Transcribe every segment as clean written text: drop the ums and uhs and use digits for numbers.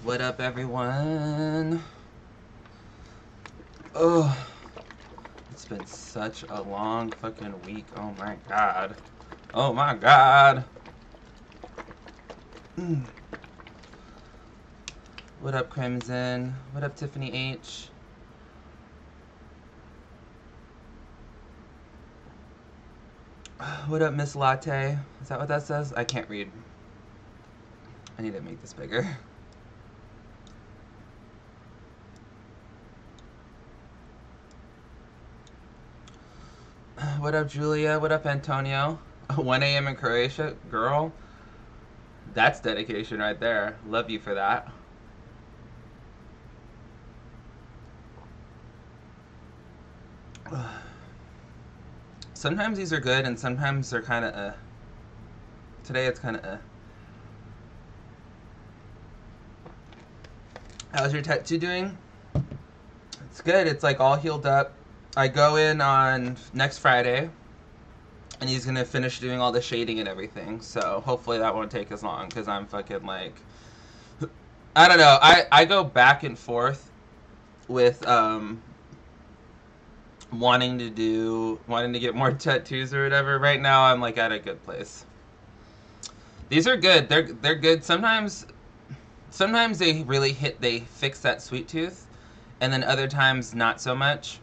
What up, everyone? Oh, it's been such a long fucking week. Oh my god. Oh my god. What up, Crimson? What up, Tiffany H? What up, Miss Latte? Is that what that says? I can't read. I need to make this bigger. What up, Julia? What up, Antonio? 1 a.m. in Croatia? Girl, that's dedication right there. Love you for that. Sometimes these are good, and sometimes they're kind of Today it's kind of How's your tattoo doing? It's good. It's like all healed up. I go in on next Friday, and he's gonna finish doing all the shading and everything. So hopefully that won't take as long, because I'm fucking like, I don't know. I go back and forth with wanting to get more tattoos or whatever. Right now I'm like at a good place. These are good. They're good. Sometimes they fix that sweet tooth, and then other times not so much.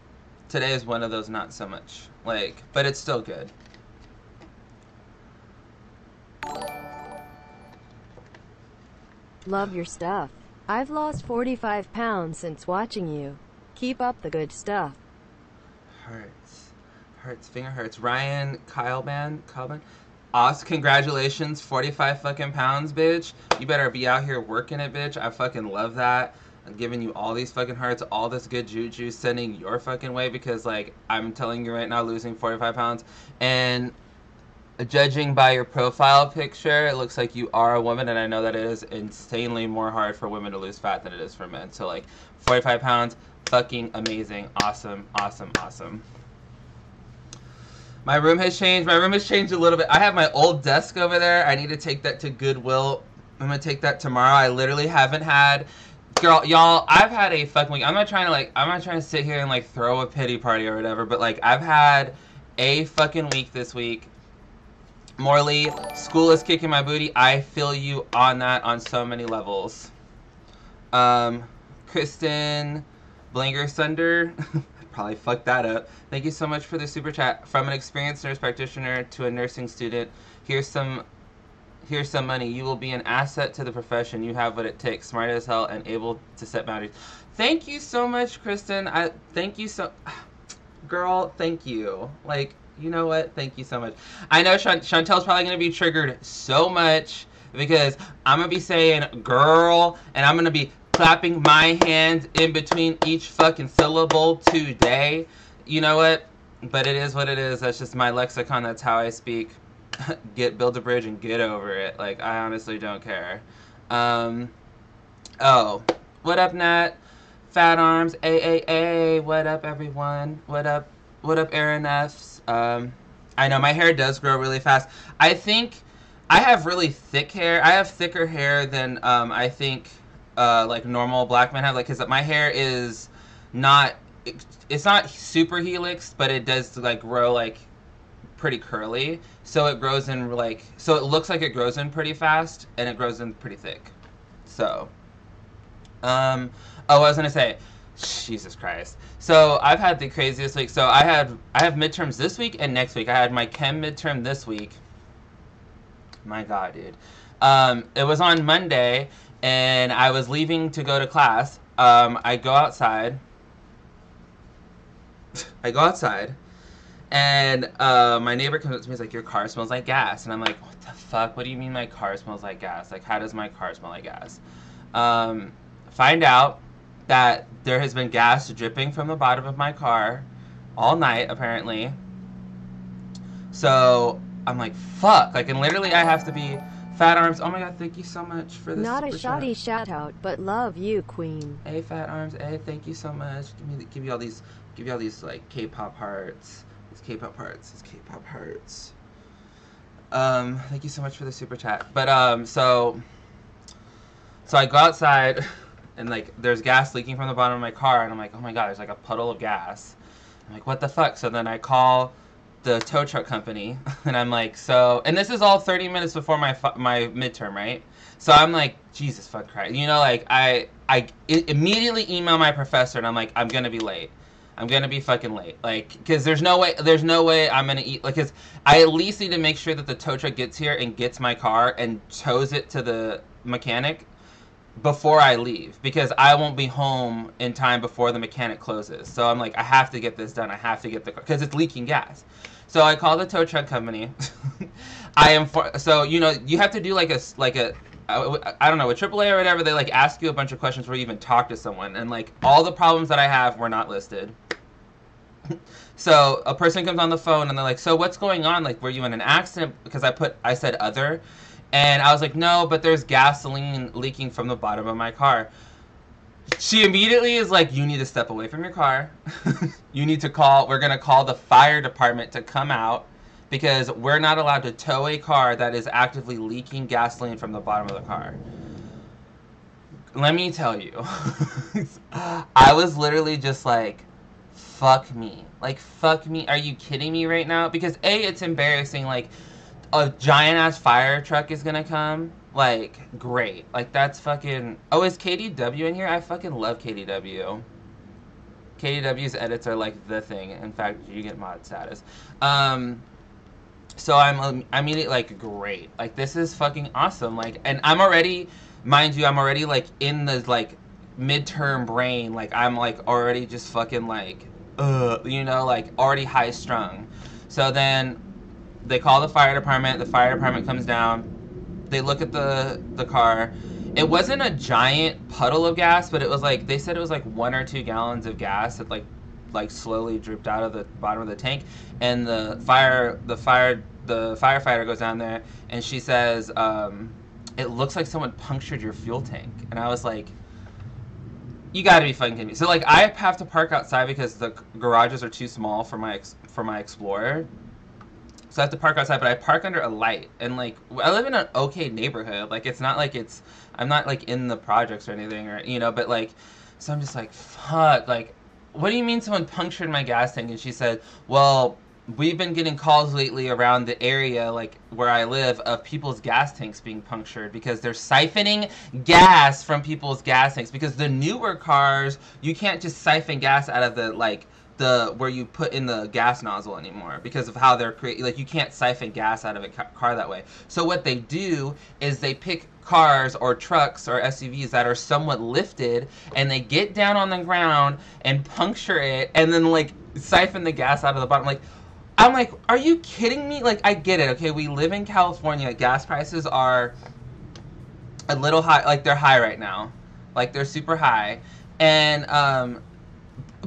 Today is one of those not so much. Like, but it's still good. Love your stuff. I've lost 45 pounds since watching you. Keep up the good stuff. Hurts, finger hurts. Ryan Kyleban. Awesome, congratulations, 45 fucking pounds, bitch. You better be out here working it, bitch. I fucking love that. I'm giving you all these fucking hearts, all this good juju, sending your fucking way, because, like, I'm telling you right now, losing 45 pounds, and judging by your profile picture, it looks like you are a woman, and I know that it is insanely more hard for women to lose fat than it is for men. So, like, 45 pounds, fucking amazing. Awesome, awesome, awesome. My room has changed. My room has changed a little bit. I have my old desk over there. I need to take that to Goodwill. I'm going to take that tomorrow. I literally haven't had... Girl, y'all, I've had a fucking week. I'm not trying to sit here and, like, throw a pity party or whatever, but, like, I've had a fucking week this week. Morley, school is kicking my booty. I feel you on that on so many levels. Kristen Blinger Sunder... Probably fucked that up. Thank you so much for the super chat. From an experienced nurse practitioner to a nursing student, here's some money. You will be an asset to the profession. You have what it takes. Smart as hell and able to set boundaries. Thank you so much, Kristen. Thank you so... Girl, thank you. Like, you know what? Thank you so much. I know Chantal's probably going to be triggered so much because I'm going to be saying girl, and I'm going to be clapping my hands in between each fucking syllable today. You know what? But it is what it is. That's just my lexicon. That's how I speak. Build a bridge and get over it. Like, I honestly don't care. Oh. What up, Nat? Fat Arms. AAA. What up, everyone? What up, Aaron F's? I know my hair does grow really fast. I think I have really thick hair. I have thicker hair than, I think... like normal black men have, like, because my hair is not, it's not super helixed, but it does like grow like pretty curly, so it grows in like, so it looks like it grows in pretty fast, and it grows in pretty thick. So oh, I was gonna say, Jesus Christ, so I've had the craziest week. So I have midterms this week and next week. I had my chem midterm this week. My god, dude. It was on Monday, and I was leaving to go to class. I go outside, and my neighbor comes up to me. He's like, your car smells like gas. And I'm like, what the fuck? What do you mean my car smells like gas? Like, how does my car smell like gas? Find out that there has been gas dripping from the bottom of my car all night, apparently. So I'm like, fuck. Like, and literally I have to be... Fat Arms, oh my god, thank you so much for this. Not a shoddy shout out, but love you, queen. Hey, Fat Arms, hey, thank you so much. Give you all these like K-pop hearts. It's K-pop hearts. Thank you so much for the super chat. But so I go outside, and like there's gas leaking from the bottom of my car, and I'm like, oh my god, there's like a puddle of gas. I'm like, what the fuck? So then I call the tow truck company, and I'm like, so, and this is all 30 minutes before my midterm, right? So I'm like, Jesus fuck Christ, you know, like I immediately email my professor, and I'm like, I'm gonna be late. I'm gonna be fucking late, like, because there's no way I'm gonna eat, like, because I at least need to make sure that the tow truck gets here and gets my car and tows it to the mechanic before I leave, because I won't be home in time before the mechanic closes. So I'm like, I have to get this done. I have to get the car, because it's leaking gas. So I call the tow truck company. So you know, you have to do like a I don't know, with AAA or whatever, they like ask you a bunch of questions before you even talk to someone, and like all the problems that I have were not listed. So a person comes on the phone and they're like, so what's going on? Like, were you in an accident? Because I said other. And I was like, no, but there's gasoline leaking from the bottom of my car. She immediately is like, you need to step away from your car. You need to we're going to call the fire department to come out, because we're not allowed to tow a car that is actively leaking gasoline from the bottom of the car. Let me tell you, I was literally just like, fuck me. Like, fuck me. Are you kidding me right now? Because A, it's embarrassing, like, a giant ass fire truck is gonna come. Like, great. Like, that's fucking. Oh, is KDW in here? I fucking love KDW. KDW's edits are like the thing. In fact, you get mod status. So I'm immediately like, great. Like, this is fucking awesome. Like, and I'm already, mind you, I'm already like in the like midterm brain. Like, I'm like already just fucking like, you know, like already high strung. So then they call the fire department. The fire department comes down. They look at the car. It wasn't a giant puddle of gas, but it was like, they said it was like 1 or 2 gallons of gas that like slowly dripped out of the bottom of the tank. And the firefighter goes down there, and she says, it looks like someone punctured your fuel tank. And I was like, you gotta be fucking kidding me. So like, I have to park outside because the garages are too small for my Explorer. So I have to park outside, but I park under a light. And like, I live in an okay neighborhood. Like, it's not like I'm not like in the projects or anything, or, you know, but like, so I'm just like, fuck, like, what do you mean someone punctured my gas tank? And she said, well, we've been getting calls lately around the area, like where I live, of people's gas tanks being punctured because they're siphoning gas from people's gas tanks. Because the newer cars, you can't just siphon gas out of the, like, where you put in the gas nozzle anymore, because of how they're created. Like, you can't siphon gas out of a car that way. So what they do is they pick cars or trucks or SUVs that are somewhat lifted, and they get down on the ground and puncture it, and then like siphon the gas out of the bottom. Like, I'm like, are you kidding me? Like, I get it, okay, we live in California. Gas prices are a little high. Like, they're high right now. Like, they're super high. And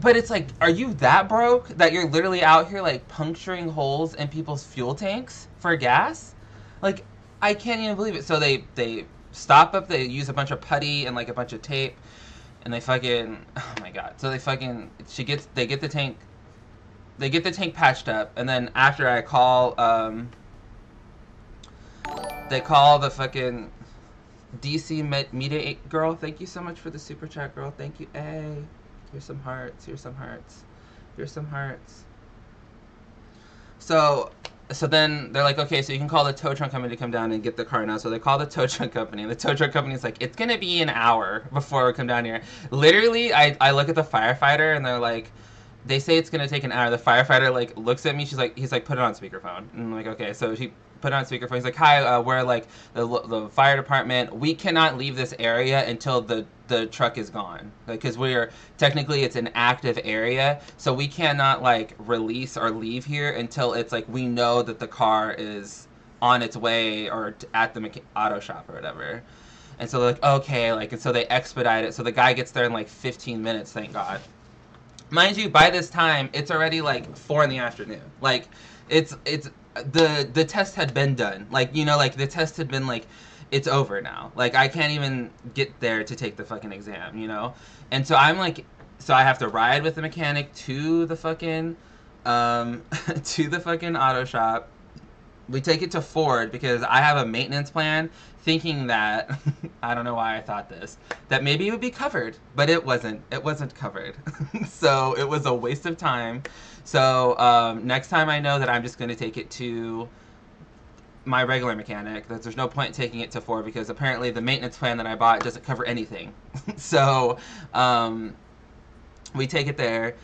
but it's like, are you that broke that you're literally out here like puncturing holes in people's fuel tanks for gas? Like, I can't even believe it. So they stop up, they use a bunch of putty and like a bunch of tape, and they fucking, oh my god. So they get the tank patched up, and then after I call, they call the fucking DC media girl. Thank you so much for the super chat, girl. Thank you. Hey. Here's some hearts. Here's some hearts. Here's some hearts. So then they're like, okay, so you can call the tow truck company to come down and get the car now. So they call the tow truck company, and the tow truck company is like, it's gonna be an hour before we come down here. Literally, I look at the firefighter, and they're like, they say it's gonna take an hour. The firefighter like looks at me. He's like, put it on speakerphone. And I'm like, okay. So she put it on speakerphone. He's like, hi, we're like the fire department. We cannot leave this area until the truck is gone, because technically it's an active area, so we cannot like release or leave here until it's like we know that the car is on its way or at the auto shop or whatever. And so they're like, okay, like, and so they expedite it. So the guy gets there in like 15 minutes, thank God. Mind you, by this time it's already like 4 in the afternoon. Like, it's the test had been done. Like, you know, like the test had been like, it's over now. Like, I can't even get there to take the fucking exam, you know? And so I'm like, so I have to ride with the mechanic to the fucking, to the fucking auto shop. we take it to Ford because I have a maintenance plan, thinking that I don't know why I thought this, that maybe it would be covered, but it wasn't. It wasn't covered, so it was a waste of time. So next time I know that I'm just going to take it to my regular mechanic. There's no point in taking it to Ford because apparently the maintenance plan that I bought doesn't cover anything. So we take it there.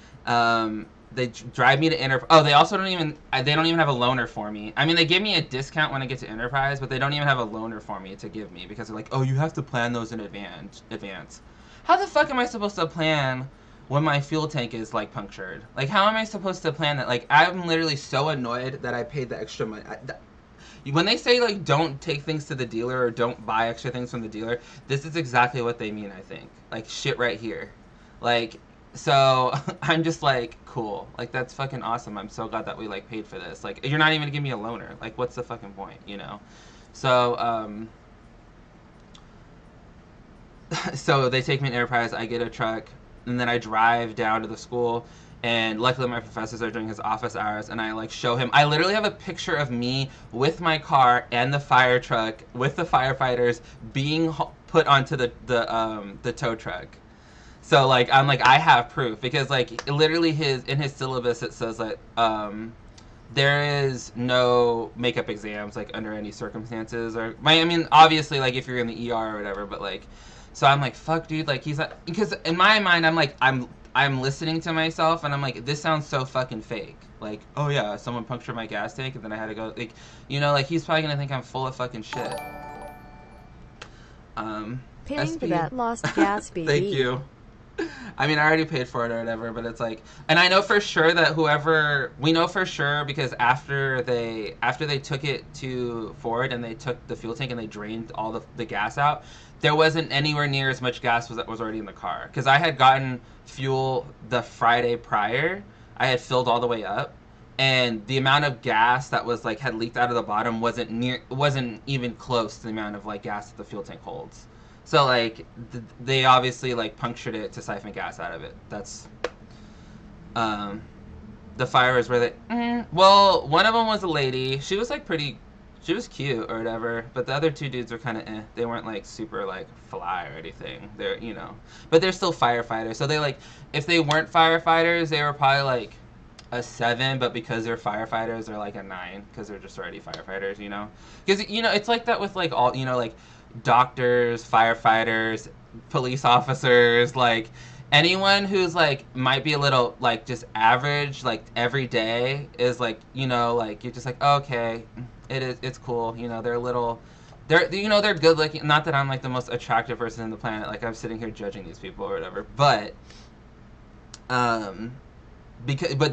They drive me to Enterprise. Oh, they also don't even have a loaner for me. I mean, they give me a discount when I get to Enterprise, but they don't even have a loaner for me to give me because they're like, oh, you have to plan those in advance. How the fuck am I supposed to plan when my fuel tank is like punctured? Like, how am I supposed to plan that? Like, I'm literally so annoyed that I paid the extra money. When they say like don't take things to the dealer or don't buy extra things from the dealer, this is exactly what they mean. I think like shit right here, like. So I'm just like, cool. Like, that's fucking awesome. I'm so glad that we, like, paid for this. Like, you're not even gonna give me a loaner. Like, what's the fucking point, you know? So, so they take me to Enterprise. I get a truck. And then I drive down to the school. And luckily my professors are doing his office hours. And I, like, show him. I literally have a picture of me with my car and the fire truck with the firefighters being put onto the tow truck. So, like, I'm like, I have proof. Because, like, literally in his syllabus, it says that there is no makeup exams, like, under any circumstances. I mean, obviously, like, if you're in the ER or whatever, but, like, so I'm like, fuck, dude. Like, he's not, because in my mind, I'm like, I'm listening to myself, and I'm like, this sounds so fucking fake. Like, oh, yeah, someone punctured my gas tank, and then I had to go, like, you know, like, he's probably gonna think I'm full of fucking shit. Paying for that lost gas, baby. Thank you. I mean, I already paid for it or whatever, but it's like, and I know for sure that we know for sure because after they took it to Ford and they took the fuel tank and they drained all the gas out, there wasn't anywhere near as much gas that was already in the car. Because I had gotten fuel the Friday prior, I had filled all the way up, and the amount of gas that was like had leaked out of the bottom wasn't even close to the amount of like gas that the fuel tank holds. So, like, they obviously, like, punctured it to siphon gas out of it. That's, the fires were well, one of them was a lady. She was, like, she was cute or whatever. But the other two dudes were kind of They weren't, like, super, like, fly or anything. They're, you know. But they're still firefighters. So they, like, if they weren't firefighters, they were probably, like, a 7. But because they're firefighters, they're, like, a 9. Because they're just already firefighters, you know. Because, you know, it's like that with, like, all, you know, like, doctors, firefighters, police officers, like anyone who's like might be a little like just average, like every day is like, you know, like you're just like, oh, okay, it's cool, you know, they're good looking. Not that I'm like the most attractive person in the planet, like I'm sitting here judging these people or whatever, but but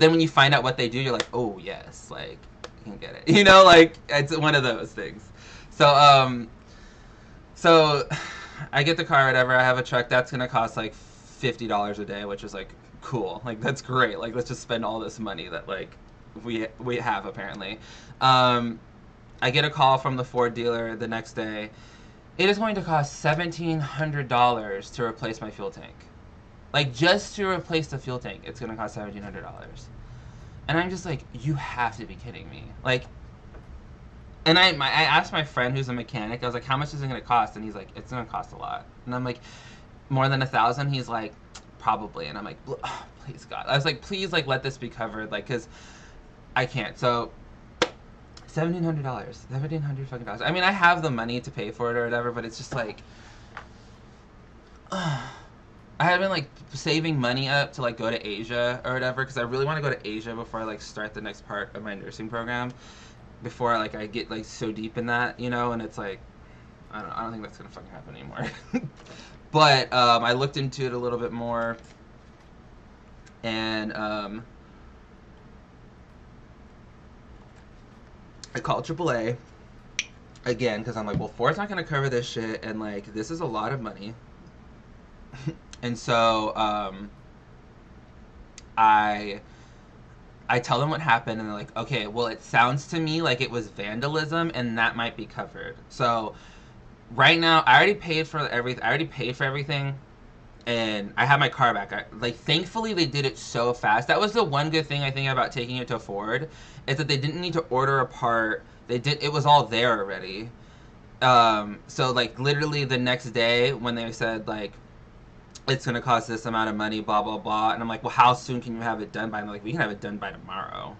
then when you find out what they do, you're like, oh yes, like you can get it, you know, like it's one of those things. So I get the car or whatever, I have a truck that's going to cost like $50 a day, which is like cool. Like that's great. Like let's just spend all this money that like we have apparently. I get a call from the Ford dealer the next day. It is going to cost $1,700 to replace my fuel tank. Like just to replace the fuel tank, it's going to cost $1,700. And I'm just like, you have to be kidding me. Like, and I asked my friend who's a mechanic, I was like, how much is it going to cost? And he's like, it's going to cost a lot. And I'm like, more than $1,000? He's like, probably. And I'm like, oh, please God. I was like, please, like, let this be covered. Like, because I can't. So, $1,700. $1,700 fucking dollars. I mean, I have the money to pay for it or whatever, but it's just like, I had been, like, saving money up to, like, go to Asia or whatever, because I really want to go to Asia before I, like, start the next part of my nursing program. Before like I get like so deep in that, you know, and it's like I don't think that's gonna fucking happen anymore. But I looked into it a little bit more, and I called AAA again because I'm like, well, Ford's not gonna cover this shit, and like this is a lot of money. And so I tell them what happened, and they're like, okay, well, it sounds to me like it was vandalism, and that might be covered. So, right now, I already paid for everything. and I had my car back. Thankfully, they did it so fast. That was the one good thing I think about taking it to Ford, is that they didn't need to order a part. It was all there already. So like literally the next day when they said like it's gonna cost this amount of money, blah blah blah, and I'm like, well, how soon can you have it done by? And they're like, we can have it done by tomorrow.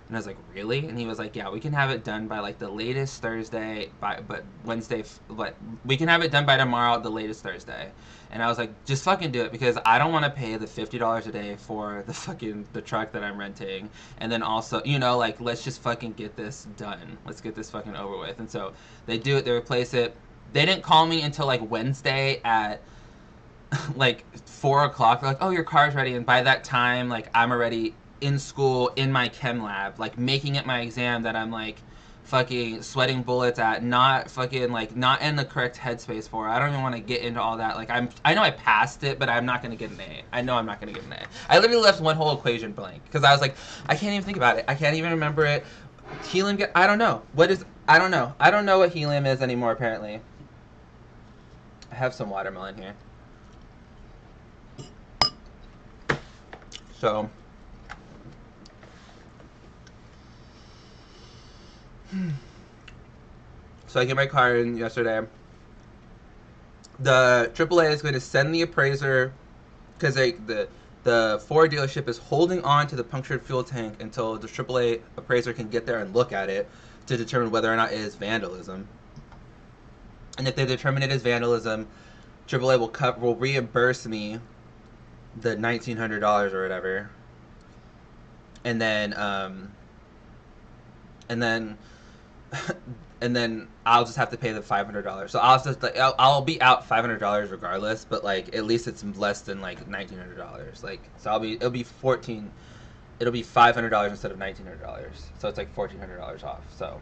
And I was like, really? And he was like, yeah, we can have it done by like the latest Thursday, but Wednesday, but we can have it done by tomorrow, the latest Thursday. And I was like, just fucking do it, because I don't want to pay the $50 a day for the truck that I'm renting. And then also, you know, like, let's just fucking get this done. Let's get this fucking over with. And so they do it, they replace it. They didn't call me until like Wednesday at like 4 o'clock. They're like, oh, your car's ready. And by that time, like, I'm already in school in my chem lab, like making it my exam that I'm like fucking sweating bullets at, not fucking like not in the correct headspace for. I don't even want to get into all that. Like I know I passed it, but I'm not gonna get an A. I know I'm not gonna get an A. I literally left one whole equation blank because I was like, I can't even think about it. I can't even remember it. Helium. I don't know what is. I don't know. I don't know what helium is anymore. Apparently, I have some watermelon here. So. So I get my car in yesterday. The AAA is going to send the appraiser, because the Ford dealership is holding on to the punctured fuel tank until the AAA appraiser can get there and look at it to determine whether or not it is vandalism. And if they determine it is vandalism, AAA will reimburse me the $1,900 or whatever, and then and then I'll just have to pay the $500. So I'll be out $500 regardless, but like at least it's less than like $1,900. Like so it'll be $500 instead of $1,900. So it's like $1,400 off. So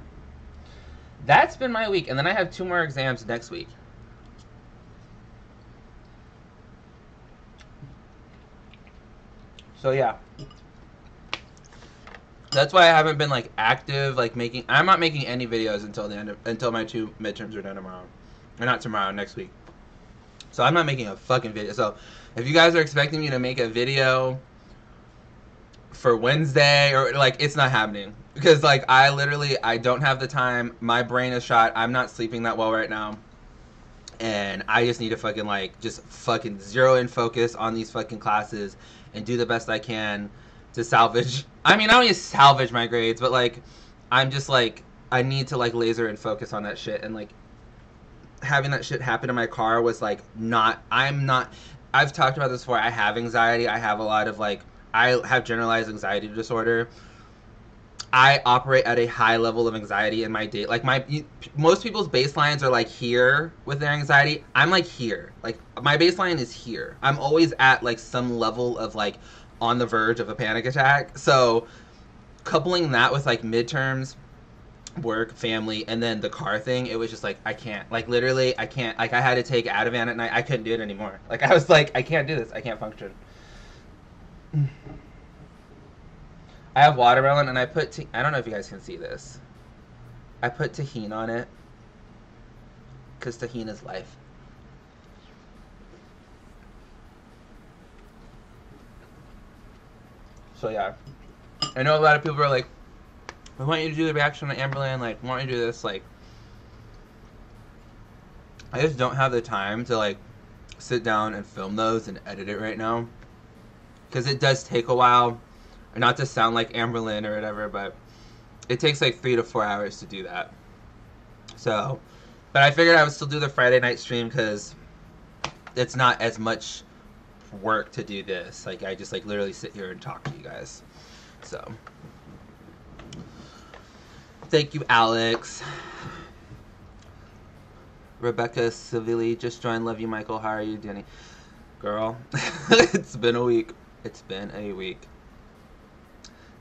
that's been my week, and then I have 2 more exams next week. So yeah. That's why I haven't been like active, like I'm not making any videos until my 2 midterms are done tomorrow. Or not tomorrow, next week. So I'm not making a fucking video. So if you guys are expecting me to make a video for Wednesday, or like, it's not happening. Because like I don't have the time. My brain is shot. I'm not sleeping that well right now. And I just need to fucking like just fucking zero in focus on these fucking classes and do the best I can to salvage. I mean, I don't need to salvage my grades, but like I'm just like, I need to like laser and focus on that shit. And like having that shit happen in my car was like I've talked about this before. I have anxiety. I have a lot of like, I have generalized anxiety disorder. I operate at a high level of anxiety in my day. Like most people's baselines are like here with their anxiety. I'm like here. Like my baseline is here. I'm always at like some level of like on the verge of a panic attack. So coupling that with like midterms, work, family, and then the car thing, it was just like, I can't. Like literally, I can't. Like I had to take Ativan at night. I couldn't do it anymore. Like I was like, I can't do this. I can't function. I have watermelon, and I put I don't know if you guys can see this. I put tahini on it because tahini is life. So yeah, I know a lot of people are like, I want you to do the reaction on Amberlynn, like, I want you to do this, like, I just don't have the time to like sit down and film those and edit it right now, because it does take a while. Not to sound like Amberlynn or whatever, but it takes like 3 to 4 hours to do that. So, but I figured I would still do the Friday night stream because it's not as much work to do this. Like I just like literally sit here and talk to you guys. So, thank you, Alex. Rebecca Civilli just joined. Love you, Michael. How are you, Danny? Girl, it's been a week. It's been a week.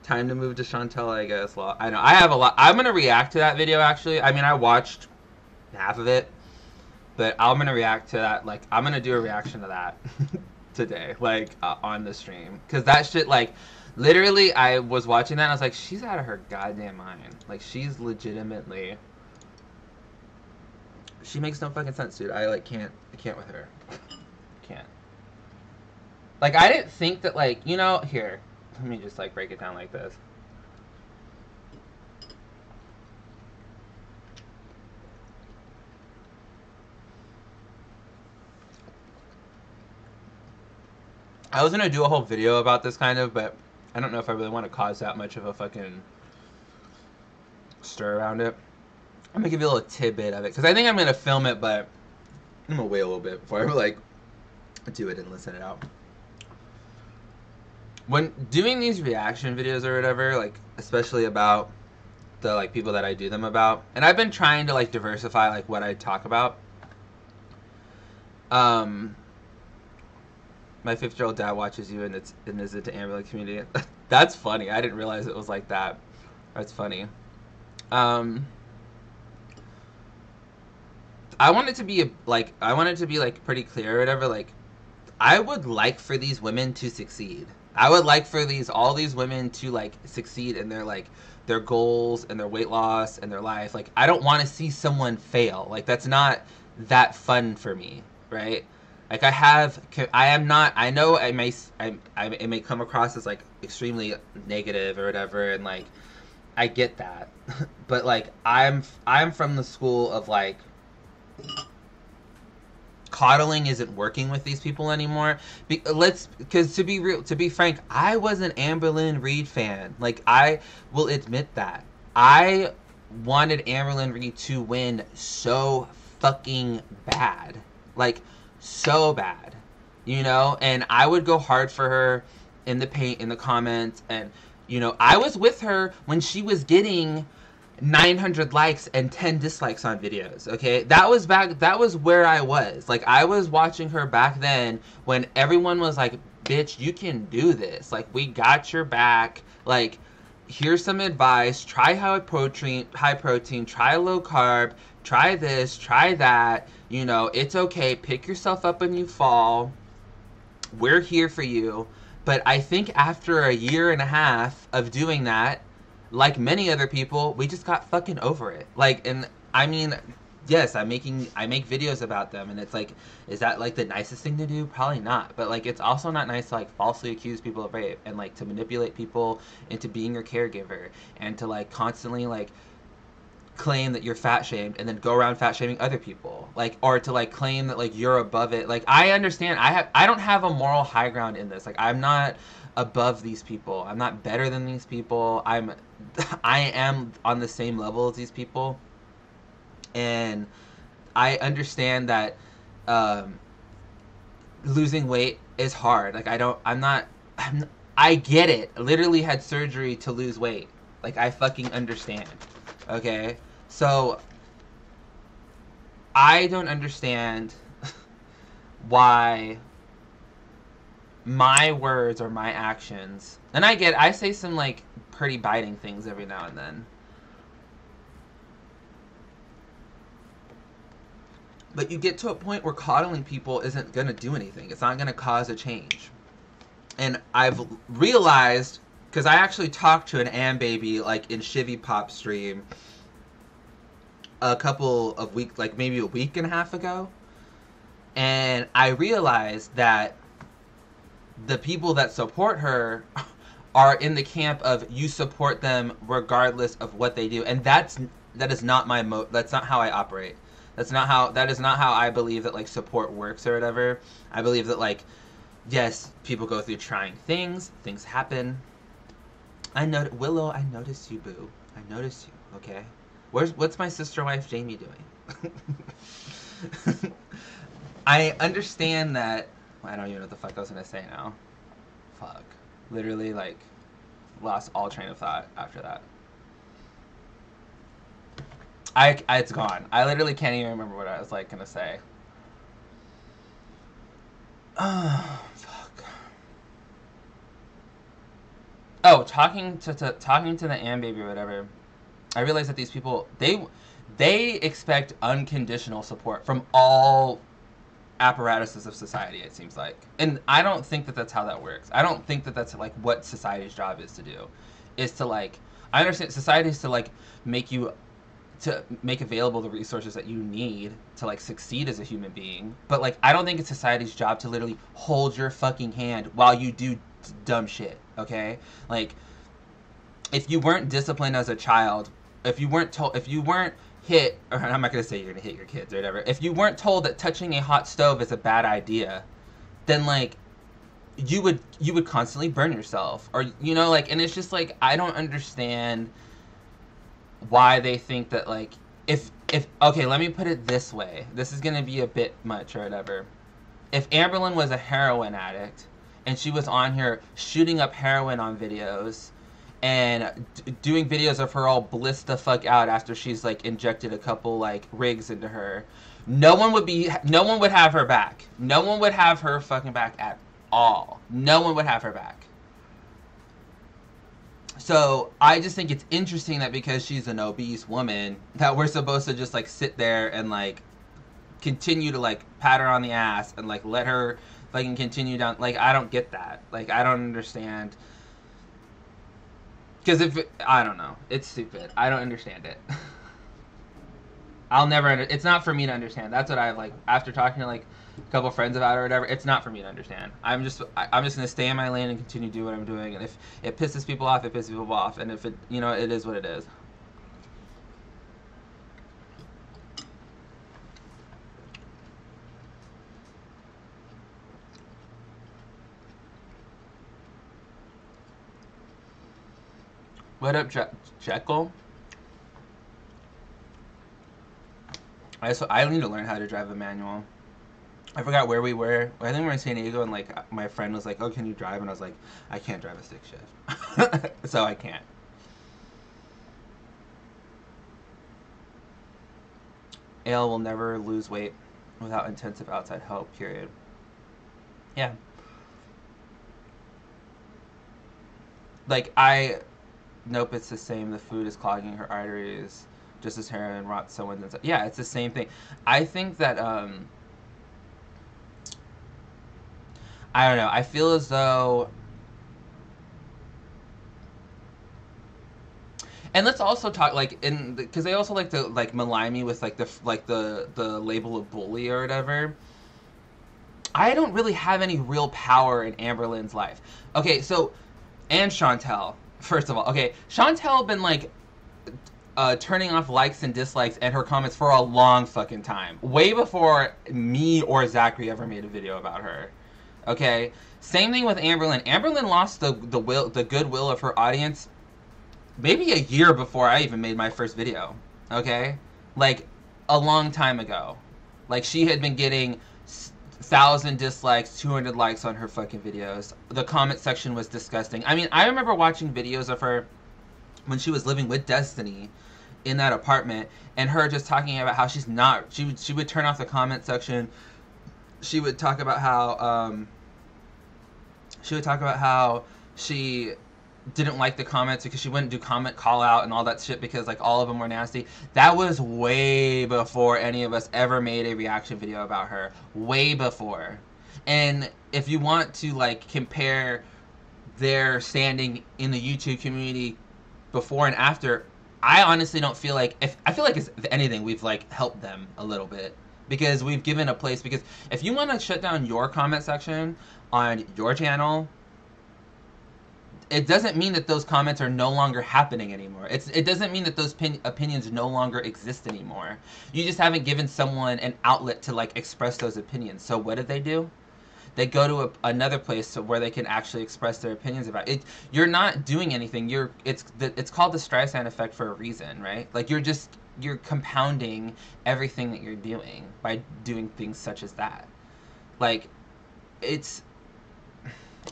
Time to move to Chantal, I guess. I know. I have a lot. I'm going to react to that video, actually. I mean, I watched half of it. But I'm going to react to that. Like, I'm going to do a reaction to that today. Like, on the stream. Because that shit, like, literally, I was watching that and I was like, she's out of her goddamn mind. Like, she's legitimately... She makes no fucking sense, dude. I, like, can't with her. Can't. Like, I didn't think that, like, you know, here, let me just, like, break it down like this. I was gonna do a whole video about this kind of, but I don't know if I really want to cause that much of a fucking stir around it. I'm gonna give you a little tidbit of it, because I think I'm gonna film it, but I'm gonna wait a little bit before I, like, do it and listen it out. When doing these reaction videos or whatever, like, especially about the, like, people that I do them about, and I've been trying to, like, diversify, like, what I talk about. My 5-year-old dad watches you and is into Amberlynn community. That's funny. I didn't realize it was like that. That's funny. I wanted to be like pretty clear or whatever. Like, I would like for these women to succeed. I would like for all these women to, like, succeed in their, like, their goals and their weight loss and their life. Like, I don't want to see someone fail. Like, that's not that fun for me, right? Like, I know it may come across as, like, extremely negative or whatever, and, like, I get that. But, like, I'm from the school of, like, coddling isn't working with these people anymore. Because to be frank, I was an Amberlynn Reid fan. Like, I will admit that. I wanted Amberlynn Reid to win so fucking bad. Like, so bad. You know? And I would go hard for her in the paint, in the comments, and, you know, I was with her when she was getting 900 likes and 10 dislikes on videos, okay? That was where I was. Like, I was watching her back then when everyone was like, bitch, you can do this. Like, we got your back. Like, here's some advice. Try high protein, try low carb, try this, try that. You know, it's okay. Pick yourself up when you fall. We're here for you. But I think after a year and a half of doing that, like many other people, we just got fucking over it. Like, and I mean, yes, I make videos about them, and it's like, is that, like, the nicest thing to do? Probably not. But, like, it's also not nice to, like, falsely accuse people of rape and, like, to manipulate people into being your caregiver and to, like, constantly, like, claim that you're fat shamed and then go around fat shaming other people, like, or to, like, claim that, like, you're above it. Like, I understand. I don't have a moral high ground in this. Like, I'm not above these people. I'm not better than these people. I am on the same level as these people, and I understand that losing weight is hard. Like, I get it. I literally had surgery to lose weight. Like, I fucking understand. Okay? So, I don't understand why my words or my actions, and I say some, like, pretty biting things every now and then, but you get to a point where coddling people isn't gonna do anything. It's not gonna cause a change. And I've realized, because I actually talked to an Ambaby, like, in Shivy Pop stream a couple of weeks, like, maybe a week and a half ago, and I realized that the people that support her are in the camp of, you support them regardless of what they do, and that is not that's not how I operate. That is not how I believe that, like, support works or whatever. I believe that, like, yes, people go through trying things happen. Willow, I noticed you, boo. I noticed you. Okay, what's my sister wife Jamie doing? I understand that. I don't even know what the fuck I was gonna say now. Fuck. Literally, like, lost all train of thought after that. It's gone. I literally can't even remember what I was, like, gonna say. Oh, fuck. Oh, talking to the Ambaby or whatever, I realized that these people, they expect unconditional support from all apparatuses of society, it seems like. And I don't think that that's how that works. I don't think that that's, like, what society's job is to do. Is to, like, I understand society is to, like, make you to make available the resources that you need to like succeed as a human being. But like, I don't think it's society's job to literally hold your fucking hand while you do dumb shit. Okay, like if you weren't disciplined as a child, if you weren't hit, or I'm not gonna say you're gonna hit your kids or whatever. If you weren't told that touching a hot stove is a bad idea, then like you would constantly burn yourself, or you know, like, and it's just like I don't understand why they think that like if okay, let me put it this way. This is gonna be a bit much or whatever. If Amberlynn was a heroin addict and she was on here shooting up heroin on videos and doing videos of her all blissed the fuck out after she's like injected a couple like rigs into her, no one would have her back. No one would have her fucking back at all. No one would have her back. So I just think it's interesting that because she's an obese woman that we're supposed to just like sit there and like continue to like pat her on the ass and like let her fucking continue down. Like, I don't get that. Like, I don't understand. Because I don't know. It's stupid. I don't understand it. I'll never, it's not for me to understand. That's what I've like, after talking to like a couple friends about it or whatever, it's not for me to understand. I'm just going to stay in my lane and continue to do what I'm doing. And if it pisses people off, it pisses people off. And if it, you know, it is what it is. What up, Jekyll? I need to learn how to drive a manual. I forgot where we were. I think we were in San Diego, and like my friend was like, "Oh, can you drive?" And I was like, "I can't drive a stick shift, so I can't." Ale will never lose weight without intensive outside help. Period. Yeah. Like nope, it's the same. The food is clogging her arteries, just as heroin rots someone's inside. Yeah, it's the same thing. I think that I don't know. I feel as though, and let's also talk like because they also like to like malign me with like the label of bully or whatever. I don't really have any real power in Amberlynn's life. Okay, so and Chantal, first of all, okay, Chantal been like turning off likes and dislikes and her comments for a long fucking time, way before me or Zachary ever made a video about her. Okay, same thing with Amberlynn. Amberlynn lost the goodwill of her audience maybe a year before I even made my first video. Okay, like a long time ago. Like she had been getting 1,000 dislikes, 200 likes on her fucking videos. The comment section was disgusting. I mean, I remember watching videos of her when she was living with Destiny in that apartment, and her just talking about how she's not. She would turn off the comment section. She would talk about how she didn't like the comments because she wouldn't do comment call out and all that shit because like all of them were nasty. That was way before any of us ever made a reaction video about her. Way before. And if you want to like compare their standing in the YouTube community before and after, I honestly don't feel like, I feel like if anything we've like helped them a little bit. Because we've given a place, because if you want to shut down your comment section on your channel, it doesn't mean that those comments are no longer happening anymore. It doesn't mean that those opinions no longer exist anymore. You just haven't given someone an outlet to like express those opinions. So what do? They go to another place where they can actually express their opinions about it. You're not doing anything. It's called the Streisand effect for a reason, right? Like you're compounding everything that you're doing by doing things such as that. Like,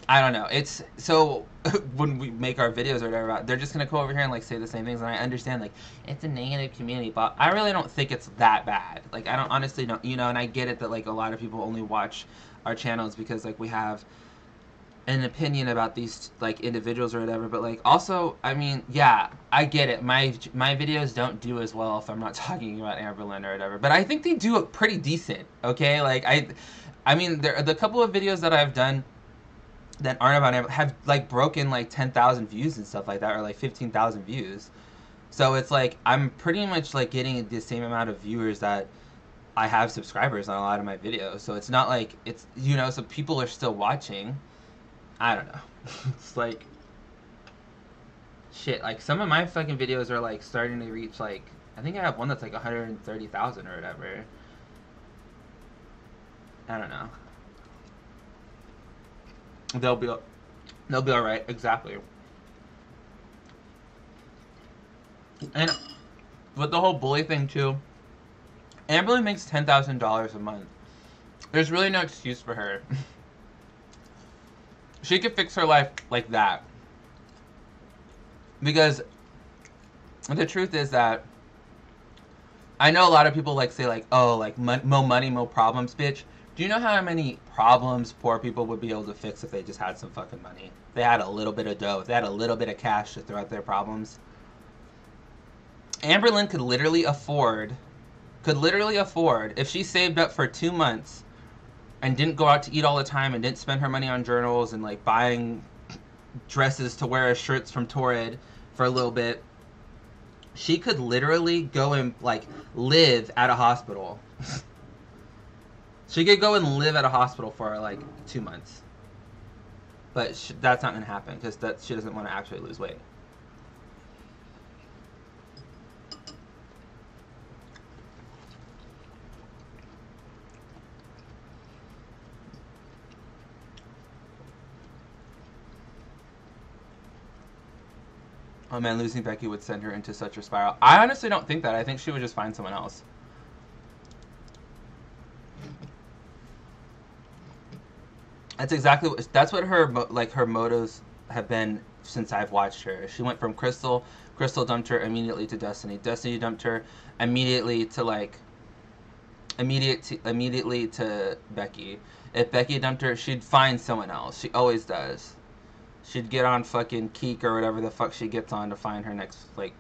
I don't know. It's so when we make our videos or whatever, they're just gonna go over here and like say the same things, and I understand like it's a negative community, but I really don't think it's that bad. Like I don't honestly don't, you know, and I get it that like a lot of people only watch our channels because like we have an opinion about these like individuals or whatever, but like also, I mean, yeah, I get it. My videos don't do as well if I'm not talking about Amberlynn or whatever, but I think they do it pretty decent. Okay, like I mean, the couple of videos that I've done that aren't about Amberlynn have like broken like 10,000 views and stuff like that, or like 15,000 views. So it's like I'm pretty much like getting the same amount of viewers that I have subscribers on a lot of my videos. So it's not like it's, you know, so people are still watching. I don't know. It's like shit. Like some of my fucking videos are like starting to reach like, I think I have one that's like 130,000 or whatever. I don't know. They'll be they'll be all right. Exactly. And with the whole bully thing too, Amberlynn makes $10,000 a month. There's really no excuse for her. She could fix her life like that. Because the truth is that I know a lot of people like say like, oh, like mo money, mo problems, bitch. Do you know how many problems poor people would be able to fix if they just had some fucking money? If they had a little bit of dough, if they had a little bit of cash to throw at their problems. Amberlynn could literally afford, if she saved up for 2 months and didn't go out to eat all the time and didn't spend her money on journals and like buying dresses to wear as shirts from Torrid for a little bit, she could literally go and like live at a hospital. She could go and live at a hospital for like 2 months. But that's not going to happen because she doesn't want to actually lose weight. Oh man, losing Becky would send her into such a spiral. I honestly don't think that. I think she would just find someone else. That's what her motives have been since I've watched her. She went from Crystal dumped her immediately to Destiny dumped her immediately to immediately to Becky. If Becky dumped her, she'd find someone else. She always does. She'd get on fucking Keek or whatever the fuck she gets on to find her next like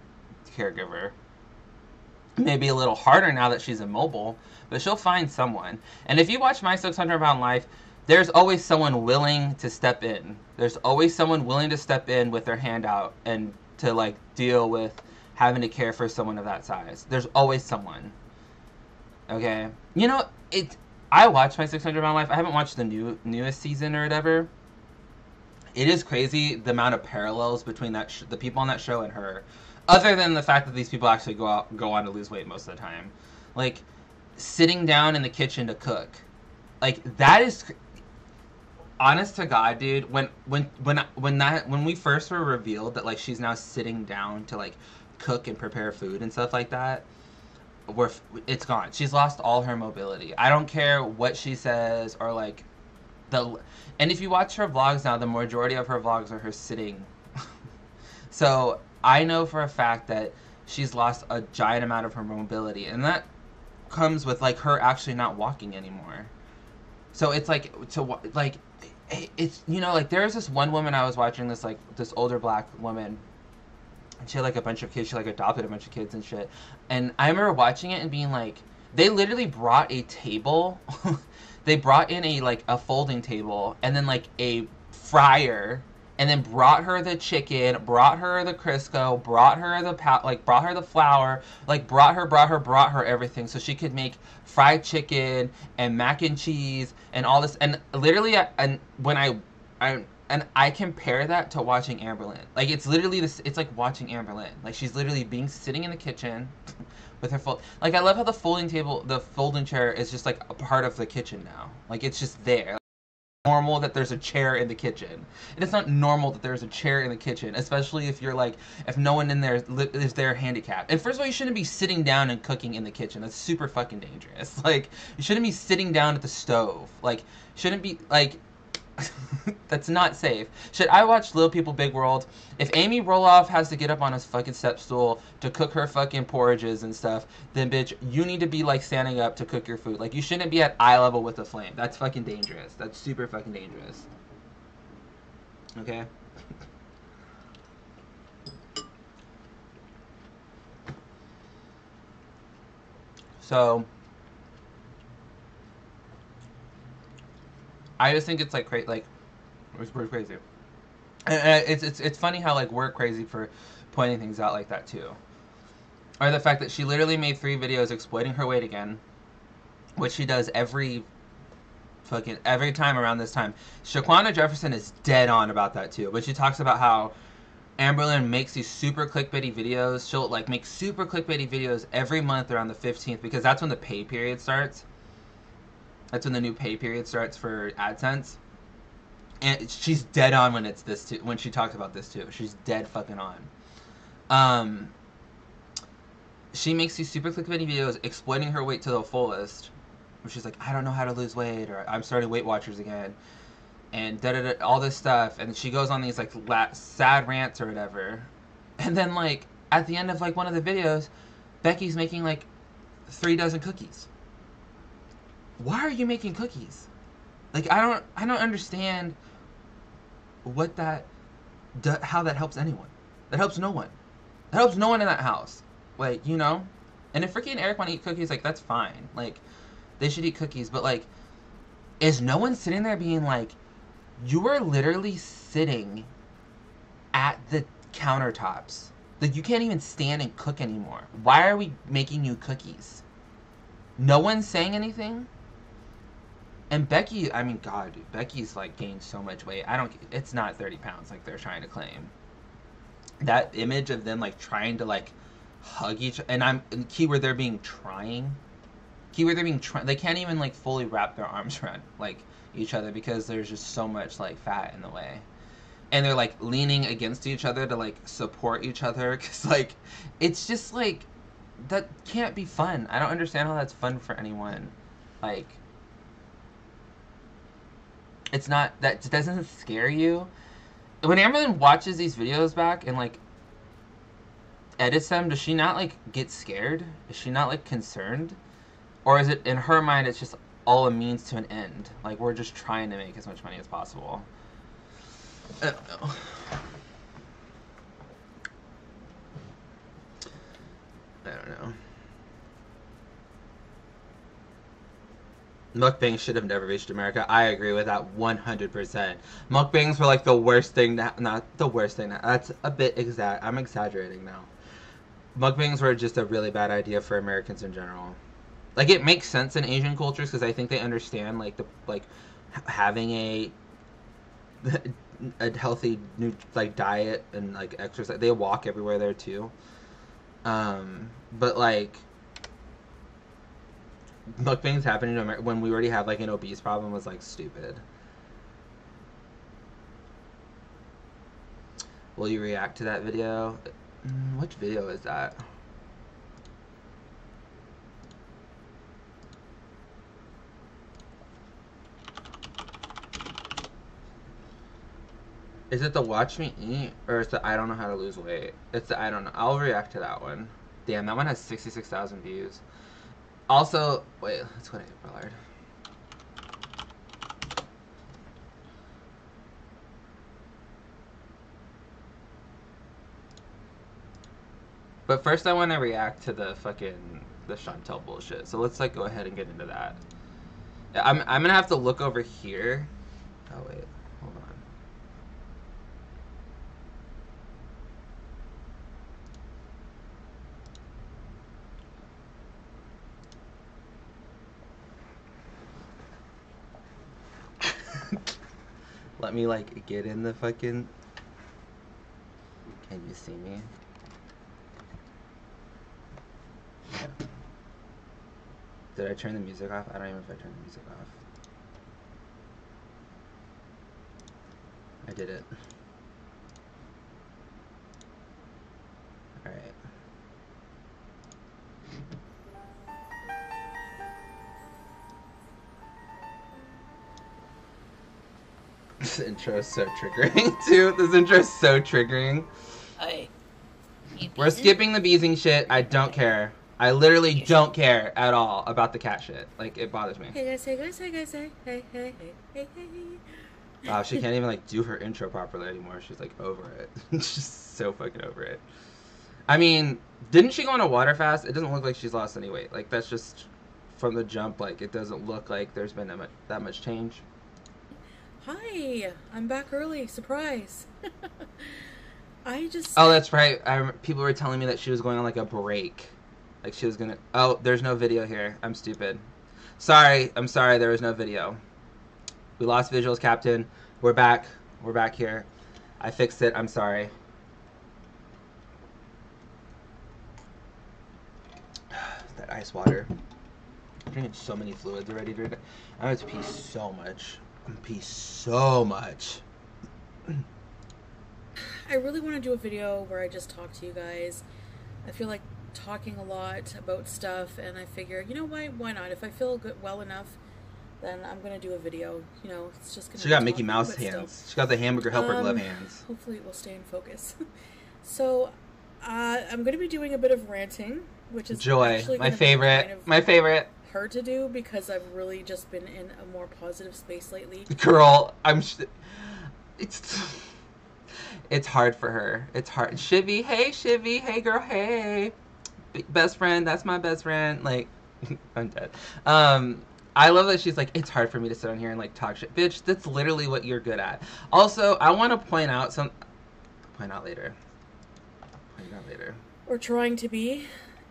caregiver. Maybe a little harder now that she's immobile, but she'll find someone. And if you watch My 600-Pound Life, there's always someone willing to step in. There's always someone willing to step in with their hand out and to like deal with having to care for someone of that size. There's always someone. Okay? You know, I watched My 600-Pound Life. I haven't watched the newest season or whatever. It is crazy the amount of parallels between the people on that show and her. Other than the fact that these people actually go on to lose weight most of the time. Like, sitting down in the kitchen to cook. Like, that is... Honest to God, dude, when we first were revealed that like she's now sitting down to like cook and prepare food and stuff like that, it's gone. She's lost all her mobility. I don't care what she says or like and if you watch her vlogs now, the majority of her vlogs are her sitting. So I know for a fact that she's lost a giant amount of her mobility, and that comes with like her actually not walking anymore. So it's like it's, you know, like there's this one woman I was watching, this older black woman, and she had like a bunch of kids. She like adopted a bunch of kids and shit. And I remember watching it and being like, they literally brought a table. They brought in a folding table and then like a fryer, and then brought her the chicken, brought her the Crisco, brought her the flour, like brought her everything so she could make fried chicken and mac and cheese and all this. And literally, I compare that to watching Amberlynn. Like it's literally this. It's like watching Amberlynn. Like she's literally sitting in the kitchen with her like I love how the folding chair is just like a part of the kitchen now. Like it's just there. Normal that there's a chair in the kitchen. And it's not normal that there's a chair in the kitchen, especially if you're like, if no one in there is there handicapped. And first of all, you shouldn't be sitting down and cooking in the kitchen. That's super fucking dangerous. Like, you shouldn't be sitting down at the stove. Like, shouldn't be, like, that's not safe. Shit, I watched Little People Big World. If Amy Roloff has to get up on a fucking step stool to cook her fucking porridges and stuff, then bitch, you need to be like standing up to cook your food. Like you shouldn't be at eye level with the flame. That's fucking dangerous. That's super fucking dangerous. Okay? So I just think it's like we're crazy. And it's funny how like we're crazy for pointing things out like that too. Or the fact that she literally made 3 videos exploiting her weight again, which she does every time around this time. Shaquana Jefferson is dead on about that too. But she talks about how Amberlynn makes these super clickbaity videos. She'll like make super clickbaity videos every month around the 15th because that's when the pay period starts. That's when the new pay period starts for AdSense. And she's dead on when it's this too. When she talks about this too, she's dead fucking on. She makes these super clickbaity videos exploiting her weight to the fullest. Where she's like, I don't know how to lose weight, or I'm starting Weight Watchers again, and all this stuff. And she goes on these like sad rants or whatever. And then like at the end of like one of the videos, Becky's making like 3 dozen cookies. Why are you making cookies? Like I don't understand what how that helps anyone. That helps no one. That helps no one in that house. Like, you know? And if Ricky and Eric want to eat cookies, like, that's fine. Like, they should eat cookies. But, like, is no one sitting there being like, you are literally sitting at the countertops. Like, you can't even stand and cook anymore. Why are we making you cookies? No one's saying anything? And Becky, I mean, God, dude, Becky's, like, gained so much weight. It's not 30 pounds like they're trying to claim. That image of them, like, trying to, like, hug each, and keyword they're being trying. Keyword they're being they can't even like fully wrap their arms around like each other because there's just so much like fat in the way, and they're like leaning against each other to like support each other because like it's just like that can't be fun. I don't understand how that's fun for anyone. Like it's not, that doesn't scare you. When Amberlynn watches these videos back and like edits them, does she not like get scared? Is she not like concerned? Or is it in her mind it's just all a means to an end? Like we're just trying to make as much money as possible. I don't know. I don't know. Mukbangs should have never reached America. I agree with that 100%. Mukbangs were like the worst thing, not the worst thing. That's a bit I'm exaggerating now. Mukbangs were just a really bad idea for Americans in general. Like it makes sense in Asian cultures because I think they understand like having a healthy like diet and like exercise. They walk everywhere there too. But like mukbangs happening in America when we already have like an obese problem was like stupid. Will you react to that video? Which video is that? Is it the watch me eat or is the I don't know how to lose weight? It's the I don't know. I'll react to that one. Damn, that one has 66,000 views. Also, wait, let's go to Ballard. But first I want to react to the Chantal bullshit. So let's like go ahead and get into that. I'm gonna have to look over here. Oh wait, hold on. Let me like get in the fucking. Can you see me? Did I turn the music off? I don't even know if I turned the music off. I did it. Alright. This intro is so triggering, too. This intro is so triggering. Hey. We're skipping the beezing shit. I don't care. I literally don't care at all about the cat shit. Like, it bothers me. Hey guys, hey guys, hey guys, hey, hey, hey, hey, hey. Wow, she can't even, like, do her intro properly anymore. She's, like, over it. She's just so fucking over it. I mean, didn't she go on a water fast? It doesn't look like she's lost any weight. Like, that's just, from the jump, like, it doesn't look like there's been that much change. Hi, I'm back early. Surprise. Oh, that's right. People were telling me that she was going on like a break. Like she was gonna... Oh, there's no video here. I'm stupid. Sorry. I'm sorry there was no video. We lost visuals, Captain. We're back. We're back here. I fixed it. I'm sorry. That ice water. I'm drinking so many fluids already. I have to pee so much. I'm gonna pee so much. I really want to do a video where I just talk to you guys. I feel like talking a lot about stuff, and I figure, you know what, why not? If I feel good, well enough, then I'm gonna do a video. You know, it's just gonna. She got Mickey Mouse hands. She got the hamburger helper glove hands. Hopefully, it will stay in focus. So, I'm gonna be doing a bit of ranting, which is Joy, my favorite. Kind of my favorite. Hard to do because I've really just been in a more positive space lately. Girl, It's hard for her. It's hard. Shivy, hey girl, hey. Best friend, that's my best friend. Like, I'm dead. I love that she's like, it's hard for me to sit on here and like talk shit. Bitch, that's literally what you're good at. Also, I want to point out later. Or trying to be.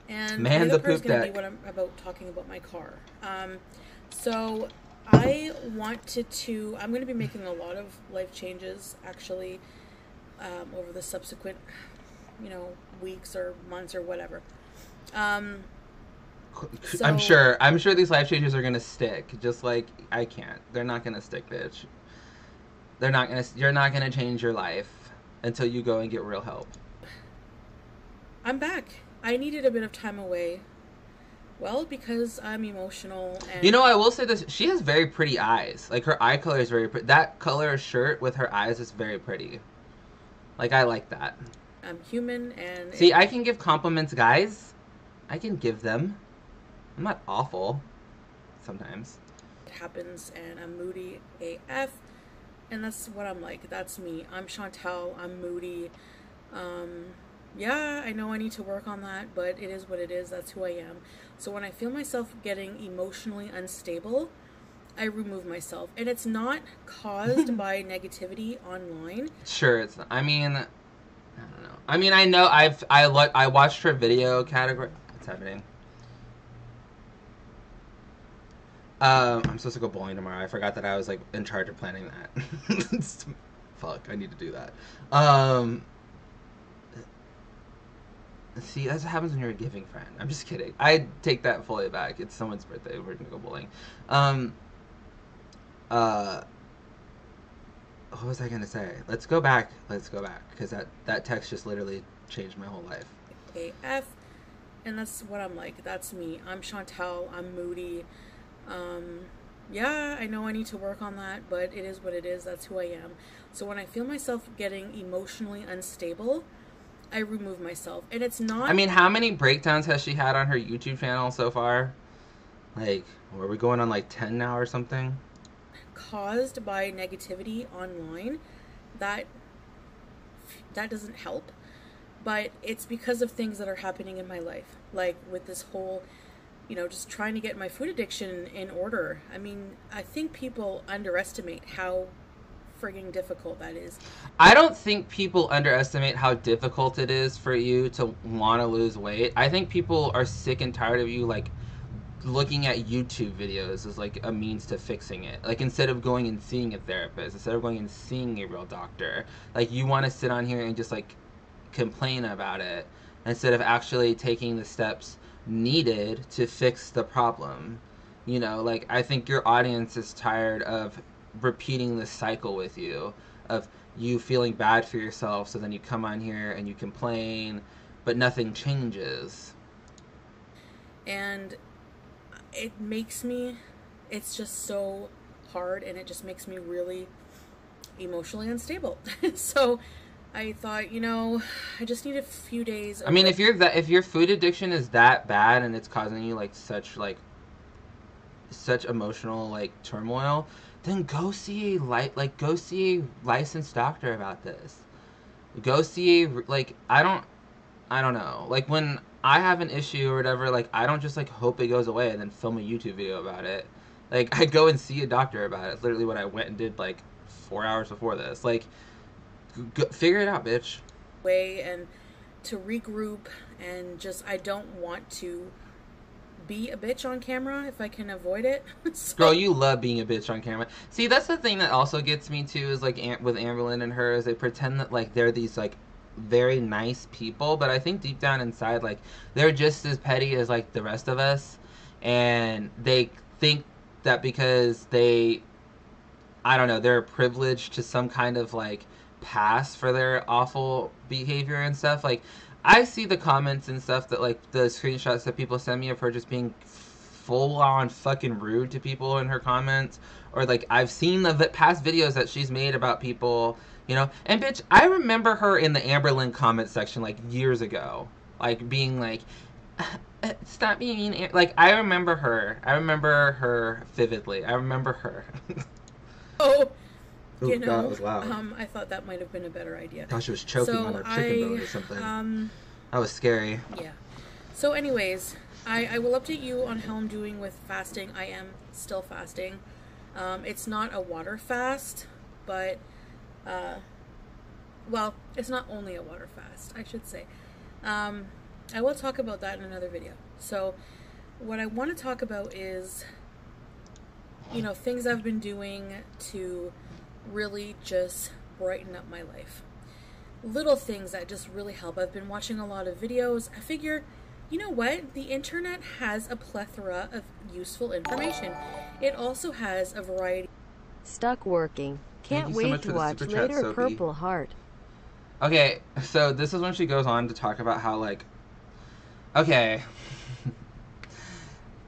And man, the poop deck. Be what I'm about talking about my car. So I wanted to. I'm going to be making a lot of life changes actually over the subsequent, weeks or months or whatever. I'm sure these life changes are going to stick. Just like I can't. They're not going to stick, bitch. You're not going to change your life until you go and get real help. I'm back. I needed a bit of time away. Well, because I'm emotional. And you know, I will say this. She has very pretty eyes. Like, her eye color is very pretty. That color shirt with her eyes is very pretty. Like, I like that. I'm human and... See, I can give compliments, guys. I can give them. I'm not awful. Sometimes. It happens, and I'm moody AF. And that's what I'm like. That's me. I'm Chantal. I'm moody. Yeah, I know I need to work on that, but it is what it is. That's who I am. So when I feel myself getting emotionally unstable, I remove myself. And it's not caused by negativity online. Sure, it's not. I mean, I don't know. I mean, I know I watched her video category. What's happening? I'm supposed to go bowling tomorrow. I forgot that I was like in charge of planning that. Fuck, I need to do that. See, that's what happens when you're a giving friend. I'm just kidding. I take that fully back. It's someone's birthday. We're gonna go bowling. What was I gonna say? Let's go back. Because that text just literally changed my whole life. AF, and that's what I'm like. That's me. I'm Chantal. I'm moody. Yeah, I know I need to work on that, but it is what it is. That's who I am. So when I feel myself getting emotionally unstable, I remove myself. And it's not... I mean, how many breakdowns has she had on her YouTube channel so far? Like, are we going on like 10 now or something? Caused by negativity online. That doesn't help. But it's because of things that are happening in my life. Like with this whole, just trying to get my food addiction in order. I mean, I think people underestimate how frigging difficult that is. I don't think people underestimate how difficult it is for you to want to lose weight. I think people are sick and tired of you like looking at YouTube videos as like a means to fixing it. Like instead of going and seeing a therapist, instead of going and seeing a real doctor, like you want to sit on here and just like complain about it instead of actually taking the steps needed to fix the problem. Like I think your audience is tired of repeating this cycle with you of you feeling bad for yourself, so then you come on here and you complain but nothing changes, and it's just so hard, and it just makes me really emotionally unstable. So I thought, I just need a few days. I mean, if your food addiction is that bad and it's causing you like such emotional like turmoil, then go see a licensed doctor about this. Go see I don't know. Like when I have an issue or whatever, like I don't just like hope it goes away and then film a YouTube video about it. Like I go and see a doctor about it. It's literally what I went and did like 4 hours before this. Like, figure it out, bitch. way and to regroup, and just I don't want to be a bitch on camera if I can avoid it. So, Girl, you love being a bitch on camera. See, that's the thing that also gets me too, is like with Amberlynn and her, is they pretend that like they're these like very nice people, but I think deep down inside, like, they're just as petty as like the rest of us, and they think that because they, I don't know, they're privileged to some kind of like pass for their awful behavior and stuff. Like, I see the comments and stuff that like the screenshots that people send me of her just being full on fucking rude to people in her comments, or like I've seen the past videos that she's made about people, you know. And bitch, I remember her in the Amberlynn comment section like years ago, like being like, stop being mean. Like, I remember her vividly. I remember her. oh, Ooh, you know, God, that was loud. I thought that might have been a better idea. Gosh, she was choking on her chicken bone or something. That was scary. Yeah. So anyways, I will update you on how I'm doing with fasting. I am still fasting. It's not a water fast, but, well, it's not only a water fast, I should say. I will talk about that in another video. So what I want to talk about is, you know, things I've been doing to really just brighten up my life. Little things that just really help. I've been watching a lot of videos. I figure, you know what? The internet has a plethora of useful information. It also has a variety. Stuck working. Can't wait to watch later. Sophie. Purple heart. Okay, so this is when she goes on to talk about how, like, okay,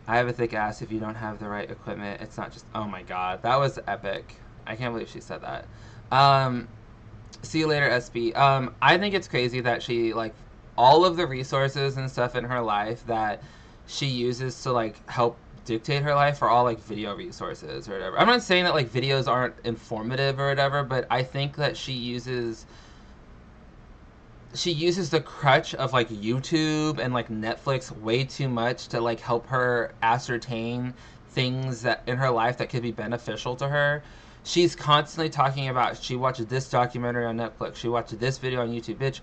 I have a thick ass if you don't have the right equipment. It's not just, oh my god, that was epic. I can't believe she said that. See you later, SB. I think it's crazy that she, like, all of the resources and stuff in her life that she uses to, like, help dictate her life are all, like, video resources or whatever. I'm not saying that, like, videos aren't informative or whatever, but I think that she uses the crutch of like YouTube and like Netflix way too much to like help her ascertain things that in her life that could be beneficial to her. She's constantly talking about, she watched this documentary on Netflix, she watched this video on YouTube. Bitch,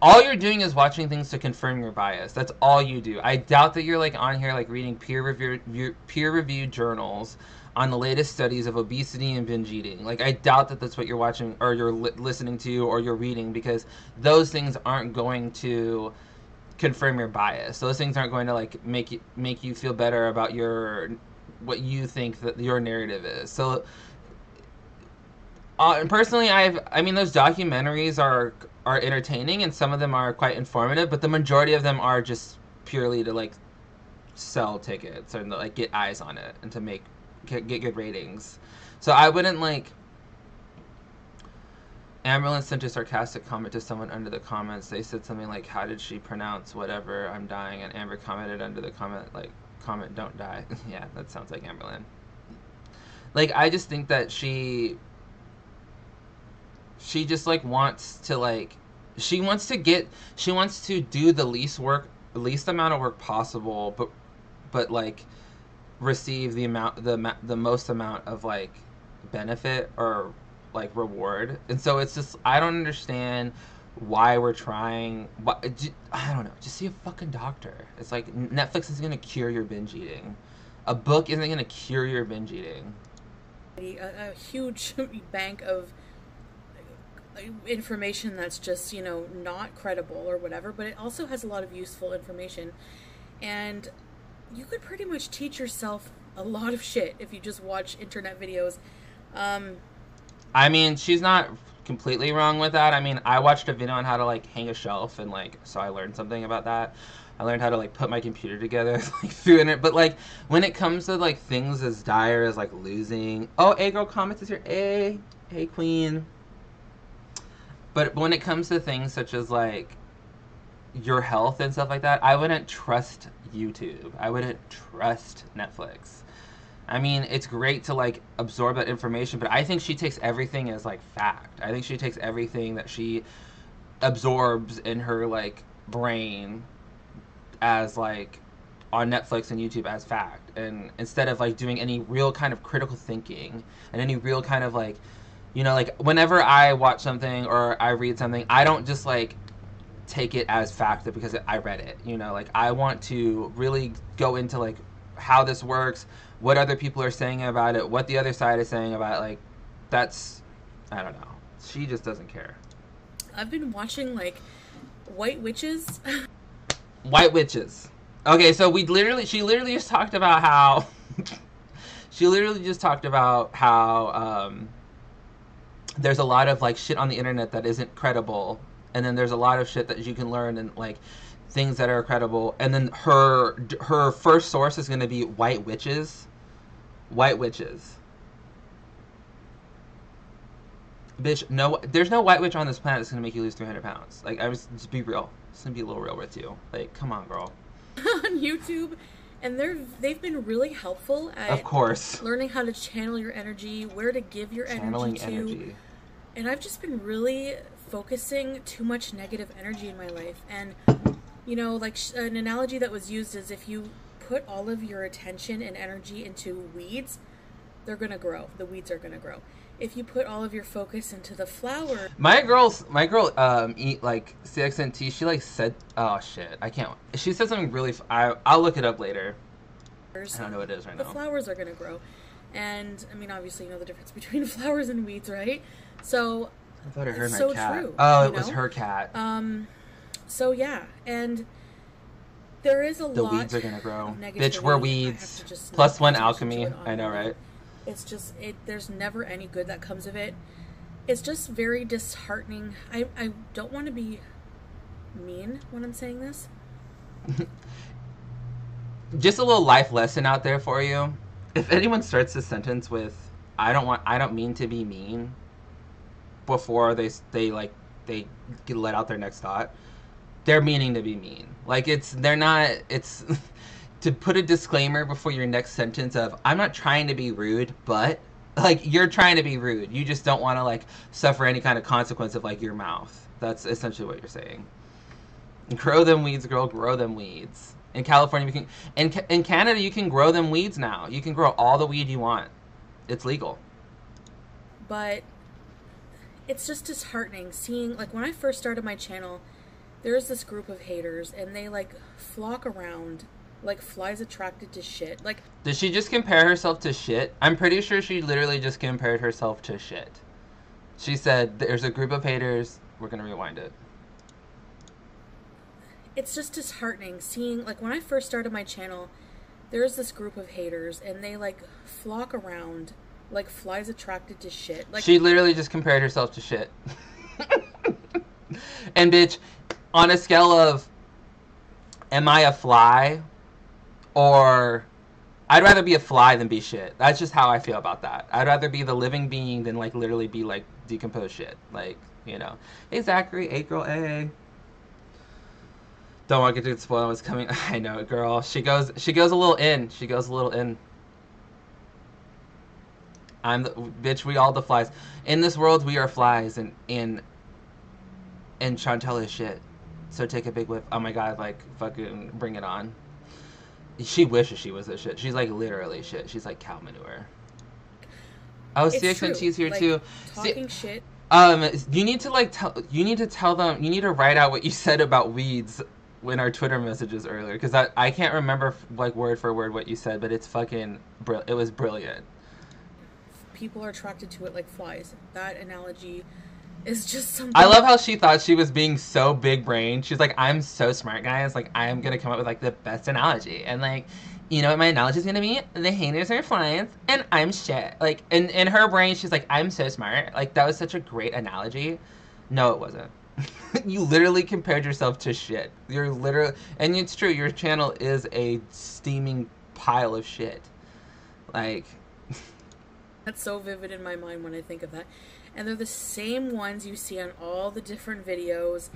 all you're doing is watching things to confirm your bias. That's all you do. I doubt that you're like on here like reading peer-reviewed journals on the latest studies of obesity and binge eating. Like, I doubt that that's what you're watching or you're listening to or you're reading, because those things aren't going to confirm your bias. Those things aren't going to like make you feel better about what you think that your narrative is. So personally, I mean those documentaries are entertaining and some of them are quite informative, but the majority of them are just purely to like sell tickets and like get eyes on it and to get good ratings. So I wouldn't like. Amberlynn sent a sarcastic comment to someone under the comments. They said something like, how did she pronounce whatever, I'm dying, and Amber commented under the comment like, comment don't die. Yeah, that sounds like Amberlynn. Like, I just think that she just like wants to like, she wants to do the least amount of work possible, but like receive the most amount of like benefit or like reward. And so it's just, I don't understand why we're trying. I don't know, just see a fucking doctor. It's like Netflix is gonna cure your binge eating. A book isn't gonna cure your binge eating. A huge bank of information that's just, you know, not credible or whatever, but it also has a lot of useful information, and you could pretty much teach yourself a lot of shit if you just watch internet videos. I mean, she's not completely wrong with that. I mean, I watched a video on how to like hang a shelf, and like, so I learned something about that. I learned how to like put my computer together like through it. But like when it comes to like things as dire as like losing, oh, A girl comments is here. Hey queen. But when it comes to things such as like your health and stuff like that, I wouldn't trust YouTube. I wouldn't trust Netflix. I mean, it's great to like absorb that information, but I think she takes everything as like fact. I think she takes everything that she absorbs in her like brain as like on Netflix and YouTube as fact, and instead of like doing any real kind of critical thinking and any real kind of like You know, like whenever I watch something or I read something, I don't just like take it as fact because I read it. You know, like I want to really go into like how this works, what other people are saying about it, what the other side is saying about it. Like that's, I don't know. She just doesn't care. I've been watching like White Witches. White Witches. Okay, so she literally just talked about how there's a lot of like shit on the internet that isn't credible, and then there's a lot of shit that you can learn and like things that are credible, and then her first source is going to be White Witches. White Witches. Bitch, no, there's no white witch on this planet that's going to make you lose 300 pounds. Like, I was, just be real. Just going to be a little real with you. Like, come on, girl. On YouTube, and they've been really helpful at, of course, learning how to channel your energy, where to give your energy to. And I've just been really focusing too much negative energy in my life. And, you know, like an analogy that was used is if you put all of your attention and energy into weeds, they're going to grow. The weeds are going to grow. If you put all of your focus into the flower. My girl eat like CXNT. She like said, oh shit, I can't. She said something really. I'll look it up later. I don't know what it is right now. The flowers are gonna grow, and I mean obviously you know the difference between flowers and weeds, right? So I thought I heard my so cat. True, oh, it was her cat. So yeah, and there is a lot. The weeds are gonna grow. Bitch, we're weeds. +1 alchemy. I know, right? It's just, there's never any good that comes of it. It's just very disheartening. I don't want to be mean when I'm saying this. Just a little life lesson out there for you. If anyone starts this sentence with, I don't mean to be mean, before they let out their next thought, they're meaning to be mean. Like, they're not, to put a disclaimer before your next sentence of, I'm not trying to be rude, but, like, you're trying to be rude. You just don't want to, like, suffer any kind of consequence of, like, your mouth. That's essentially what you're saying. Grow them weeds, girl, grow them weeds. In California, you can, in Canada, you can grow them weeds now. You can grow all the weed you want. It's legal. But it's just disheartening seeing, like, when I first started my channel, there's this group of haters, and they, like, flock around like flies attracted to shit. Like, did she just compare herself to shit? I'm pretty sure she literally just compared herself to shit. She said, there's a group of haters. We're gonna rewind it. It's just disheartening seeing, like, when I first started my channel, there's this group of haters, and they, like, flock around like flies attracted to shit. Like, she literally just compared herself to shit. And bitch, on a scale of, am I a fly? Or, I'd rather be a fly than be shit. That's just how I feel about that. I'd rather be the living being than, like, literally be, like, decomposed shit. Like, you know. Hey, Zachary. Hey, girl. Hey. Don't want to get to spoil what's coming. I know, girl. She goes a little in. She goes a little in. Bitch, we all the flies. In this world, we are flies, and Chantal is shit. So take a big whiff. Oh my god, like, fucking bring it on. She wishes she was a shit. She's like literally shit. She's like cow manure. Oh, CXNT's here, like, too. Talking shit. You need to like you need to tell them. You need to write out what you said about weeds in our Twitter messages earlier, because I can't remember like word for word what you said, but it's fucking it was brilliant. People are attracted to it like flies. That analogy is just something. I love how she thought she was being so big brained. She's like, I'm so smart, guys. Like, I'm gonna come up with like the best analogy, and like, you know what my analogy is gonna be? The haters are flies, and I'm shit. Like, in her brain, she's like, I'm so smart. Like, that was such a great analogy. No, it wasn't. You literally compared yourself to shit. You're literally, and it's true. Your channel is a steaming pile of shit. Like, that's so vivid in my mind when I think of that. And they're the same ones you see on all the different videos.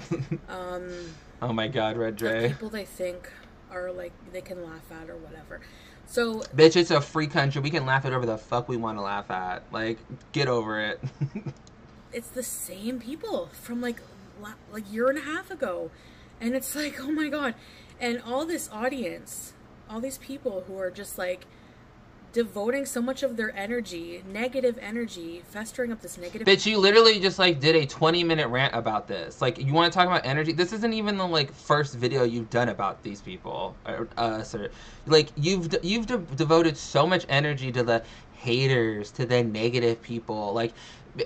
Oh my god, Red Dre. People they think are like, they can laugh at or whatever. So, bitch, it's a free country. We can laugh at whatever the fuck we want to laugh at. Like, get over it. It's the same people from like year and a half ago. And it's like, oh my god. And all this audience, all these people who are just like devoting so much of their energy, negative energy, festering up this negative. Bitch, you literally just like did a 20-minute rant about this. Like, you want to talk about energy? This isn't even the like first video you've done about these people or us, or like you've devoted so much energy to the haters, to the negative people, like.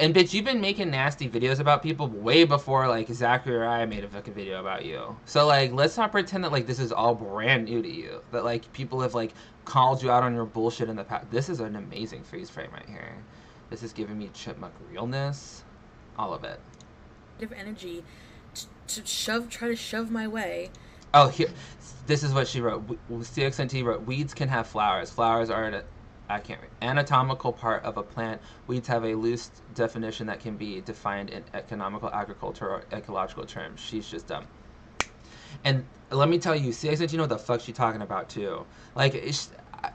And bitch, you've been making nasty videos about people way before like Zachary or I made a fucking video about you. So like, let's not pretend that like this is all brand new to you. That like people have like called you out on your bullshit in the past. This is an amazing freeze frame right here. This is giving me chipmunk realness, all of it. Negative energy to try to shove my way. Oh, here, this is what she wrote. CXNT wrote, weeds can have flowers. Flowers are an anatomical part of a plant. Weeds have a loose definition that can be defined in economical, agriculture, or ecological terms. She's just dumb. And let me tell you, CXNT, you know what the fuck she's talking about too. Like, I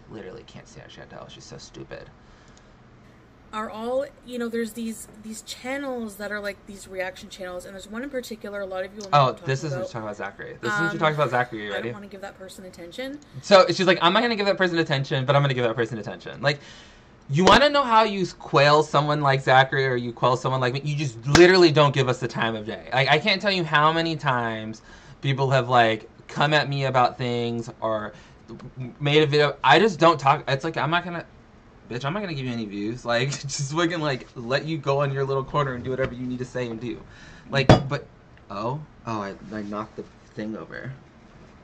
literally can't stand Chantal. She's so stupid. Are all, you know, there's these channels that are like these reaction channels, and there's one in particular a lot of people know. Oh, this is when she talks about Zachary. This is when she talks about Zachary. You ready? I don't want to give that person attention. So she's like, I'm not going to give that person attention, but I'm going to give that person attention. Like, you want to know how you quail someone like Zachary or you quail someone like me? You just literally don't give us the time of day. Like, I can't tell you how many times people have, like, come at me about things or made a video. I just don't talk. It's like, I'm not going to... Bitch, I'm not going to give you any views. Like, just fucking, like, let you go in your little corner and do whatever you need to say and do. Like, but... Oh, I knocked the thing over.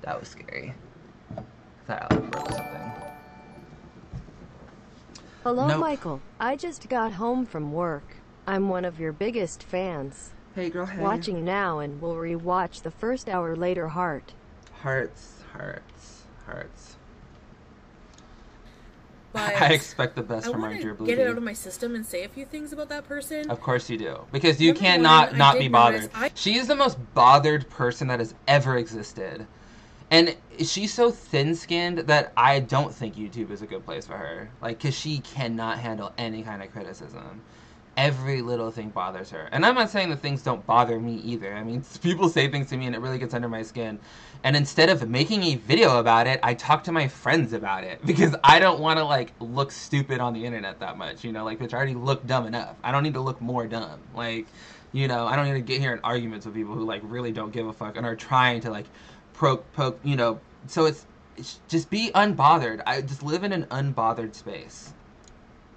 That was scary. I thought I broke something. Hello, Nope. Michael. I just got home from work. I'm one of your biggest fans. Hey, girl, hey. Watching now and will rewatch the first hour later. Heart. Hearts. But I expect the best from our dear I Blue. want to get it out of my system and say a few things about that person. Of course you do. Because you Number cannot one, not I be did bothered. notice She is the most bothered person that has ever existed. And she's so thin-skinned that I don't think YouTube is a good place for her. Like, because she cannot handle any kind of criticism. Every little thing bothers her. And I'm not saying that things don't bother me either. I mean, people say things to me and it really gets under my skin. And instead of making a video about it, I talk to my friends about it. Because I don't want to, like, look stupid on the internet that much. You know, like, which I already look dumb enough. I don't need to look more dumb. Like, you know, I don't need to get here in arguments with people who, like, really don't give a fuck and are trying to, like, poke, you know. So it's just be unbothered. I just live in an unbothered space.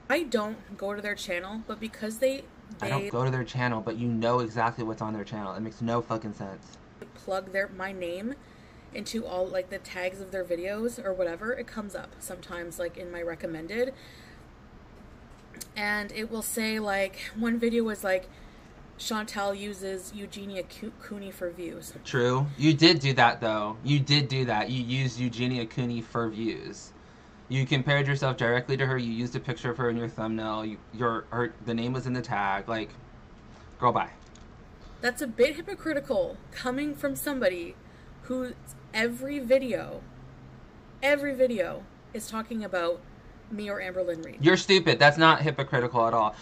I don't go to their channel, but because they I don't go to their channel, but you know exactly what's on their channel. It makes no fucking sense. Plug my name into all, like, the tags of their videos or whatever, it comes up sometimes, like, in my recommended. And it will say, like, one video was, like, Chantal uses Eugenia Cooney for views. True. You did do that, though. You did do that. You used Eugenia Cooney for views. You compared yourself directly to her. You used a picture of her in your thumbnail. The name was in the tag. Like, girl, bye. That's a bit hypocritical coming from somebody whose every video is talking about me or Amberlynn Reid. You're stupid. That's not hypocritical at all.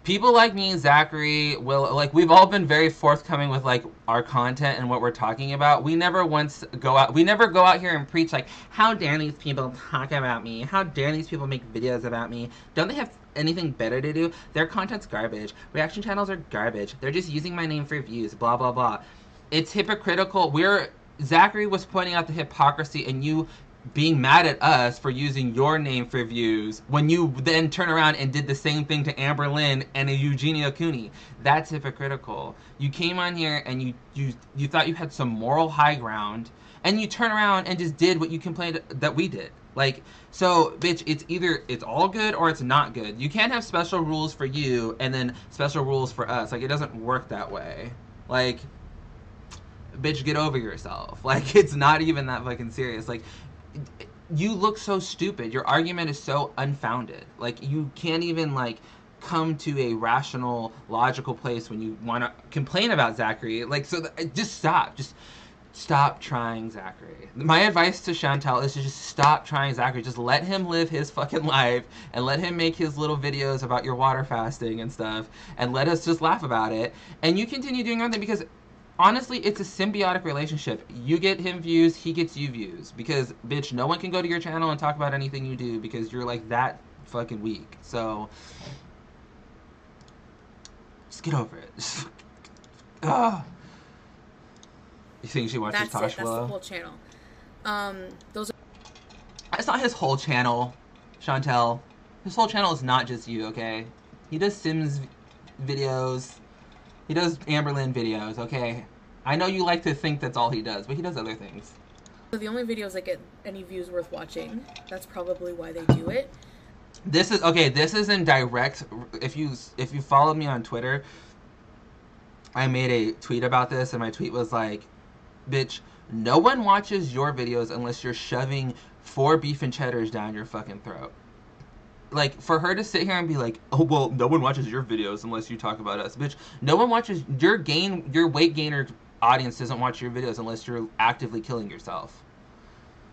People like me and Zachary will, like, we've all been very forthcoming with, like, our content and what we're talking about. We never go out here and preach, like, how dare these people talk about me? How dare these people make videos about me? Don't they have anything better to do? Their content's garbage. Reaction channels are garbage. They're just using my name for views, blah, blah, blah. It's hypocritical. Zachary was pointing out the hypocrisy and you being mad at us for using your name for views when you then turn around and did the same thing to Amberlynn and a Eugenia Cooney. That's hypocritical. You came on here and you thought you had some moral high ground and you turn around and just did what you complained that we did. Like, so, bitch, it's all good or it's not good. You can't have special rules for you and then special rules for us. Like, it doesn't work that way. Like, bitch, get over yourself. Like, it's not even that fucking serious. Like, you look so stupid. Your argument is so unfounded. Like, you can't even, like, come to a rational, logical place when you want to complain about Zachary. Like, so just stop. Just stop trying Zachary. My advice to Chantal is to just stop trying Zachary. Just let him live his fucking life and let him make his little videos about your water fasting and stuff and let us just laugh about it. And you continue doing your own thing because honestly, it's a symbiotic relationship. You get him views, he gets you views. Because, bitch, no one can go to your channel and talk about anything you do because you're, like, that fucking weak. So, just get over it. Ugh. You think she watches Tosh That's the Flow? whole channel. Those are... It's not his whole channel, Chantal. His whole channel is not just you, okay? He does Sims videos. He does Amberlynn videos, okay? I know you like to think that's all he does, but he does other things. So the only videos that get any views worth watching. That's probably why they do it. This is okay. This is in direct. If you followed me on Twitter, I made a tweet about this, and my tweet was like, "Bitch, no one watches your videos unless you're shoving 4 beef and cheddars down your fucking throat." Like, for her to sit here and be like, "Oh well, no one watches your videos unless you talk about us," bitch. No one watches your weight gainer audience doesn't watch your videos unless you're actively killing yourself.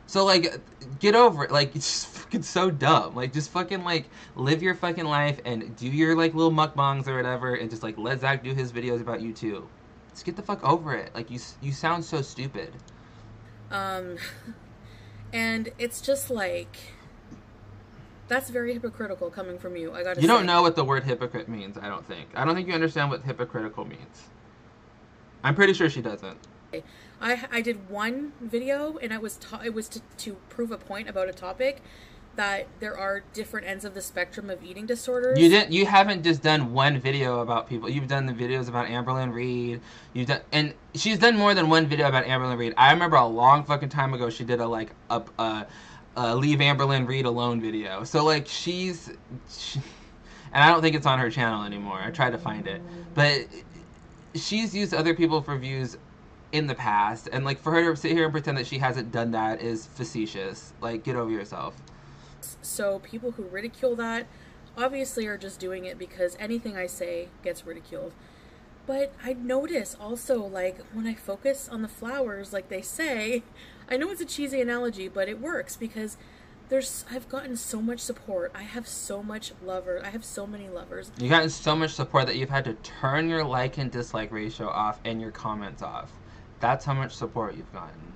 So, like, get over it. Like, it's just fucking so dumb. Like, just fucking, like, live your fucking life and do your, like, little mukbangs or whatever and just, like, let Zach do his videos about you, too. Just get the fuck over it. Like, you sound so stupid. And it's just, like... That's very hypocritical coming from you, I gotta say. You don't know what the word hypocrite means, I don't think. I don't think you understand what hypocritical means. I'm pretty sure she doesn't. I did one video, and it was to prove a point about a topic, that there are different ends of the spectrum of eating disorders. You haven't just done one video about people. You've done the videos about Amberlynn, Reid. And she's done more than one video about Amberlynn, Reid. I remember a long fucking time ago she did a leave Amberlynn, Reid alone video. So like and I don't think it's on her channel anymore. I tried to find it, but she's used other people for views in the past, and like for her to sit here and pretend that she hasn't done that is facetious. Like, get over yourself. So people who ridicule that obviously are just doing it because anything I say gets ridiculed. But I notice also, like, when I focus on the flowers, like they say, I know it's a cheesy analogy, but it works because I've gotten so much support. I have so much lovers. I have so many lovers. You've gotten so much support that you've had to turn your like and dislike ratio off and your comments off. That's how much support you've gotten.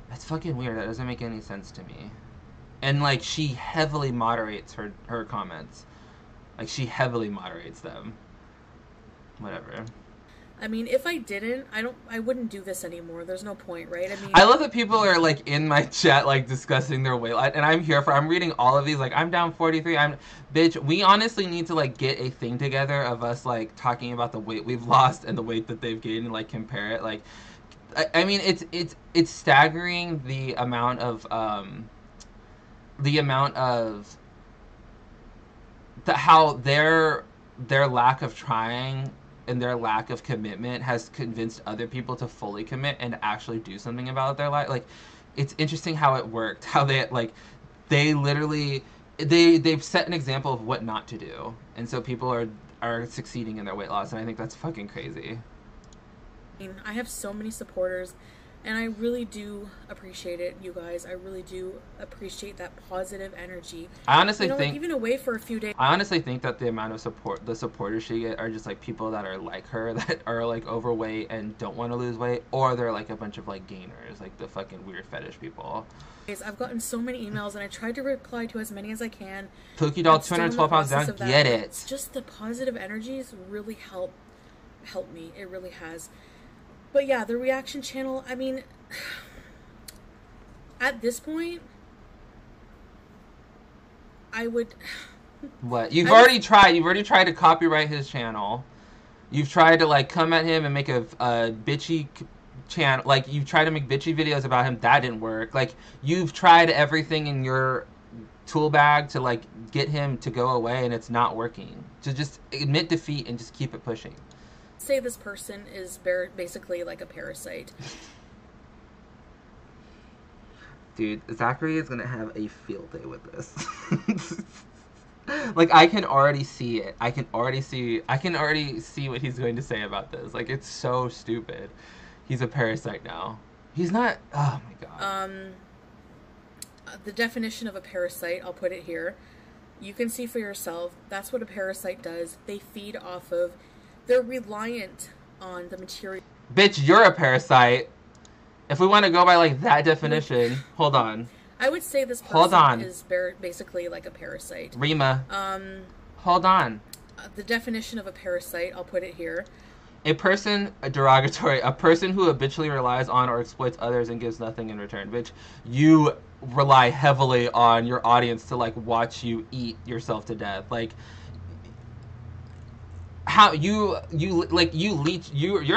That's fucking weird. That doesn't make any sense to me. And, like, she heavily moderates her comments. Like, she heavily moderates them. Whatever. I mean, if I didn't, I wouldn't do this anymore. There's no point, right? I mean, I love that people are, like, in my chat, like, discussing their weight loss, and I'm reading all of these, like, I'm down 43, bitch, we honestly need to, like, get a thing together of us, like, talking about the weight we've lost and the weight that they've gained and, like, compare it, like, I mean, it's staggering the amount of how their lack of trying and their lack of commitment has convinced other people to fully commit and actually do something about their life. Like, it's interesting how it worked, how they literally they've set an example of what not to do, and so people are succeeding in their weight loss, and I think that's fucking crazy. I have so many supporters, and I really do appreciate it, you guys. I really do appreciate that positive energy. I honestly think, like, even away for a few days. I honestly think that the amount of the supporters she get are just like people that are like her, that are like overweight and don't want to lose weight, or they're like a bunch of like gainers, like the fucking weird fetish people. I've gotten so many emails, and I tried to reply to as many as I can. Cookie doll, 212 pounds down. Get it? It's just the positive energies really help me. It really has. But yeah, the reaction channel, I mean, at this point, I would... What? You've already tried to copyright his channel. You've tried to, like, come at him and make a bitchy channel. Like, you've tried to make bitchy videos about him. That didn't work. Like, you've tried everything in your tool bag to, like, get him to go away, and it's not working. So just admit defeat and just keep it pushing. Say this person is basically like a parasite. Dude, Zachary is gonna have a field day with this. Like, I can already see it. I can already see what he's going to say about this. Like, it's so stupid. He's a parasite now. He's not. Oh my god. The definition of a parasite, I'll put it here. You can see for yourself. That's what a parasite does. They feed off of. They're reliant on the material. Bitch, you're a parasite. If we want to go by like that definition, hold on. I would say this person is basically like a parasite. Rima. Hold on. The definition of a parasite, I'll put it here. A person, a derogatory, a person who habitually relies on or exploits others and gives nothing in return. Bitch, you rely heavily on your audience to like watch you eat yourself to death. Like, how you're a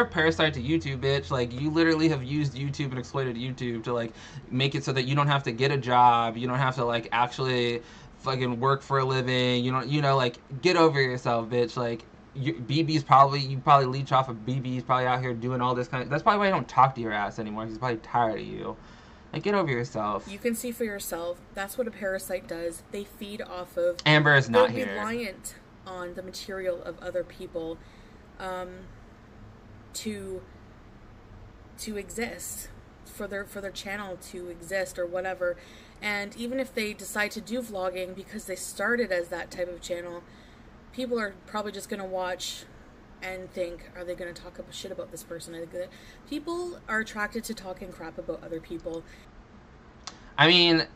parasite to YouTube, bitch. Like, you literally have used YouTube and exploited YouTube to like make it so that you don't have to get a job, you don't have to like actually fucking work for a living, like, get over yourself, bitch. Like, you probably leech off of BB's probably out here doing all this kind of, that's probably why I don't talk to your ass anymore. He's probably tired of you. Like, get over yourself. You can see for yourself. That's what a parasite does. They feed off of. Amber is not here. They're reliant on the material of other people, to exist, for their channel to exist or whatever. And even if they decide to do vlogging because they started as that type of channel, people are probably just going to watch and think, are they going to talk shit about this person? People are attracted to talking crap about other people. I mean,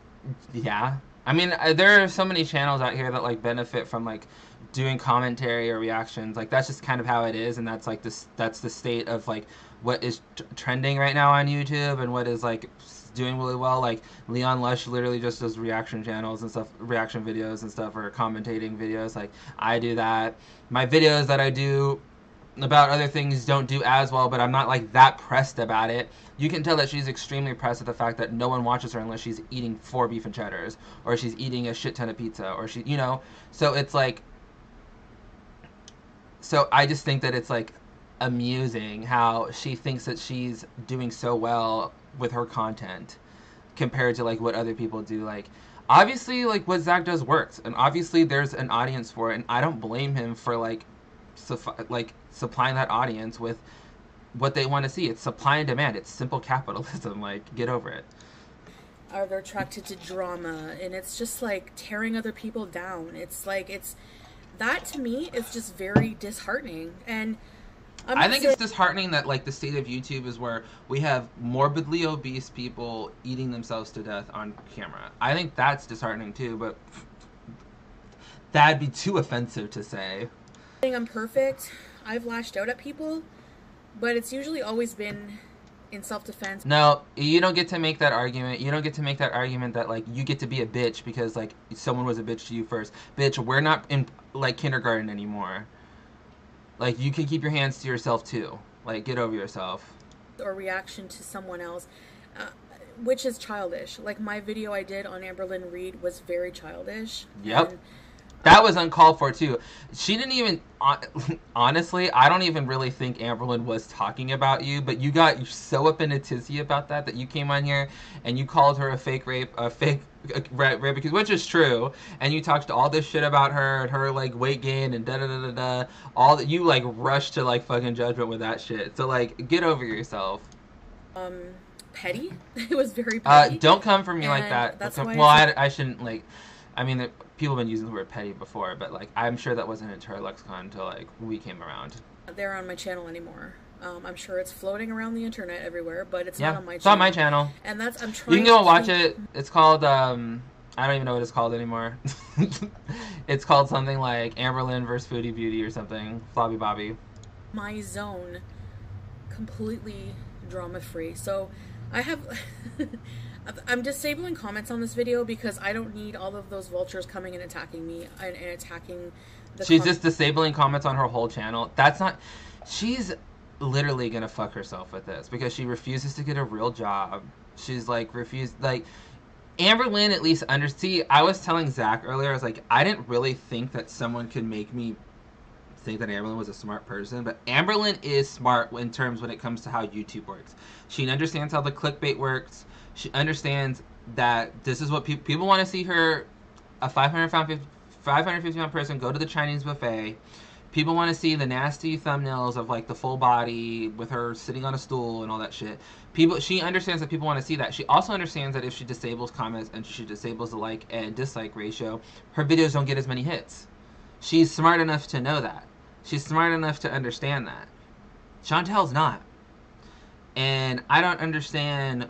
yeah. I mean, there are so many channels out here that like benefit from like doing commentary or reactions. Like, that's just kind of how it is, and that's like that's the state of like what is trending right now on YouTube and what is like doing really well. Like, Leon Lush literally just does reaction channels and stuff, reaction videos and stuff, or commentating videos. Like, I do that. My videos that I do about other things don't do as well, but I'm not like that pressed about it. You can tell that she's extremely pressed at the fact that no one watches her unless she's eating 4 beef and cheddars, or she's eating a shit ton of pizza, or she, so it's like, so I just think that it's like amusing how she thinks that she's doing so well with her content compared to like what other people do. Like, obviously, like, what Zach does works, and obviously there's an audience for it, and I don't blame him for like supplying that audience with what they want to see. It's supply and demand. It's simple capitalism. Like, get over it. Are they attracted to drama? And it's just like tearing other people down. It's like, that to me is just very disheartening. And I think it's disheartening that like the state of YouTube is where we have morbidly obese people eating themselves to death on camera. I think that's disheartening too, but that'd be too offensive to say. I'm perfect. I've lashed out at people, but it's usually always been in self-defense. No, you don't get to make that argument. You don't get to make that argument that like you get to be a bitch because like someone was a bitch to you first. Bitch, we're not in like kindergarten anymore. Like, you can keep your hands to yourself too. Like, get over yourself. Or reaction to someone else, which is childish. Like, my video I did on Amberlynn Reid was very childish. Yep. And that was uncalled for too. She didn't even, honestly, I don't even really think Amberlynn was talking about you, but you got so up in a tizzy about that you came on here and you called her a fake rape, because, which is true, and you talked all this shit about her and her like weight gain and all that. You like rushed to like fucking judgment with that shit. So like, get over yourself. Petty. It was very petty. Don't come for me like that. That's why I shouldn't like. I mean, people have been using the word petty before, but like, I'm sure that wasn't into her lexicon until like we came around. They're on my channel anymore. I'm sure it's floating around the internet everywhere, but it's not on my channel. It's on my channel. And that's, I'm trying. You can go watch it. It's called I don't even know what it's called anymore. It's called something like Amberlynn versus Foodie Beauty or something. Flobby Bobby. My zone, completely drama free. So I have. I'm disabling comments on this video because I don't need all of those vultures coming and attacking me and attacking the She's just disabling comments on her whole channel. That's not... She's literally gonna fuck herself with this because she refuses to get a real job. She's like, like... Amberlynn at least See, I was telling Zach earlier, I was like, I didn't really think that someone could make me think that Amberlynn was a smart person, but Amberlynn is smart in terms when it comes to how YouTube works. She understands how the clickbait works. She understands that this is what people want to see her, a 550-pound person, go to the Chinese buffet. People want to see the nasty thumbnails of like the full body with her sitting on a stool and all that shit. She understands that people want to see that. She also understands that if she disables comments and she disables the like and dislike ratio, her videos don't get as many hits. She's smart enough to know that. She's smart enough to understand that. Chantal's not. And I don't understand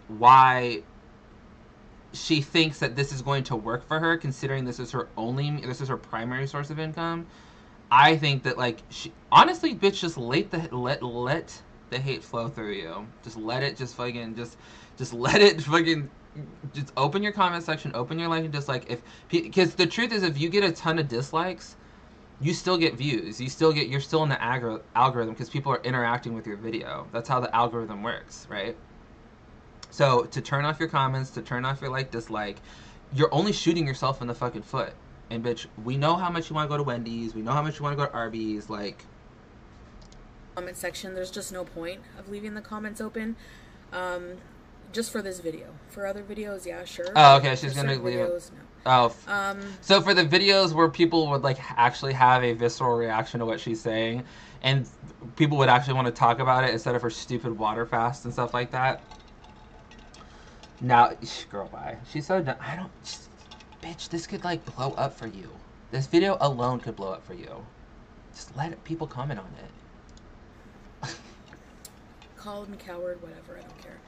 why she thinks that this is going to work for her, considering this is her primary source of income. I think that, like, honestly, bitch, just let the hate flow through you. Just let it just let it fucking, just open your comment section, open your life, and just, like, because the truth is, if you get a ton of dislikes, you still get views. You're still in the algorithm, because people are interacting with your video. That's how the algorithm works, right? So to turn off your comments, to turn off your like, dislike, you're only shooting yourself in the fucking foot. And bitch, we know how much you want to go to Wendy's. We know how much you want to go to Arby's. Like, comment section, there's just no point of leaving the comments open. Just for this video. For other videos, yeah, sure. Oh, okay. She's gonna leave videos, it. No. Oh. So for the videos where people would, like, actually have a visceral reaction to what she's saying, and people would actually want to talk about it instead of her stupid water fast and stuff like that. Now, girl, bye. She's so done. Bitch, this could, like, blow up for you. This video alone could blow up for you. Just let people comment on it. Call me coward, whatever, I don't care.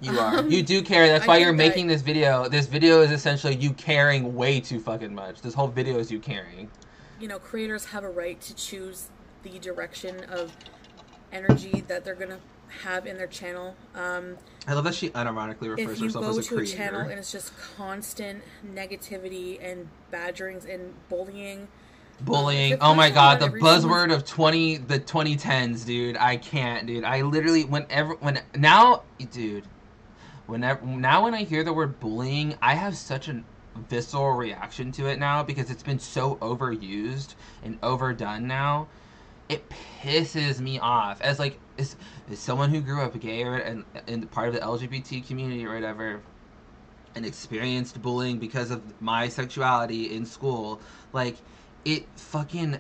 You are. You do care. That's why you're making this video. This video is essentially you caring way too fucking much. This whole video is you caring. You know, creators have a right to choose the direction of energy that they're gonna have in their channel. I love that she unironically refers to herself as a creator. If you go to a channel and it's just constant negativity and badgerings and bullying. Bullying. Oh my god, the buzzword of the 2010s, dude. I can't, dude. I literally, when I hear the word bullying, I have such a visceral reaction to it now, because it's been so overused and overdone now. It pisses me off as, like, as someone who grew up gay or and part of the LGBT community or whatever, and experienced bullying because of my sexuality in school. Like, it fucking,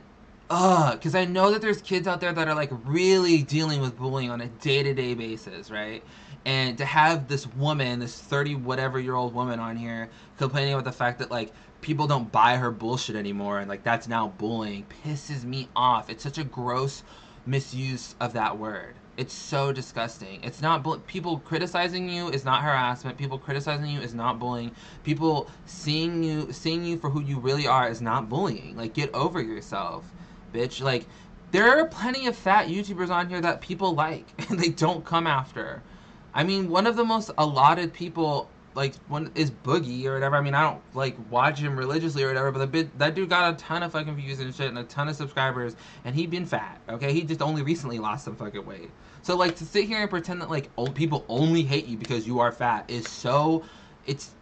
because I know that there's kids out there that are, like, really dealing with bullying on a day-to-day basis, right? And to have this woman, this 30-whatever-year-old woman on here complaining about the fact that, like, people don't buy her bullshit anymore, and, like, that's now bullying, pisses me off. It's such a gross misuse of that word. It's so disgusting. It's not people criticizing you is not harassment. People criticizing you is not bullying. People seeing you for who you really are is not bullying. Like, get over yourself, bitch. Like, there are plenty of fat YouTubers on here that people like and they don't come after. I mean, one of the most allotted people, like, one is Boogie or whatever. I mean, I don't, like, watch him religiously or whatever, but that dude got a ton of fucking views and shit and a ton of subscribers, and he been fat, okay? He just only recently lost some fucking weight. So, like, to sit here and pretend that, like, old people only hate you because you are fat is so, it's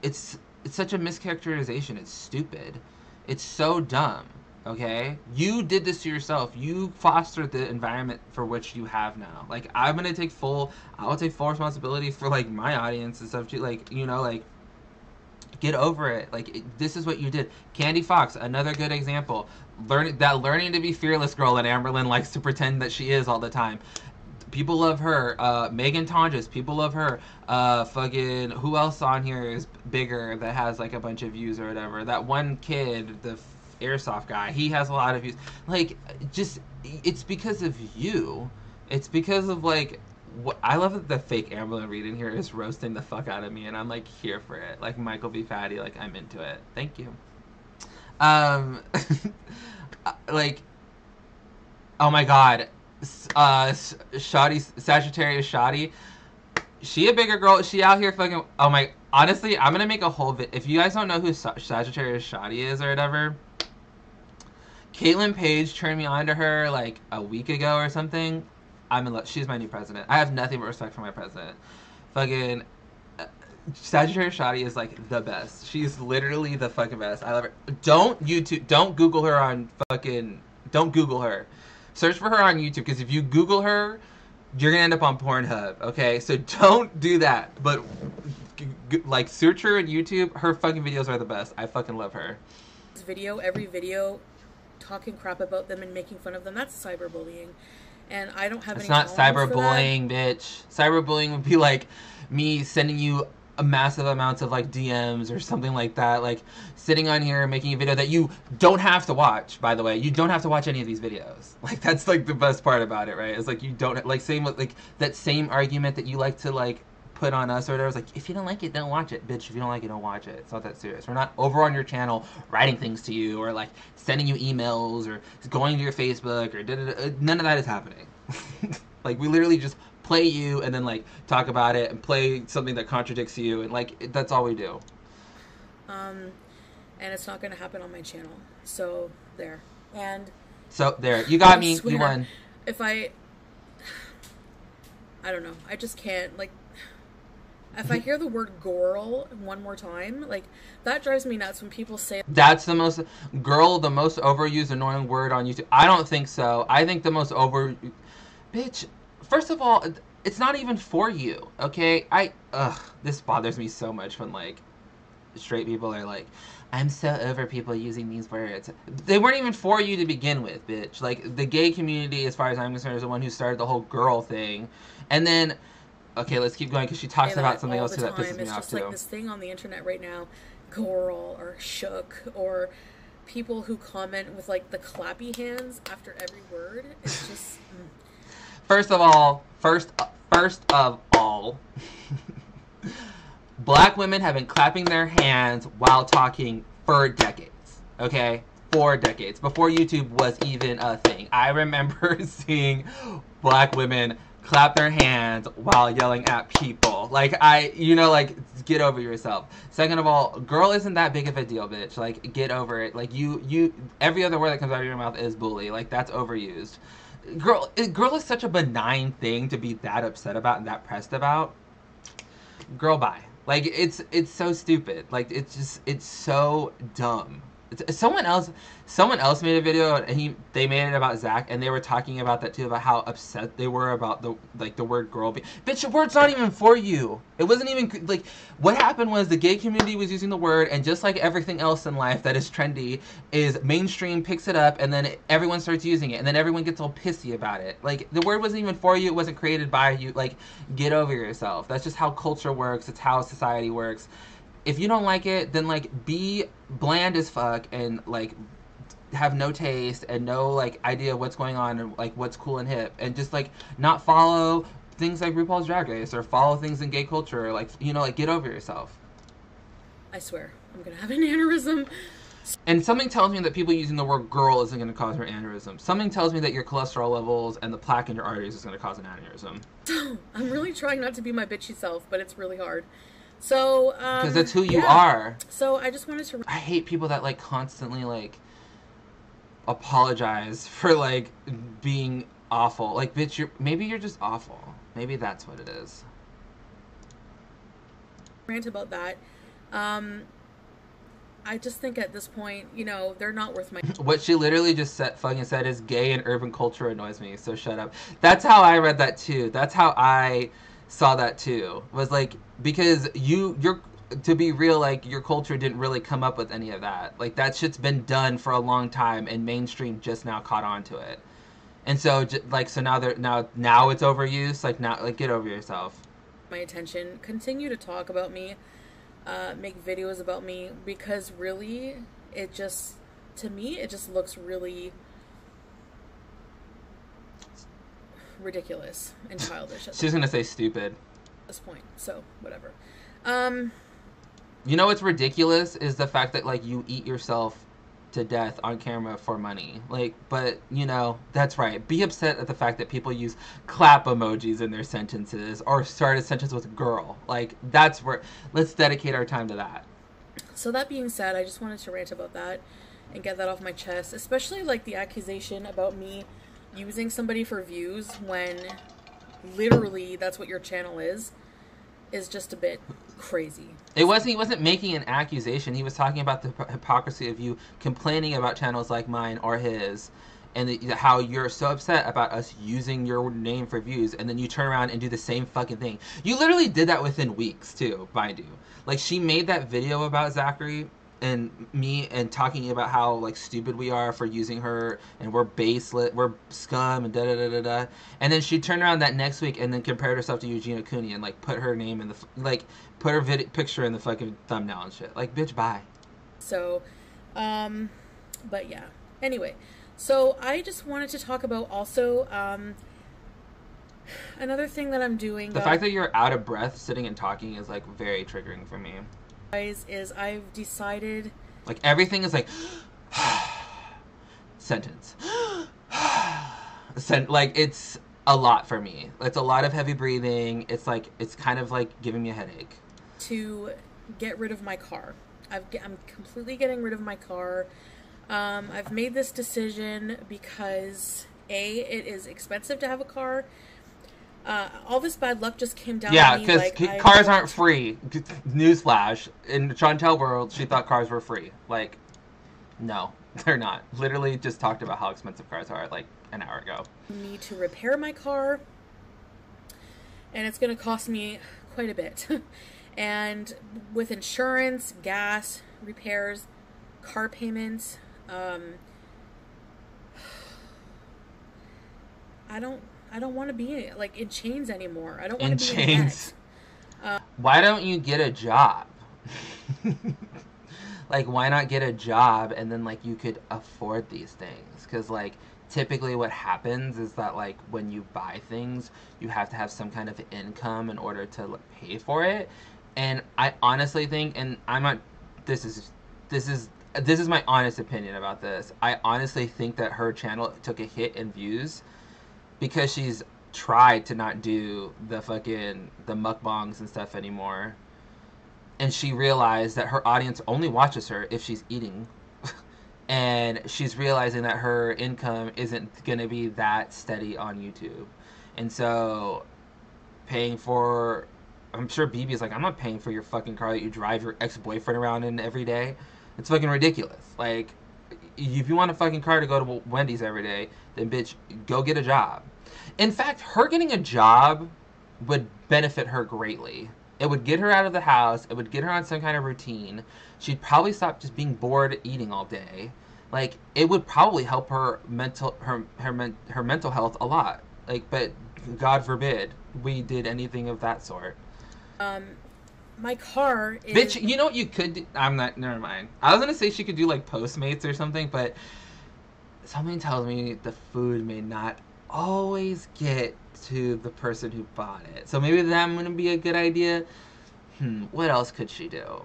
such a mischaracterization. It's stupid. It's so dumb, okay? You did this to yourself. You fostered the environment for which you have now. Like, I will take full responsibility for, like, my audience and stuff too. Like, you know, like, get over it. Like, this is what you did. Candy Fox, another good example. Learning to be fearless girl that Amberlynn likes to pretend that she is all the time. People love her. Megan Tonjes, people love her. Fucking, who else on here is bigger that has, like, a bunch of views or whatever? That one kid, the airsoft guy, he has a lot of views. Like, just, it's because of you. It's because of, like, what I love that the fake Amberlynn Reid in here is roasting the fuck out of me, and I'm, like, here for it. Like, MichaelBePetty, like, I'm into it. Thank you. Like, oh my god, Sagittarius Shoddy, she a bigger girl. She out here fucking, oh my, honestly, I'm gonna make a whole if you guys don't know who Sagittarius Shoddy is or whatever, Caitlyn Page turned me on to her, like, a week ago or something. I'm in love. She's my new president. I have nothing but respect for my president. Fucking Sagittarius Shoddy is, like, the best. She's literally the fucking best. I love her. Don't Google her on fucking, don't Google her. Search for her on YouTube, because if you Google her, you're gonna end up on Pornhub, okay? So don't do that. But, like, search her on YouTube. Her fucking videos are the best. I fucking love her. Every video, talking crap about them and making fun of them, that's cyberbullying. And I don't have any tolerance for that. It's not cyberbullying, bitch. Cyberbullying would be like me sending you a massive amounts of like DMs or something like that, like sitting on here making a video that you don't have to watch, by the way. You don't have to watch any of these videos. Like, that's like the best part about it, right? It's like you don't, like, same with like that same argument that you like to like put on us or whatever. It's like, if you don't like it, don't watch it, bitch. If you don't like it, don't watch it. It's not that serious. We're not over on your channel writing things to you or like sending you emails or going to your Facebook or none of that is happening. Like, we literally just play you and then like talk about it and play something that contradicts you, and like that's all we do. And it's not gonna happen on my channel. So there. And so there, you got me. You won. If I don't know. I just can't, like, if I hear the word girl one more time, like, that drives me nuts when people say that's the most overused annoying word on YouTube. I don't think so. I think the most bitch, first of all, it's not even for you, okay? This bothers me so much when, like, straight people are like, I'm so over people using these words. They weren't even for you to begin with, bitch. Like, the gay community, as far as I'm concerned, is the one who started the whole girl thing. And then, okay, let's keep going, because she talks about something else that pisses me off, too. It's just like this thing on the internet right now, girl, or shook, or people who comment with, like, the clappy hands after every word. It's just... First of all, black women have been clapping their hands while talking for decades, okay? For decades, before YouTube was even a thing. I remember seeing black women clap their hands while yelling at people. Like, like, get over yourself. Second of all, girl isn't that big of a deal, bitch. Like, get over it. Like, every other word that comes out of your mouth is bully. Like, that's overused. Girl is such a benign thing to be that upset about and that pressed about. Girl, bye. Like, it's so stupid. Like, it's so dumb. Someone else made a video and they made it about Zach, and they were talking about that too, about how upset they were about the word girl. Bitch, the word's not even for you. It wasn't even, like, what happened was the gay community was using the word, and just like everything else in life that is trendy, is mainstream picks it up, and then everyone starts using it, and then everyone gets all pissy about it. Like, the word wasn't even for you. It wasn't created by you. Like, get over yourself. That's just how culture works. It's how society works. If you don't like it, then, like, be bland as fuck and, like, have no taste and no, like, idea of what's going on and, like, what's cool and hip, and just, like, not follow things like RuPaul's Drag Race or follow things in gay culture, or, like, like, get over yourself. I swear, I'm gonna have an aneurysm. And something tells me that people using the word girl isn't going to cause her aneurysm. Something tells me that your cholesterol levels and the plaque in your arteries is going to cause an aneurysm. I'm really trying not to be my bitchy self, but it's really hard. So, because that's who you are. So I just wanted to... I hate people that, like, constantly, like, apologize for, like, being awful. Like, bitch, maybe you're just awful. Maybe that's what it is. Rant about that. I just think at this point, they're not worth my... What she literally just fucking said is gay and urban culture annoys me, so shut up. That's how I read that, too. That's how I saw that, too. Was, like, because you're... To be real, like, your culture didn't really come up with any of that. Like, that shit's been done for a long time, and mainstream just now caught on to it. And so, like, so now now it's overused. Like, now, like, get over yourself. My attention. Continue to talk about me. Make videos about me, because really, to me, it just looks really ridiculous and childish. She's gonna say stupid. At this point, so whatever. You know what's ridiculous is the fact that, like, you eat yourself to death on camera for money. Like, but, that's right. Be upset at the fact that people use clap emojis in their sentences or start a sentence with girl. Like, that's where... Let's dedicate our time to that. So that being said, I just wanted to rant about that and get that off my chest. Especially, like, the accusation about me using somebody for views when literally that's what your channel is just a bit crazy. He wasn't making an accusation. He was talking about the hypocrisy of you complaining about channels like mine or his, and how you're so upset about us using your name for views, and then you turn around and do the same fucking thing. You literally did that within weeks, too, mind you. Like, she made that video about Zachary, and me and talking about how like stupid we are for using her and we're baseless, we're scum and da da da da da. And then she turned around that next week and then compared herself to Eugenia Cooney and like put her name in the like put her picture in the fucking thumbnail and shit. Like, bitch, bye. So, but yeah. Anyway, so I just wanted to talk about also another thing that I'm doing. The fact that you're out of breath sitting and talking is like very triggering for me. Is I've decided, like, everything is like sentence. Like, it's a lot for me. It's a lot of heavy breathing. It's like, it's kind of like giving me a headache. To get rid of my car. I'm completely getting rid of my car. I've made this decision because it is expensive to have a car. All this bad luck just came down yeah, on me. because like, cars aren't free. Newsflash. In Chantal world, she thought cars were free. Like, no, they're not. Literally just talked about how expensive cars are like an hour ago. I need to repair my car, and it's going to cost me quite a bit. And with insurance, gas, repairs, car payments, I don't want to be like in chains anymore. I don't want to be in chains. Why don't you get a job? Like, why not get a job and then like you could afford these things? Because like typically what happens is that like when you buy things, you have to have some kind of income in order to like, pay for it. And I honestly think, and I'm not. This is my honest opinion about this. I honestly think that her channel took a hit in views because she's tried to not do the mukbangs and stuff anymore. And she realized that her audience only watches her if she's eating. And she's realizing that her income isn't going to be that steady on YouTube. And so paying for... I'm sure BB's like, I'm not paying for your fucking car that you drive your ex-boyfriend around in every day. It's fucking ridiculous. Like, if you want a fucking car to go to Wendy's every day, then bitch, go get a job. In fact, her getting a job would benefit her greatly. It would get her out of the house. It would get her on some kind of routine. She'd probably stop just being bored eating all day. Like, it would probably help her mental health a lot. Like, but God forbid we did anything of that sort. My car is... Bitch, you know what you could do? Never mind. I was gonna say she could do like Postmates or something, but something tells me the food may not always get to the person who bought it. So maybe that wouldn't be a good idea. What else could she do?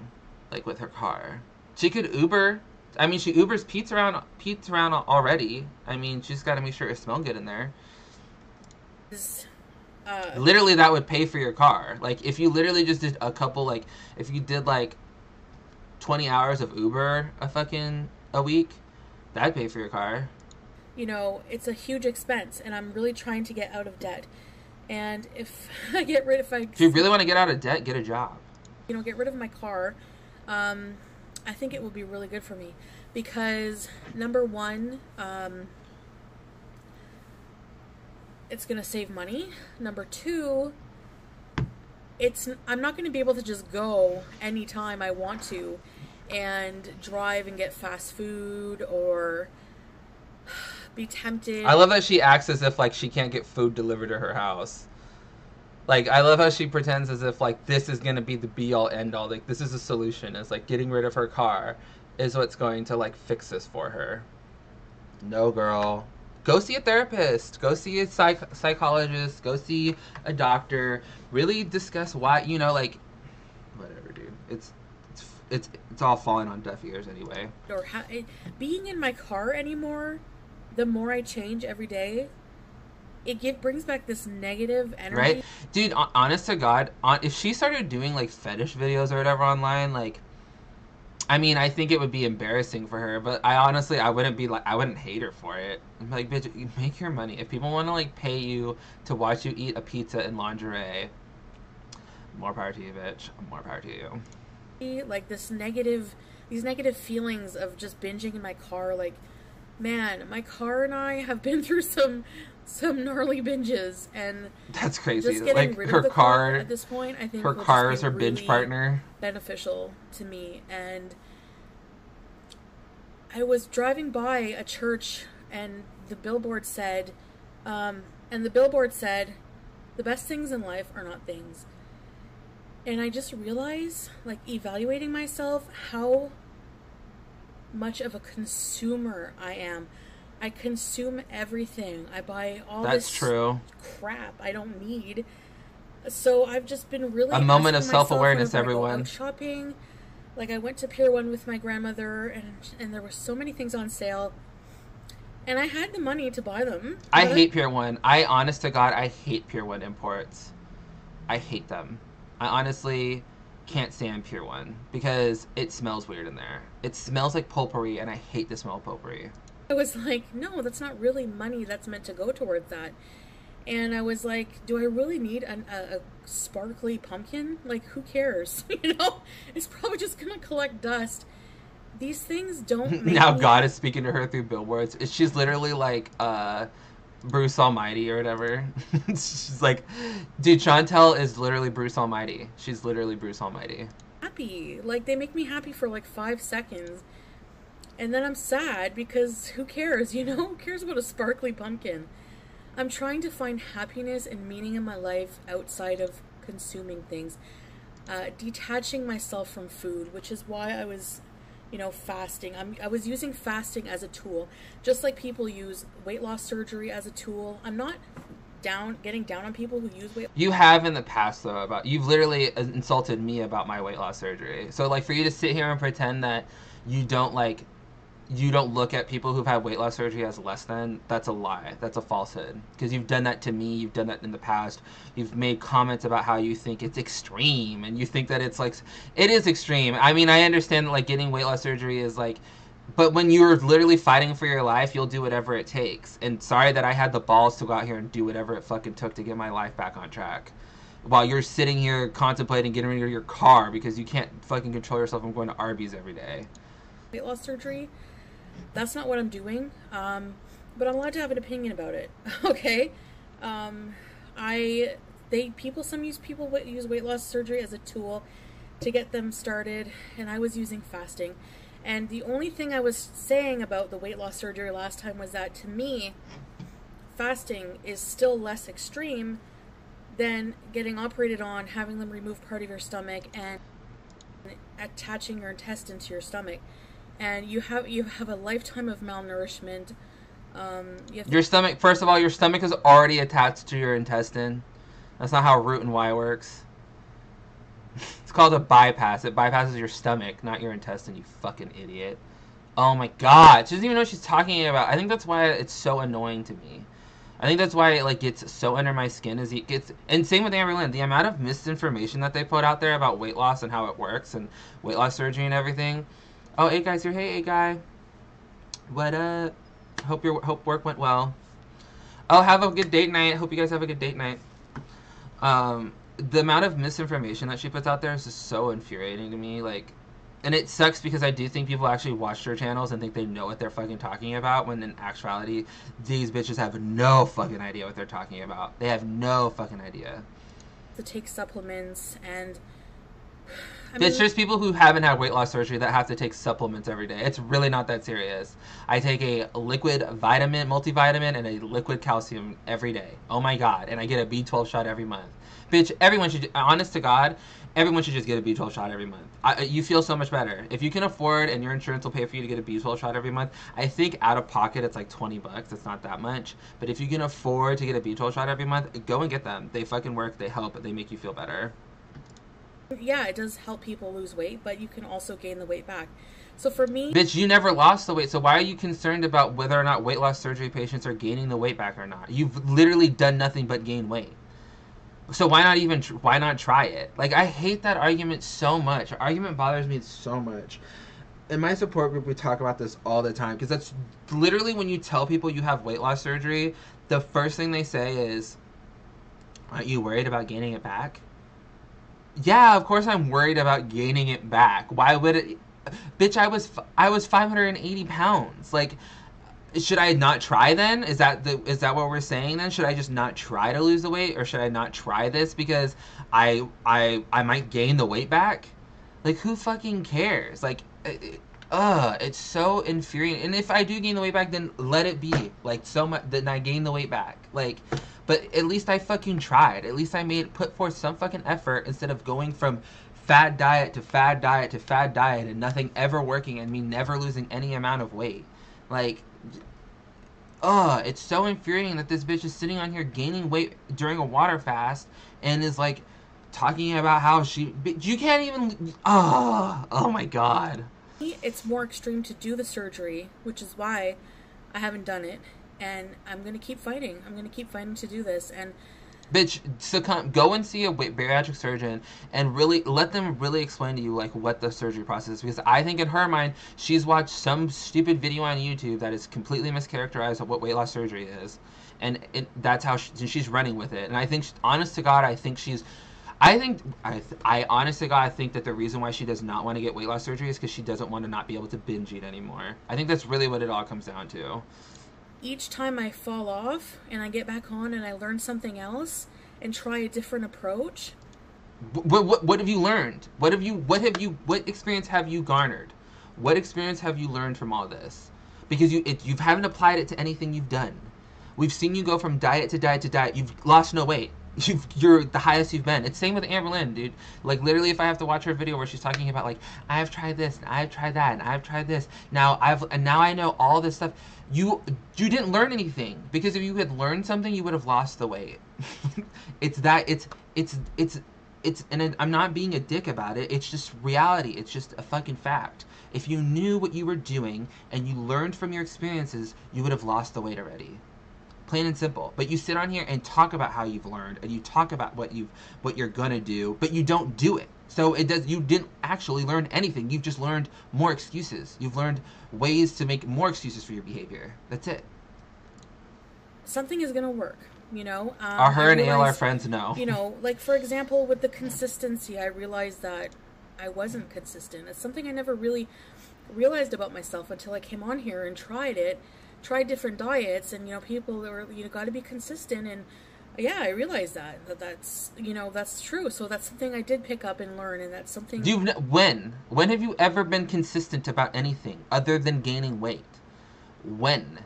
Like with her car? She could Uber. I mean, she Ubers Pete's around already. I mean, she's got to make sure it smells good in there. Literally, that would pay for your car. Like, if you literally just did a couple, like, if you did, like, 20 hours of Uber a week, that'd pay for your car. You know, it's a huge expense, and I'm really trying to get out of debt. And if I if you really want to get out of debt, get a job. You know, get rid of my car, I think it will be really good for me. Because, number one, it's going to save money. Number two, I'm not going to be able to just go anytime I want to and drive and get fast food or be tempted. I love that she acts as if like she can't get food delivered to her house. Like, I love how she pretends as if like this is going to be the be all end all. Like, this is a solution. It's like getting rid of her car is what's going to like fix this for her. No, girl. Go see a therapist. Go see a psychologist. Go see a doctor. Really discuss why, you know, like, whatever, dude. It's all falling on deaf ears anyway. Or being in my car anymore, the more I change every day, it brings back this negative energy. Right? Dude, honest to God, if she started doing, like, fetish videos or whatever online, like, I mean, I think it would be embarrassing for her, but I wouldn't hate her for it. I'm like, bitch, you make your money. If people want to, like, pay you to watch you eat a pizza in lingerie, more power to you, bitch. More power to you. Like, these negative feelings of just binging in my car, like, man, my car and I have been through some gnarly binges, and that's crazy. Just getting rid of the car at this point, I think her car is her binge partner. Beneficial to me, and I was driving by a church and the billboard said, the best things in life are not things. And I just realized, like, evaluating myself, how much of a consumer I am. I consume everything. I buy all this crap I don't need. So I've just been really a moment of self-awareness, everyone. Shopping. Like, I went to Pier 1 with my grandmother, and there were so many things on sale. And I had the money to buy them. I hate Pier 1. Honest to God, I hate Pier 1 imports. I hate them. I honestly can't stand Pier 1 because it smells weird in there. It smells like potpourri, and I hate the smell of potpourri. I was like, no, that's not really money that's meant to go towards that. And I was like, do I really need a sparkly pumpkin? Like, who cares? You know? It's probably just going to collect dust. These things don't make Now God is speaking to her through billboards. She's literally like Bruce Almighty or whatever. She's like, dude, Chantal is literally Bruce Almighty. She's literally Bruce Almighty. Happy. Like, they make me happy for like 5 seconds. And then I'm sad because who cares, you know? Who cares about a sparkly pumpkin? I'm trying to find happiness and meaning in my life outside of consuming things. Detaching myself from food, which is why I was, you know, fasting. I was using fasting as a tool. Just like people use weight loss surgery as a tool. I'm not getting down on people who use weight. You have in the past, though. You've literally insulted me about my weight loss surgery. So, like, for you to sit here and pretend that you don't look at people who've had weight loss surgery as less than, that's a lie. That's a falsehood. Because you've done that to me. You've done that in the past. You've made comments about how you think it's extreme. And you think that it's like, it is extreme. I mean, I understand that, like, getting weight loss surgery is like, but when you're literally fighting for your life, you'll do whatever it takes. And sorry that I had the balls to go out here and do whatever it fucking took to get my life back on track. While you're sitting here contemplating getting rid of your car because you can't fucking control yourself from going to Arby's every day. Weight loss surgery. That's not what I'm doing, but I'm allowed to have an opinion about it. Okay, some people use weight loss surgery as a tool to get them started, and I was using fasting. And the only thing I was saying about the weight loss surgery last time was that, to me, fasting is still less extreme than getting operated on, having them remove part of your stomach, and attaching your intestine to your stomach. And you have a lifetime of malnourishment. Your stomach, first of all, your stomach is already attached to your intestine. That's not how root and Y works. It's called a bypass. It bypasses your stomach, not your intestine, you fucking idiot. Oh my god. She doesn't even know what she's talking about. I think that's why it's so annoying to me. I think that's why it, like, gets so under my skin. And same with Amberlynn. The amount of misinformation that they put out there about weight loss and how it works and weight loss surgery and everything. Oh, hey guys here. Hey guy. What up? Hope work went well. Oh, have a good date night. Hope you guys have a good date night. The amount of misinformation that she puts out there is just so infuriating to me. Like, and it sucks because I do think people actually watch her channels and think they know what they're fucking talking about, when in actuality, these bitches have no fucking idea what they're talking about. They have no fucking idea. To take supplements and... It's just people who haven't had weight loss surgery that have to take supplements every day. It's really not that serious. I take a liquid vitamin, multivitamin, and a liquid calcium every day. Oh my god. And I get a B12 shot every month. Bitch, everyone should, honest to God, everyone should just get a B12 shot every month. You feel so much better. If you can afford and your insurance will pay for you to get a B12 shot every month, I think out of pocket it's like $20. It's not that much. But if you can afford to get a B12 shot every month, go and get them. They fucking work. They help. They make you feel better. Yeah, it does help people lose weight, but you can also gain the weight back. So for me... Bitch, you never lost the weight, so why are you concerned about whether or not weight loss surgery patients are gaining the weight back or not? You've literally done nothing but gain weight. So why not try it? Like, I hate that argument so much. The argument bothers me so much. In my support group, we talk about this all the time, because that's literally when you tell people you have weight loss surgery, the first thing they say is, aren't you worried about gaining it back? Yeah, of course I'm worried about gaining it back. Why would it... Bitch, I was 580 pounds. Like, should I not try then? Is that what we're saying then? Should I just not try to lose the weight? Or should I not try this because I might gain the weight back? Like, who fucking cares? Like, it's so infuriating. And if I do gain the weight back, then let it be. Like, so much, then I gain the weight back. Like, but at least I fucking tried. At least I put forth some fucking effort instead of going from fad diet to fad diet to fad diet and nothing ever working and me never losing any amount of weight. Like, it's so infuriating that this bitch is sitting on here gaining weight during a water fast and is like talking about how you can't even, oh my god. It's more extreme to do the surgery, which is why I haven't done it, and I'm gonna keep fighting. I'm gonna keep fighting to do this, and bitch, go and see a bariatric surgeon and really let them really explain to you like what the surgery process is, because I think in her mind she's watched some stupid video on YouTube that is completely mischaracterized of what weight loss surgery is, and that's how she's running with it. And I think, honest to God, I honest to God, I think that the reason why she does not want to get weight loss surgery is because she doesn't want to not be able to binge eat anymore. I think that's really what it all comes down to. Each time I fall off and I get back on and I learn something else and try a different approach. What have you learned? What experience have you garnered? What experience have you learned from all this? Because you haven't applied it to anything you've done. We've seen you go from diet to diet to diet. You've lost no weight. You're the highest you've been. It's same with Amberlynn, dude. Like, literally, if I have to watch her video where she's talking about, like, I've tried this, and I've tried that, and I've tried this. Now I know all this stuff. You didn't learn anything, because if you had learned something, you would have lost the weight. And I'm not being a dick about it. It's just reality. It's just a fucking fact. If you knew what you were doing and you learned from your experiences, you would have lost the weight already. Plain and simple. But you sit on here and talk about how you've learned, and you talk about what you're gonna do, but you don't do it. So you didn't actually learn anything. You've just learned more excuses. You've learned ways to make more excuses for your behavior. That's it. Something is gonna work, you know. Are her and AL our friends? No. You know, like, for example, with the consistency, I realized that I wasn't consistent. It's something I never really realized about myself until I came on here and tried different diets, and, you know, people were, you know, got to be consistent, and yeah, I realized that's, you know, that's true. So that's something I did pick up and learn, and that's something. When have you ever been consistent about anything other than gaining weight? When?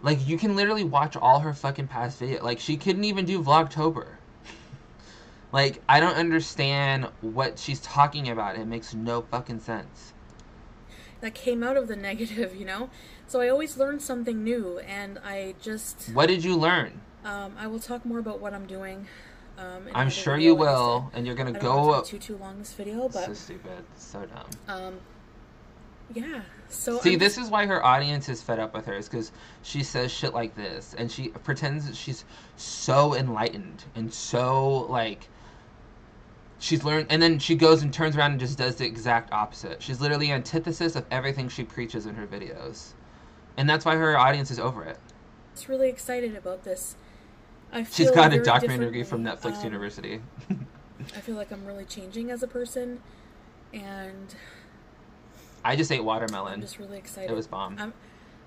Like, you can literally watch all her fucking past videos. Like, she couldn't even do Vlogtober. Like, I don't understand what she's talking about. It makes no fucking sense. That came out of the negative, you know? So I always learn something new, and I just... What did you learn? I will talk more about what I'm doing. I'm sure you will, and you're going to go... I don't want to too long this video, but... So stupid. So dumb. Yeah, so... See, this is why her audience is fed up with her, is because she says shit like this, and she pretends that she's so enlightened, and so, like... She's learned, and then she goes and turns around and just does the exact opposite. She's literally antithesis of everything she preaches in her videos. And that's why her audience is over it. I'm just really excited about this. She's got a doctorate degree from Netflix University. I feel like I'm really changing as a person, and... I just ate watermelon. I'm just really excited. It was bomb.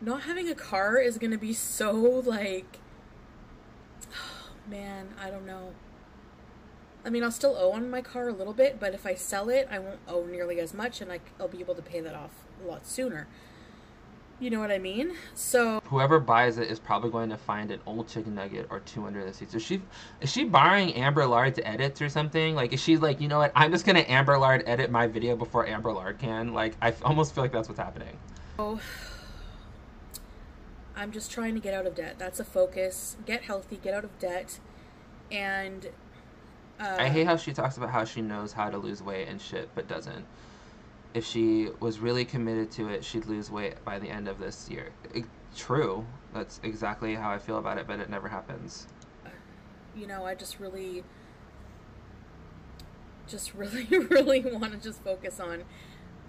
Not having a car is going to be so, like... Oh, man, I don't know. I mean, I'll still owe on my car a little bit, but if I sell it, I won't owe nearly as much, and I'll be able to pay that off a lot sooner. You know what I mean? So whoever buys it is probably going to find an old chicken nugget or two under the seats. Is she borrowing Amberlynn to edits or something? Like, is she like, you know what? I'm just gonna Amberlynn edit my video before Amberlynn can. Like, I almost feel like that's what's happening. So I'm just trying to get out of debt. That's a focus. Get healthy. Get out of debt. And I hate how she talks about how she knows how to lose weight and shit, but doesn't. If she was really committed to it, she'd lose weight by the end of this year. True. That's exactly how I feel about it, but it never happens. You know, I just really, really want to just focus on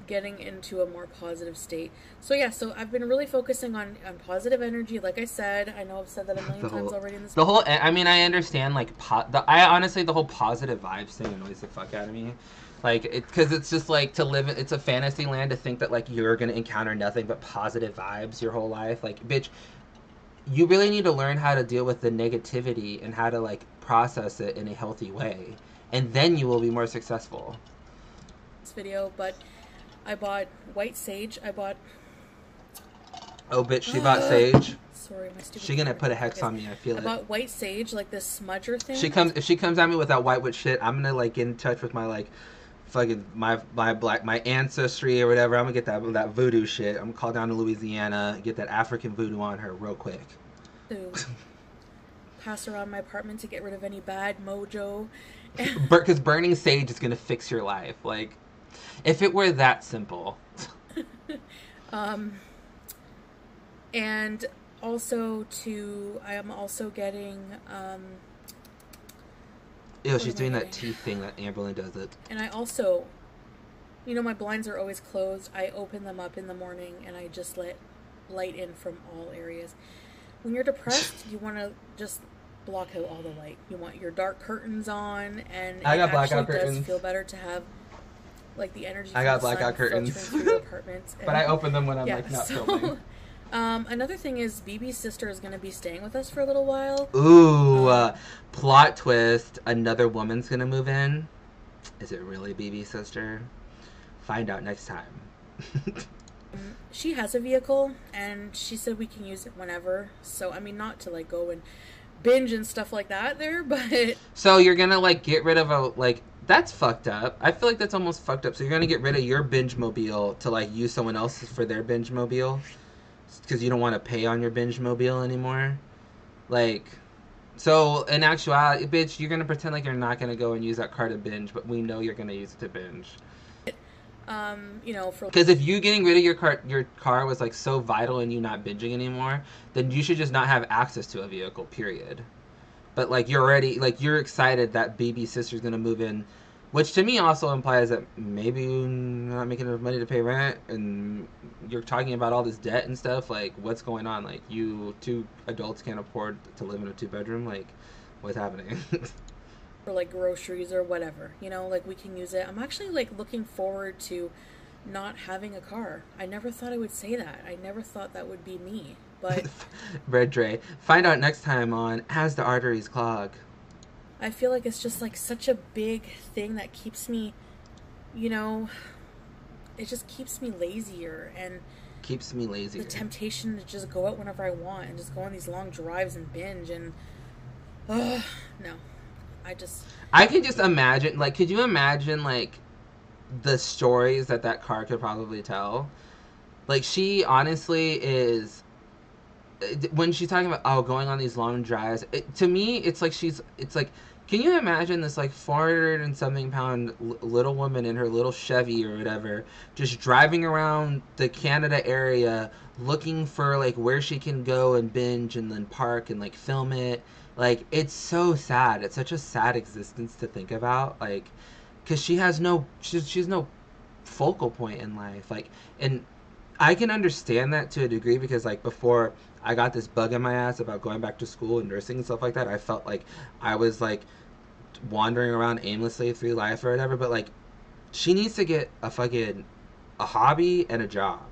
getting into a more positive state. So yeah, so I've been really focusing on positive energy. Like I said, I know I've said that a million times already in this. I mean, I understand, like, honestly, the whole positive vibes thing annoys the fuck out of me. Like, because it's just like it's a fantasy land to think that, like, you're gonna encounter nothing but positive vibes your whole life. Like, bitch, you really need to learn how to deal with the negativity and how to, like, process it in a healthy way, and then you will be more successful. This video, but I bought white sage. I bought... Oh, bitch, she bought sage. Sorry, my stupid... She gonna put a hex on me, I feel it. I bought white sage, like this smudger thing. If she comes at me with that white witch shit, I'm gonna, like, get in touch with my, like, fucking, my ancestry or whatever. I'm gonna get that voodoo shit. I'm gonna call down to Louisiana, get that African voodoo on her real quick. To pass around my apartment to get rid of any bad mojo. Because burning sage is gonna fix your life. Like, if it were that simple. And also I am also getting, Ew, she's doing that teeth thing that Amberlynn does it. And I also, you know, my blinds are always closed. I open them up in the morning and I just let light in from all areas. When you're depressed, you want to just block out all the light. You want your dark curtains on, and I got it blackout actually curtains. does feel better to have like the energy. I got blackout curtains. Through the apartment. But I open them when I'm like not filming. Another thing is BB's sister is going to be staying with us for a little while. Ooh, plot twist. Another woman's going to move in. Is it really BB's sister? Find out next time. She has a vehicle, and she said we can use it whenever. So, I mean, not to, like, go and binge and stuff like that there, but... So, you're gonna, like, get rid of a, like... That's fucked up. I feel like that's almost fucked up. So, you're gonna get rid of your binge mobile to, like, use someone else's for their binge mobile? Because you don't want to pay on your binge mobile anymore? Like... So, in actuality, bitch, you're gonna pretend like you're not gonna go and use that car to binge, but we know you're gonna use it to binge. You know, for... Because if you getting rid of your car was, like, so vital and you not binging anymore, then you should just not have access to a vehicle, period. But, like, you're already, like, you're excited that BB's sister's gonna move in, which to me also implies that maybe you're not making enough money to pay rent, and you're talking about all this debt and stuff. Like, what's going on? Like, you two adults can't afford to live in a 2-bedroom? Like, what's happening? For like groceries or whatever, you know, like we can use it. I'm actually like looking forward to not having a car. I never thought I would say that. I never thought that would be me, but Red Dre, find out next time on As the Arteries Clog. I feel like it's just like such a big thing that keeps me, you know, it just keeps me lazier and keeps me lazier. The temptation to just go out whenever I want and just go on these long drives and binge and no. I can just imagine, like, could you imagine, like, the stories that car could probably tell? Like, she honestly is, when she's talking about, going on these long drives, to me, it's like can you imagine this, like, 400 and something pound little woman in her little Chevy or whatever, just driving around the Canada area looking for, like, where she can go and binge and then park and, like, film it. Like, it's so sad. It's such a sad existence to think about. Like, because she has she's no focal point in life. Like, and I can understand that to a degree because, like, before I got this bug in my ass about going back to school and nursing and stuff like that, I felt like I was, like, wandering around aimlessly through life or whatever. But, like, she needs to get a hobby and a job.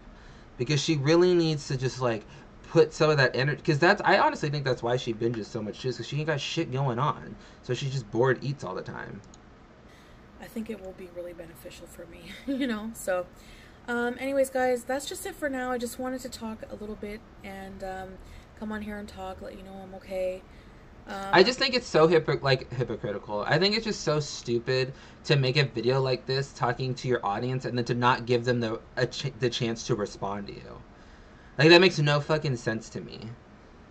Because she really needs to just, like, put some of that energy, because I honestly think that's why she binges so much, just because she ain't got shit going on, so she's just bored, eats all the time. I think it will be really beneficial for me, you know. So, anyways, guys, that's just it for now. I just wanted to talk a little bit and come on here and talk, let you know I'm okay. I just think it's so hypocritical. I think it's just so stupid to make a video like this talking to your audience and then to not give them the chance to respond to you. Like, that makes no fucking sense to me.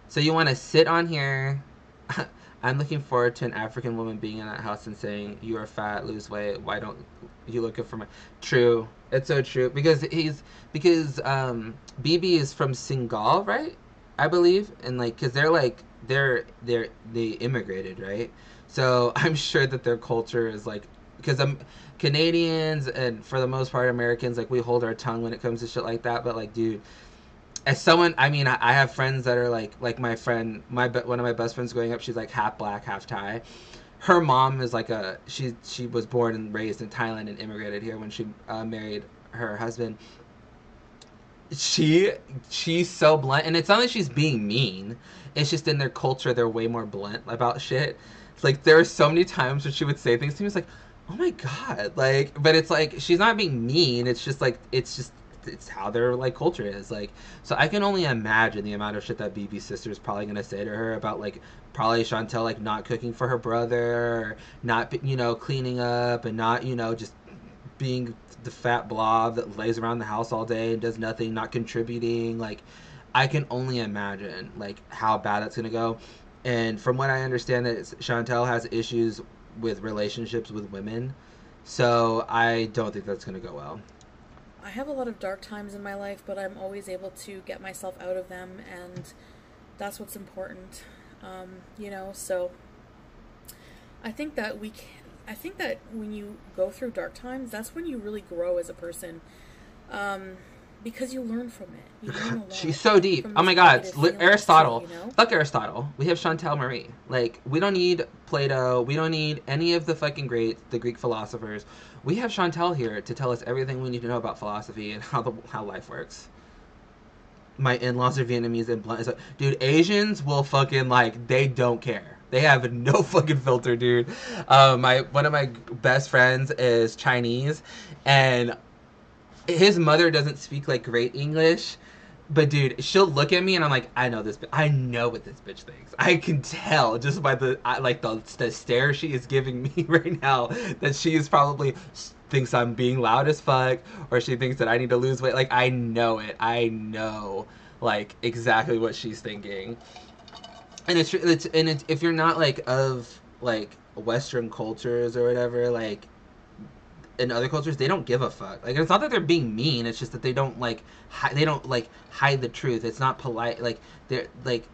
So you want to sit on here. I'm looking forward to an African woman being in that house and saying, you are fat, lose weight, why don't you look good for my... True. It's so true. Because BB is from Senegal, right? I believe. And, like, because they immigrated, right? So I'm sure that their culture is, like... Because Canadians and, for the most part, Americans, like, we hold our tongue when it comes to shit like that. But, like, dude... As someone, I mean, I have friends that are like my friend, one of my best friends growing up, she's like half black, half Thai. Her mom is like she was born and raised in Thailand and immigrated here when she married her husband. She's so blunt, and it's not that she's being mean. It's just in their culture, they're way more blunt about shit. It's like, there are so many times when she would say things to me, it's like, oh my god, like, but it's like she's not being mean. It's just like it's how their like culture is like. So I can only imagine the amount of shit that BB's sister is probably gonna say to her about like probably Chantal like not cooking for her brother, or not cleaning up, and not just being the fat blob that lays around the house all day and does nothing, not contributing. Like, I can only imagine like how bad that's gonna go. And from what I understand, that Chantal has issues with relationships with women, so I don't think that's gonna go well. I have a lot of dark times in my life, but I'm always able to get myself out of them, and that's what's important. So I think that I think that when you go through dark times, that's when you really grow as a person. Because you learn from it. You learn a lot. She's so deep. Oh my god. Aristotle. Too. Fuck Aristotle. We have Chantal Marie. Like, we don't need Plato. We don't need any of the fucking greats, the Greek philosophers. We have Chantal here to tell us everything we need to know about philosophy and how life works. My in-laws are Vietnamese and blunt. Dude, Asians will fucking, like, they don't care. They have no fucking filter, dude. One of my best friends is Chinese, and his mother doesn't speak like great English, but dude, she'll look at me and I'm like, I know what this bitch thinks. I can tell just by the stare she is giving me right now that she is probably thinks I'm being loud as fuck, or she thinks that I need to lose weight. Like, I know it. I know like exactly what she's thinking. And it's if you're not like of like Western cultures or whatever, like in other cultures, they don't give a fuck. Like, it's not that they're being mean. It's just that they don't like hide the truth. It's not polite. Like, they're like,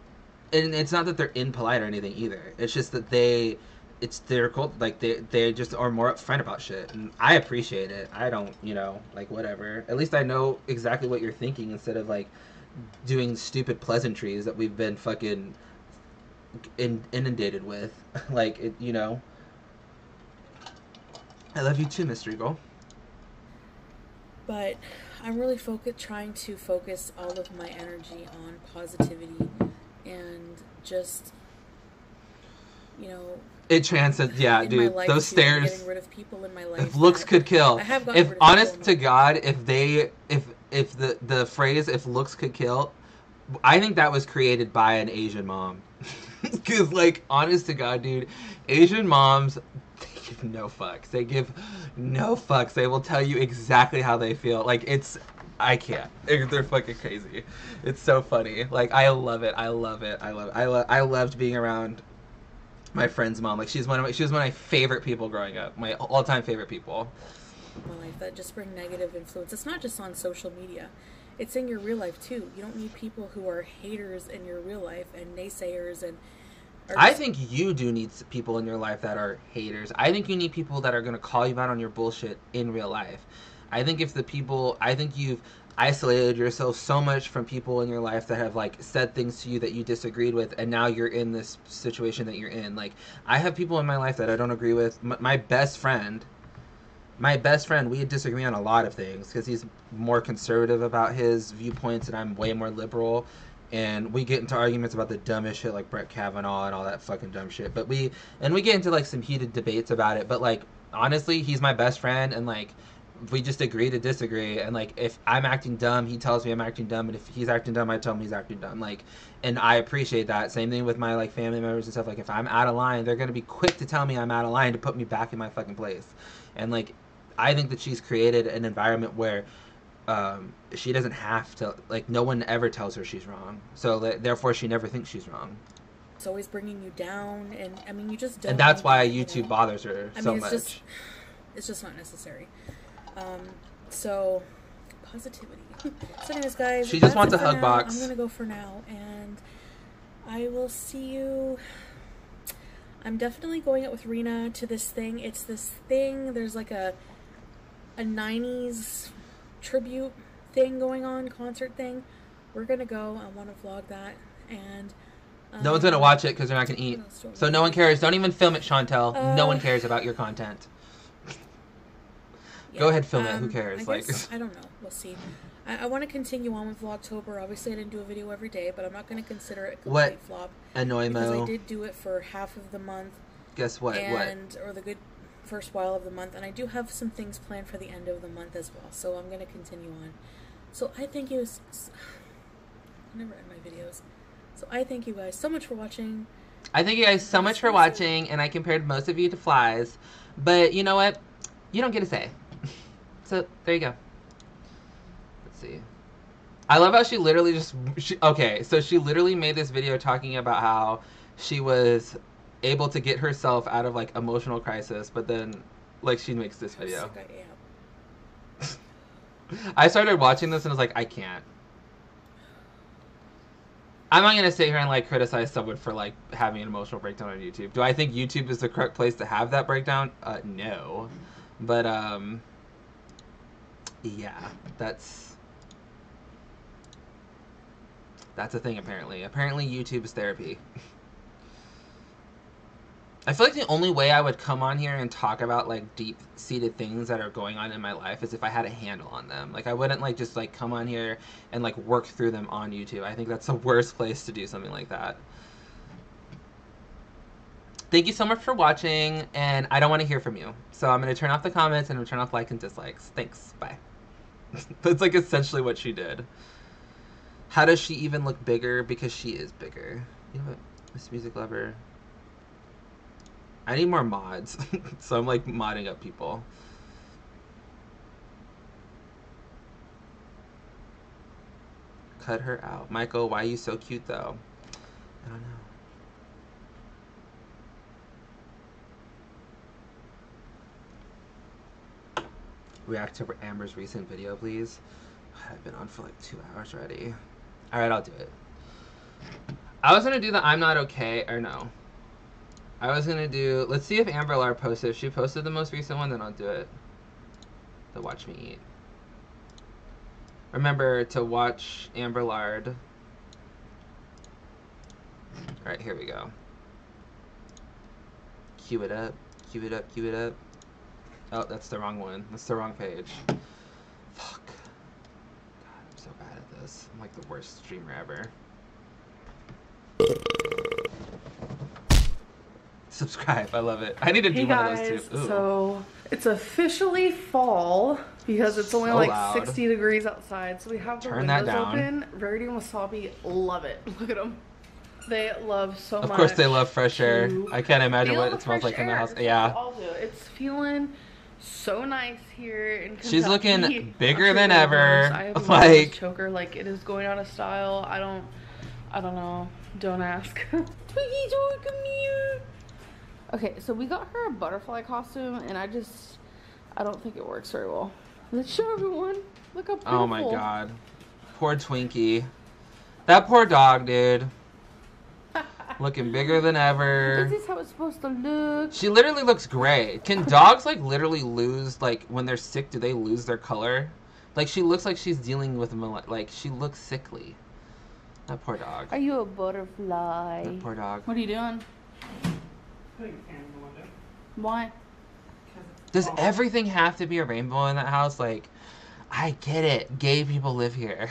and it's not that they're impolite or anything either. It's just that it's their cult. Like, they just are more upfront about shit, and I appreciate it. I don't, like, whatever. At least I know exactly what you're thinking instead of like doing stupid pleasantries that we've been fucking inundated with. Like, I love you too, Mystery Girl. But I'm really trying to focus all of my energy on positivity and just, it transcends. Yeah, dude. Those stares. Getting rid of people in my life. If looks could kill. I have gotten if rid of honest to God, if the phrase "if looks could kill," I think that was created by an Asian mom. Because, like, honest to God, dude, Asian moms, they give no fucks. They give no fucks. They will tell you exactly how they feel. Like, I can't. They're fucking crazy. It's so funny. Like, I love it. I loved being around my friend's mom. Like, she was one of my favorite people growing up. My all-time favorite people. My life that just bring negative influence. It's not just on social media. It's in your real life too. You don't need people who are haters in your real life and naysayers and. I think you do need people in your life that are haters. I think you need people that are going to call you out on your bullshit in real life. I think you've isolated yourself so much from people in your life that have like said things to you that you disagreed with, and now you're in this situation that you're in. Like, I have people in my life that I don't agree with. My best friend, we disagree on a lot of things because he's more conservative about his viewpoints and I'm way more liberal. And we get into arguments about the dumbest shit like Brett Kavanaugh and all that fucking dumb shit. But we get into like some heated debates about it. But like, honestly, he's my best friend, and like, we just agree to disagree. And like, if I'm acting dumb, he tells me I'm acting dumb, and if he's acting dumb, I tell him he's acting dumb. Like, and I appreciate that. Same thing with my like family members and stuff. Like, if I'm out of line, they're gonna be quick to tell me I'm out of line to put me back in my fucking place. And like, I think that she's created an environment where she doesn't have to, like, no one ever tells her she's wrong, so therefore she never thinks she's wrong. It's always bringing you down, and I mean, you just don't. And that's why YouTube bothers her so much. It's just not necessary. So positivity. So anyways, guys, she just wants a hug box. I'm gonna go for now, and I will see you. I'm definitely going out with Rena to this thing. It's this thing. There's like a 90s tribute thing going on, concert thing. We're gonna go. I want to vlog that, and no one's gonna watch it because they're not gonna eat. So no one cares. Don't even film it, Chantal. No one cares about your content. Yeah, go ahead, film it. Who cares? I don't know. We'll see. I want to continue on with Vlogtober. Obviously, I didn't do a video every day, but I'm not going to consider it a complete flop. Annoymo. Because I did do it for half of the month. Guess what? Or the good first while of the month, and I do have some things planned for the end of the month as well, so I'm going to continue on. So I thank you, I never end my videos, so I thank you guys so much for watching. I thank you guys so much for watching, and I compared most of you to flies, but you know what? You don't get a say. So, there you go. Let's see. I love how she literally just... okay, so she literally made this video talking about how she was able to get herself out of, like, emotional crisis, but then, like, she makes this video. I started watching this and I was like, I can't. I'm not going to sit here and, like, criticize someone for, like, having an emotional breakdown on YouTube. Do I think YouTube is the correct place to have that breakdown? No. But, yeah, that's a thing, apparently. Apparently, YouTube is therapy. I feel like the only way I would come on here and talk about, like, deep-seated things that are going on in my life is if I had a handle on them. Like, I wouldn't, like, just, like, come on here and, like, work through them on YouTube. I think that's the worst place to do something like that. Thank you so much for watching, and I don't want to hear from you. So I'm going to turn off the comments and I'm going to turn off likes and dislikes. Thanks. Bye. That's, like, essentially what she did. How does she even look bigger? Because she is bigger. You know what? Miss Music Lover... I need more mods, so I'm like modding up people. Cut her out. Michael, why are you so cute though? I don't know. React to Amber's recent video, please. I've been on for like 2 hours already. Alright, I'll do it. I was gonna do the I'm not okay, or no. I was gonna do, let's see if Amberlynn posted. If she posted the most recent one, then I'll do it. The Watch Me Eat. Remember to watch Amberlynn. Alright, here we go. Cue it up, cue it up, cue it up. Oh, that's the wrong one. That's the wrong page. Fuck. God, I'm so bad at this. I'm like the worst streamer ever. Subscribe. I love it. I need to do one of those too. Ooh. So it's officially fall because it's only like loud. 60 degrees outside. So we have the windows open. Rarity and Wasabi love it. Look at them. They love so much. Of course they love fresh air. I can't imagine what it smells like in the house. Yeah. I'll do. It's feeling so nice here in Kentucky. She's looking bigger than ever. I have a choker. Like, it is going out of style. I don't know. Don't ask. Twiggy toy, come here. Okay, so we got her a butterfly costume, and I don't think it works very well. Let's show everyone. Look how beautiful. Oh my god. Poor Twinkie. That poor dog, dude. Looking bigger than ever. This is how it's supposed to look. She literally looks gray. Can dogs, like, literally lose, like, when they're sick, do they lose their color? Like, she looks like she's dealing with, like, she looks sickly. That poor dog. Are you a butterfly? That poor dog. What are you doing? Why? Does everything have to be a rainbow in that house? Like, I get it. Gay people live here.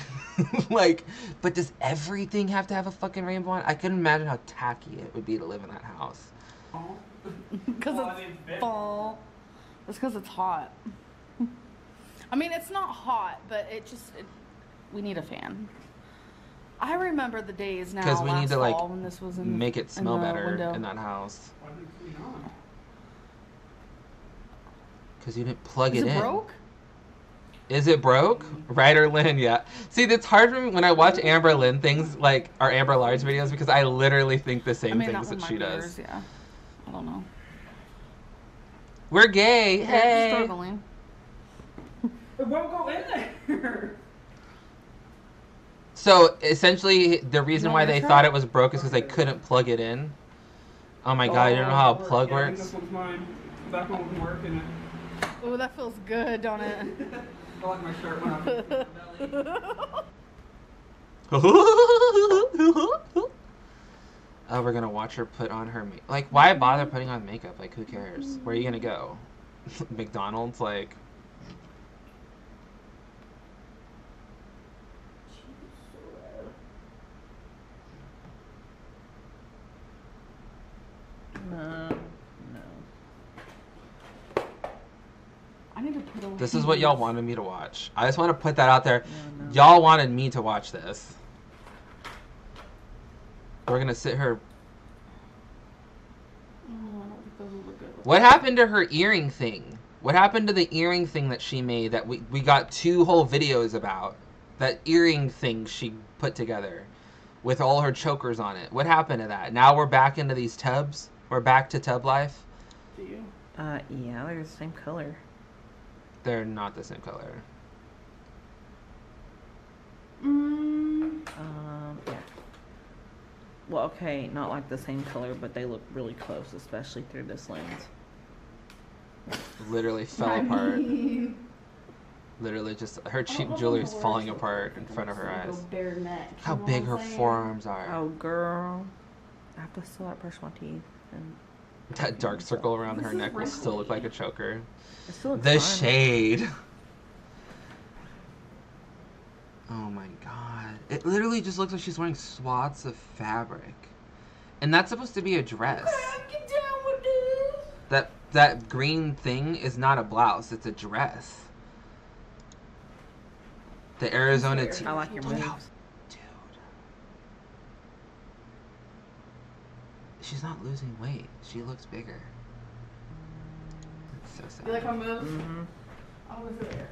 Like, but does everything have to have a fucking rainbow on? I couldn't imagine how tacky it would be to live in that house. Because it's fall. It's because it's hot. I mean, it's not hot, but we need a fan. I remember the days now because we need to, like, when this was make it smell better window. in that house. Because you didn't plug it in. Is it broke? Is it broke? Right or Lynn? Yeah. See, it's hard for me when I watch Amberlynn things, like, our Amberlynn's videos, because I literally think the same things that she does. Yeah. I don't know. We're gay. Hey. Struggling. It won't go in there. So, essentially, the reason why they thought it was broke is because they couldn't plug it in. Oh my god, you don't know how a plug works? This one's mine. That one wasn't working. Oh, that feels good, don't it? I like my shirt went up. Oh, we're gonna watch her put on her like, why bother putting on makeup? Like, who cares? Where are you gonna go? McDonald's? Like... No. I need to put away. This is what y'all wanted me to watch. I just want to put that out there. No. Y'all wanted me to watch this. We're gonna sit her. Oh, I don't think those will look good. What happened to her earring thing? What happened to the earring thing that she made that we got 2 whole videos about? That earring thing she put together with all her chokers on it. What happened to that? Now we're back into these tubs? We're back to tub life? Do you? Yeah, they're the same color. They're not the same color. Yeah. Well, okay, not like the same color, but they look really close, especially through this lens. Literally fell apart. Literally just, her cheap jewelry is falling apart in front of her eyes. Bare neck. How big her forearms are. Oh, girl. I have to still brush my teeth. And That dark circle around her neck will still look like a choker. it still looks The fine. shade. Oh my god. It literally just looks like she's wearing swaths of fabric. And that's supposed to be a dress. Get down with this. That green thing is not a blouse, it's a dress. The Arizona I like your moves. Dude. She's not losing weight. She looks bigger. It's so sad. You like my moves? Mm-hmm. I'll move it there.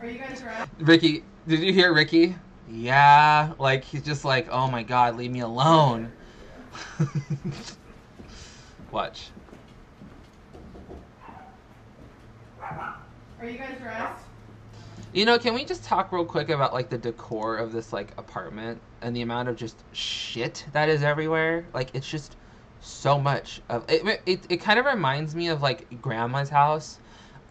Are you guys ready? Ricky, did you hear Ricky? Yeah, like he's just like, oh my god, leave me alone. Watch. Are you guys dressed? You know, can we just talk real quick about like the decor of this like apartment and the amount of just shit that is everywhere? Like it's just so much of it. It kind of reminds me of like grandma's house,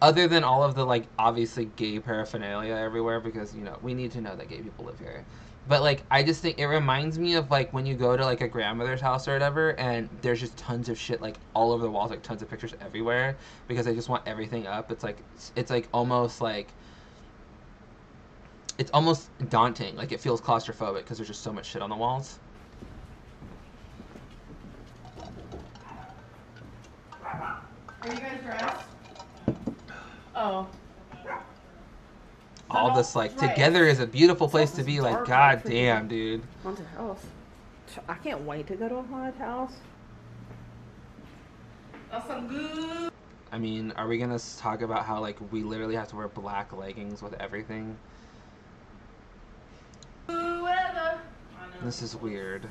other than all of the like obviously gay paraphernalia everywhere because you know we need to know that gay people live here. But like I just think it reminds me of like when you go to like a grandmother's house or whatever and there's just tons of shit like all over the walls, like tons of pictures everywhere because they just want everything up. It's like almost like it's almost daunting. Like it feels claustrophobic because there's just so much shit on the walls. Are you guys dressed? Oh. All this like together is a beautiful place to be. Like god damn, dude. Haunted house. I can't wait to go to a haunted house. That's some good. I mean, are we gonna talk about how like we literally have to wear black leggings with everything? Weather. This is weird.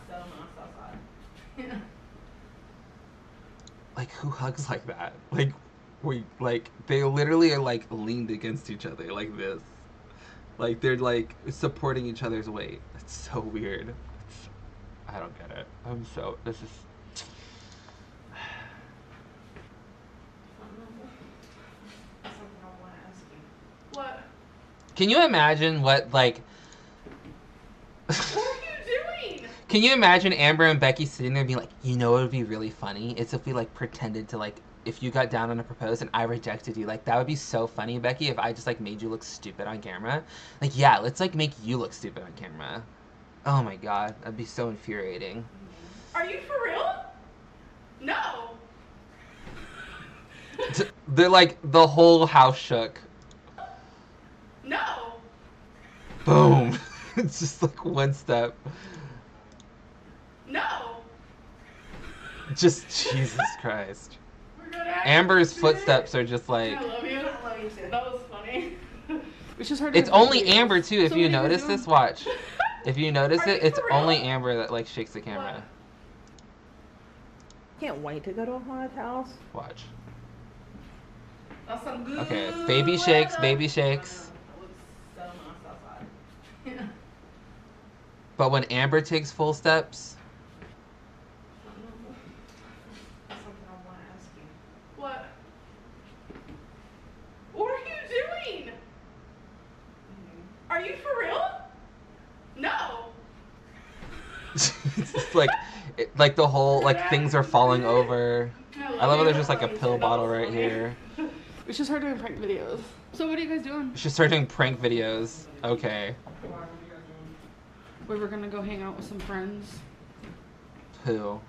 Like who hugs like that? Like they literally are like leaned against each other like this. Like they're like supporting each other's weight. It's so weird. I don't get it. This is What? Can you imagine what like What are you doing? Can you imagine Amber and Becky sitting there and being like, you know what would be really funny? It's if we like pretended to like if you got down on a propose and I rejected you, like that would be so funny, Becky, if I just like made you look stupid on camera. Like, yeah, let's like make you look stupid on camera. Oh my god, that'd be so infuriating. Are you for real? No. They're like the whole house shook. No. Boom. It's just like one step. No. Just Jesus Christ. We're gonna Amber's footsteps are just like I love you. I love you too. That was funny. We just heard it's only Amber too, if So you what are you notice doing? this, watch. If you notice Are it, you it's for real? only Amber that like shakes the camera. Can't wait to go to a haunted house. Watch. That's some good. Okay, baby shakes, baby weather. shakes. I know. It looks so nice outside. Yeah. But when Amber takes full steps, That's something I want to ask you. What? What are you doing? Are you for real? No. it's just like like the whole like things are falling over. I love how there's just like a pill bottle right here. We should start doing prank videos. So what are you guys doing? We should start doing prank videos. Okay. We were gonna go hang out with some friends. Who? Word.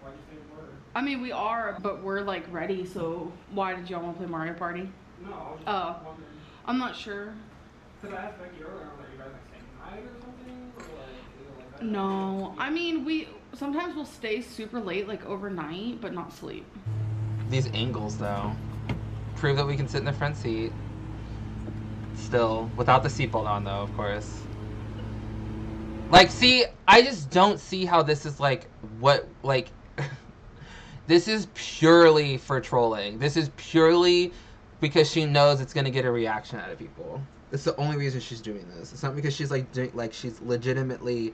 Why'd you say word? I mean, we are, but we're like ready. So why did y'all want to play Mario Party? No, I was just wondering. I'm not sure. Because I asked Becky earlier, I was like, you guys like staying night or something? Or like, is it like that? No, I mean, sometimes we'll stay super late, like overnight, but not sleep. These angles, though, prove that we can sit in the front seat. Still, without the seatbelt on, though, of course. Like, see, I just don't see how this is, like, what, like... This is purely for trolling. This is purely because she knows it's going to get a reaction out of people. It's the only reason she's doing this. It's not because she's, like, she's legitimately,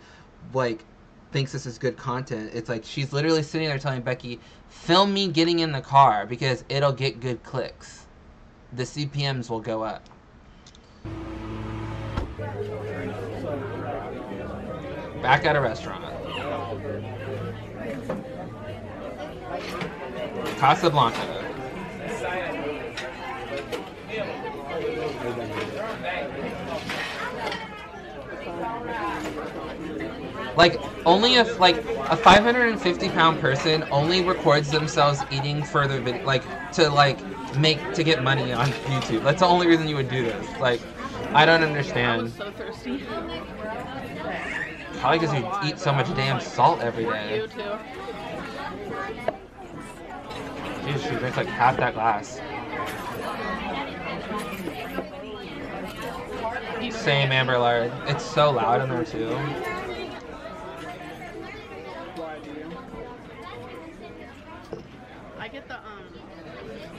like... thinks this is good content. It's like she's literally sitting there telling Becky, film me getting in the car because it'll get good clicks. The CPMs will go up. Back at a restaurant. Casablanca. Like, only if, like, a 550-pound person only records themselves eating for the video, like, to get money on YouTube. That's the only reason you would do this. Like, I don't understand. I was so thirsty. Probably because you eat so much damn salt every day. You too. Jeez, she drinks like half that glass. Same, Amberlynn. It's so loud in there too. I get the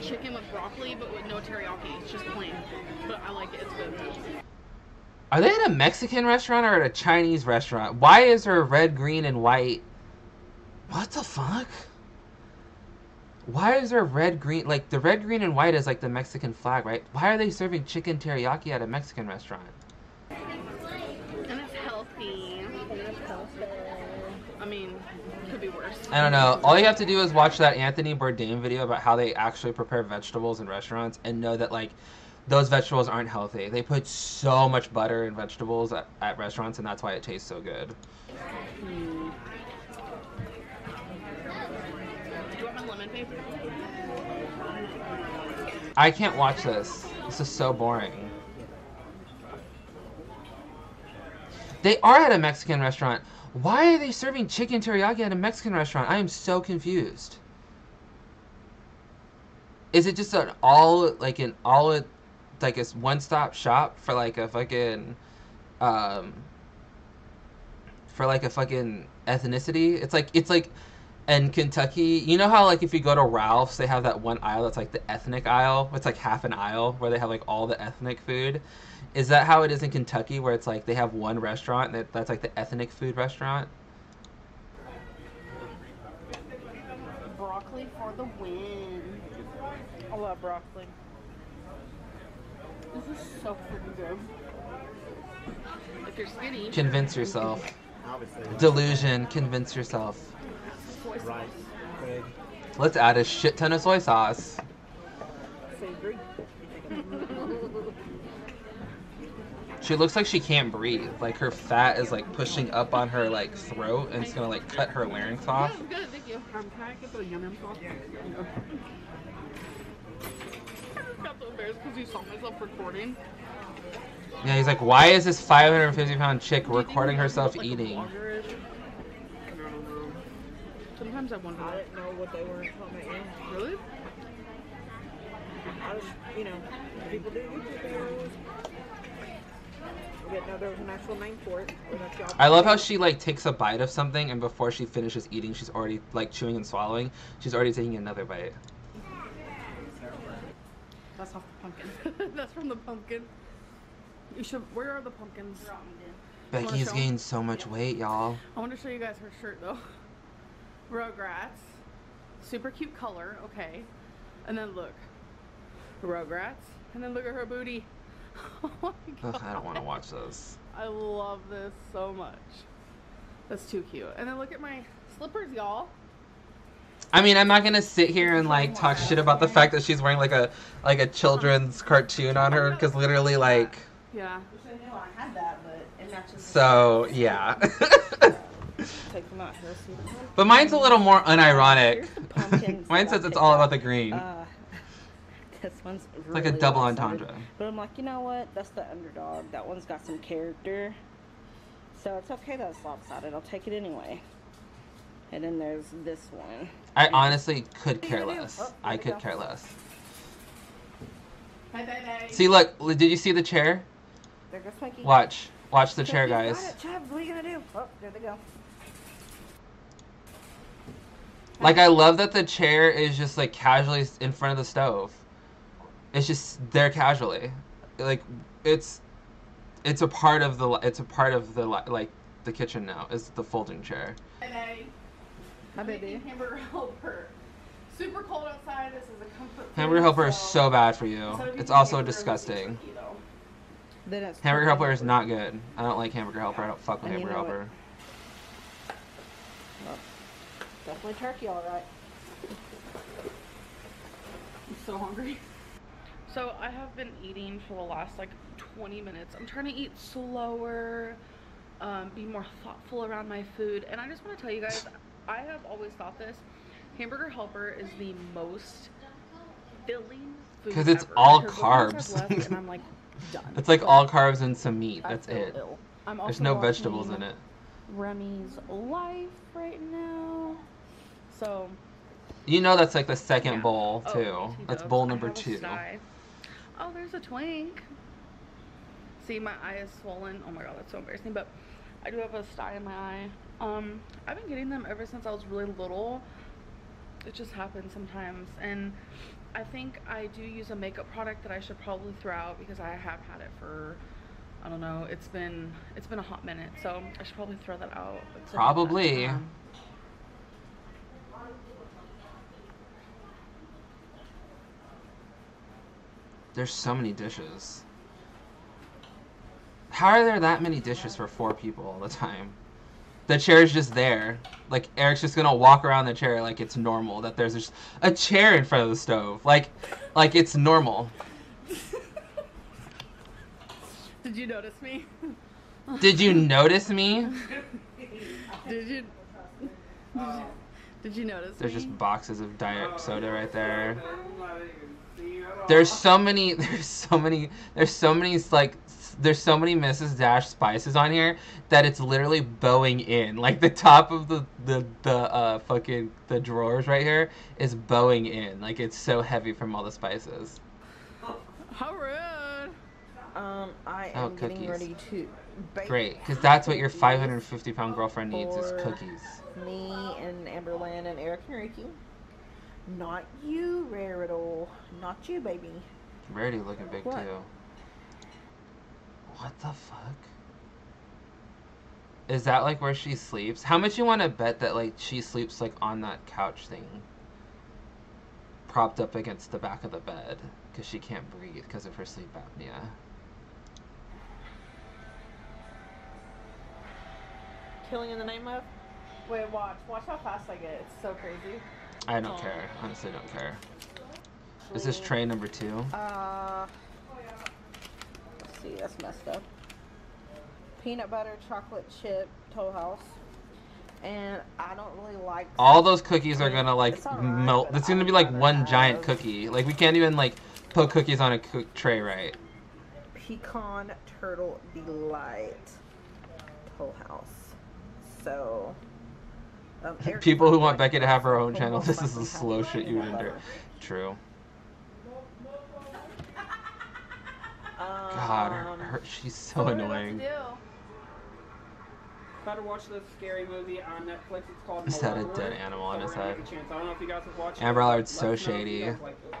chicken with broccoli, but with no teriyaki. It's just plain, but I like it. It's good. Are they at a Mexican restaurant or at a Chinese restaurant? Why is there red, green, and white? What the fuck? Why is there red, green? Like, the red, green, and white is like the Mexican flag, right? Why are they serving chicken teriyaki at a Mexican restaurant? And it's healthy. I mean, could be worse. I don't know. All you have to do is watch that Anthony Bourdain video about how they actually prepare vegetables in restaurants and know that, like, those vegetables aren't healthy. They put so much butter in vegetables at restaurants, and that's why it tastes so good. Do you want my lemon paper? I can't watch this. This is so boring. They are at a Mexican restaurant. Why are they serving chicken teriyaki at a Mexican restaurant? I am so confused. Is it just a one-stop shop for like a fucking ethnicity? It's like in Kentucky, you know how like if you go to Ralph's, they have that one aisle that's like the ethnic aisle. It's like half an aisle where they have like all the ethnic food. Is that how it is in Kentucky, where it's like they have one restaurant that's like the ethnic food restaurant? Broccoli for the win. I love broccoli. This is so freaking good. If you're skinny, Convince yourself. Delusion. Convince yourself. soy sauce. Let's add a shit ton of soy sauce. She looks like she can't breathe. Like her fat is like pushing up on her like throat and it's gonna like cut her larynx off. Yeah, good, thank you. Can I get the yum yum sauce? I got so embarrassed because you saw myself recording. Yeah, he's like, why is this 550-pound chick recording herself Like eating? I don't know. Sometimes I wonder. I didn't know what they were talking about. Really? I was, people do YouTube videos. I didn't know there was an actual name for it. I love how she like takes a bite of something and before she finishes eating, she's already like chewing and swallowing. She's already taking another bite. That's off the pumpkin. That's from the pumpkin. You should. Where are the pumpkins? Becky's gained so much weight, y'all. I want to show you guys her shirt though. Rugrats. Super cute color. Okay. And then look. Rugrats. And then look at her booty. Oh my god. Ugh, I don't want to watch this. I love this so much. That's too cute. And then look at my slippers, y'all. I mean, I'm not gonna sit here and like talk shit about the fact that she's wearing like a children's cartoon on her, because literally like. Yeah. I had that, but it matches. So yeah. Take from Not heresy. But mine's a little more unironic. Here's the pumpkin Mine that I says it's picked all up. about the green. This one's It's like a really double lopsided. entendre. But I'm like, you know what? That's the underdog. That one's got some character. So it's okay that it's lopsided. I'll take it anyway. And then there's this one. I honestly could care What are you less. gonna do? Oh, I there we could go. care less. Hey, baby. See, look. Did you see the chair? There goes Mikey. Watch. Watch the chair, Mikey's guys. got it. Chubbs, what are you gonna do? Oh, there they go. Like, I love that the chair is just, like, casually in front of the stove. It's just there casually. Like, it's a part of the, like, the kitchen now. Is the folding chair. Hey, Hi, baby. Hamburger helper. Super cold outside. This is a comfort food. Hamburger helper is so bad for you. It's also disgusting. Then it's Hamburger helper is not good. I don't like hamburger helper. I don't fuck with And you hamburger know helper. Well, definitely turkey, all right. I'm so hungry. So I have been eating for the last like 20 minutes. I'm trying to eat slower, be more thoughtful around my food. And I just want to tell you guys, I have always thought this. Hamburger helper is the most filling food 'Cause it's ever. all Because the ones I've carbs. left, and I'm like done. It's like all carbs and some meat. I That's feel it. ill. I'm There's also no watching vegetables in it. Remy's Life right now. So You know that's like the second yeah. bowl Oh, too. he That's does. bowl I number have a 2. sty. Oh, there's a twink. See, my eye is swollen. Oh my god, that's so embarrassing. But I do have a sty in my eye. I've been getting them ever since I was really little. It just happens sometimes, and I think I do use a makeup product that I should probably throw out because I have had it for, I don't know, it's been a hot minute, so I should probably throw that out. It's about that Probably. time. There's so many dishes. How are there that many dishes for 4 people all the time? The chair's just there. Like, Eric's just gonna walk around the chair like it's normal that there's just a chair in front of the stove. Like it's normal. Did you notice me? Did you notice me? Did you notice There's me? just boxes of diet soda right there. There's so many Mrs. Dash spices on here that it's literally bowing in. Like the top of the drawers right here is bowing in. Like it's so heavy from all the spices. How rude. I Oh, am getting cookies. ready to bake. Great, because that's what your 550-pound girlfriend needs is for cookies. Me and Amberlynn and Eric and Ricky. Not you, Rarital. Not you, baby. Rarity looking big What? too. What the fuck? Is that like where she sleeps? How much you want to bet that like she sleeps like on that couch thing? Propped up against the back of the bed because she can't breathe because of her sleep apnea. Killing in the name of? Wait, watch how fast I get. It's so crazy. I don't care. Honestly, don't care. This is tray number 2. Let's see, that's messed up. Peanut butter, chocolate chip, Toll House. And I don't really like... All those cookies are gonna like It's alright, melt. but It's gonna I'd be like rather one giant have- cookie. Like we can't even like put cookies on a tray, right? Pecan Turtle Delight, Toll House. So... Eric People who doesn't want like Becky to have her own Toll channel, House, this but is the we slow have shit you would peanut endure. butter. True. God, she's so annoying. About to watch this scary movie on Netflix. It's called Is that a Malevolent. dead animal on his head? I don't know if you guys have watched Amber it. Allard's so Let us know if you shady. guys like it.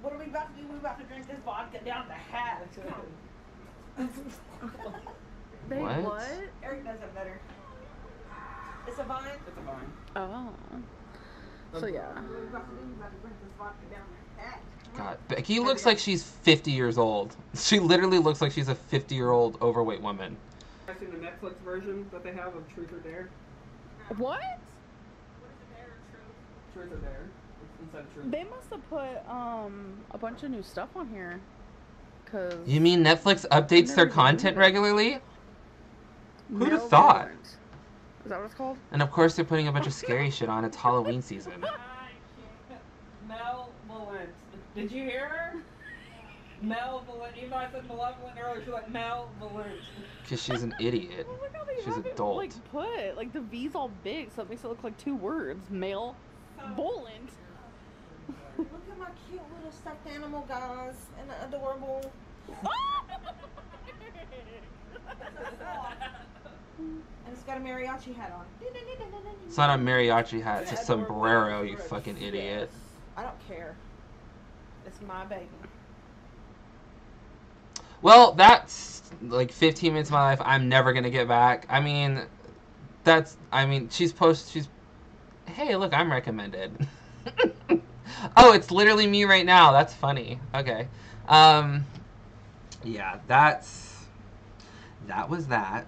What are we about to do? We're about to drink this vodka down the hat. Babe, What? Eric does it better. It's a vine. It's a vine. Oh. So yeah. What are we about to do? We're about to drink this vodka down the hat. God, Becky looks like she's 50 years old. She literally looks like she's a 50-year-old overweight woman. I've seen the Netflix version that they have of Truth or Dare. What? Truth or Dare. It's inside of Truth. They must have put a bunch of new stuff on here. Cause You mean Netflix updates their Never content even- regularly? Who'd have No, thought? they weren't. Is that what it's called? And of course they're putting a bunch of scary shit on. It's Halloween season. Malevolent. Did you hear her? Malevolent. Even though I said malevolent earlier, she's like malevolent. Because she's an idiot. Well, look how they She's have adult. it, like, put. Like, the V's all big, so it makes it look like 2 words. Male. Volant. Look at my cute little stuffed animal, guys. And adorable. And it's got a mariachi hat on. It's not a mariachi hat. It's a sombrero, you fucking idiot. I don't care. It's my baby. Well, that's like 15 minutes of my life I'm never going to get back. I mean, she's... Hey, look, I'm recommended. Oh, it's literally me right now. That's funny. Okay. Yeah, that was that.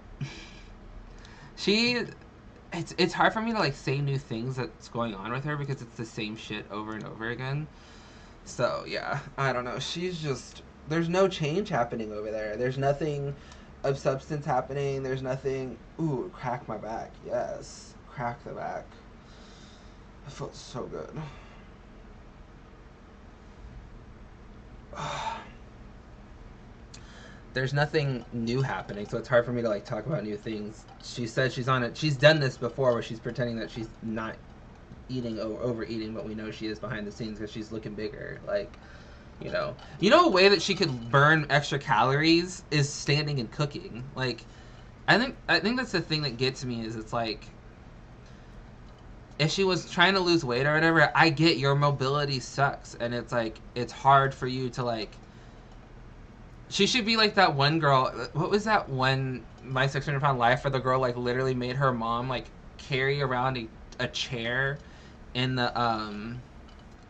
It's hard for me to like say new things that's going on with her because it's the same shit over and over again. So yeah, I don't know. She's just, there's no change happening over there. There's nothing of substance happening. There's nothing. Ooh, crack my back. Yes, crack the back. I felt so good. There's nothing new happening, so it's hard for me to like talk about new things. She said she's on it. She's done this before where she's pretending that she's not eating or overeating, but we know she is behind the scenes because she's looking bigger. Like, you know a way that she could burn extra calories is standing and cooking. Like, I think that's the thing that gets me is it's like, if she was trying to lose weight or whatever, I get your mobility sucks, and it's like it's hard for you to like. She should be like that one girl. What was that one My 600 Pound Life where the girl like literally made her mom like carry around a chair in the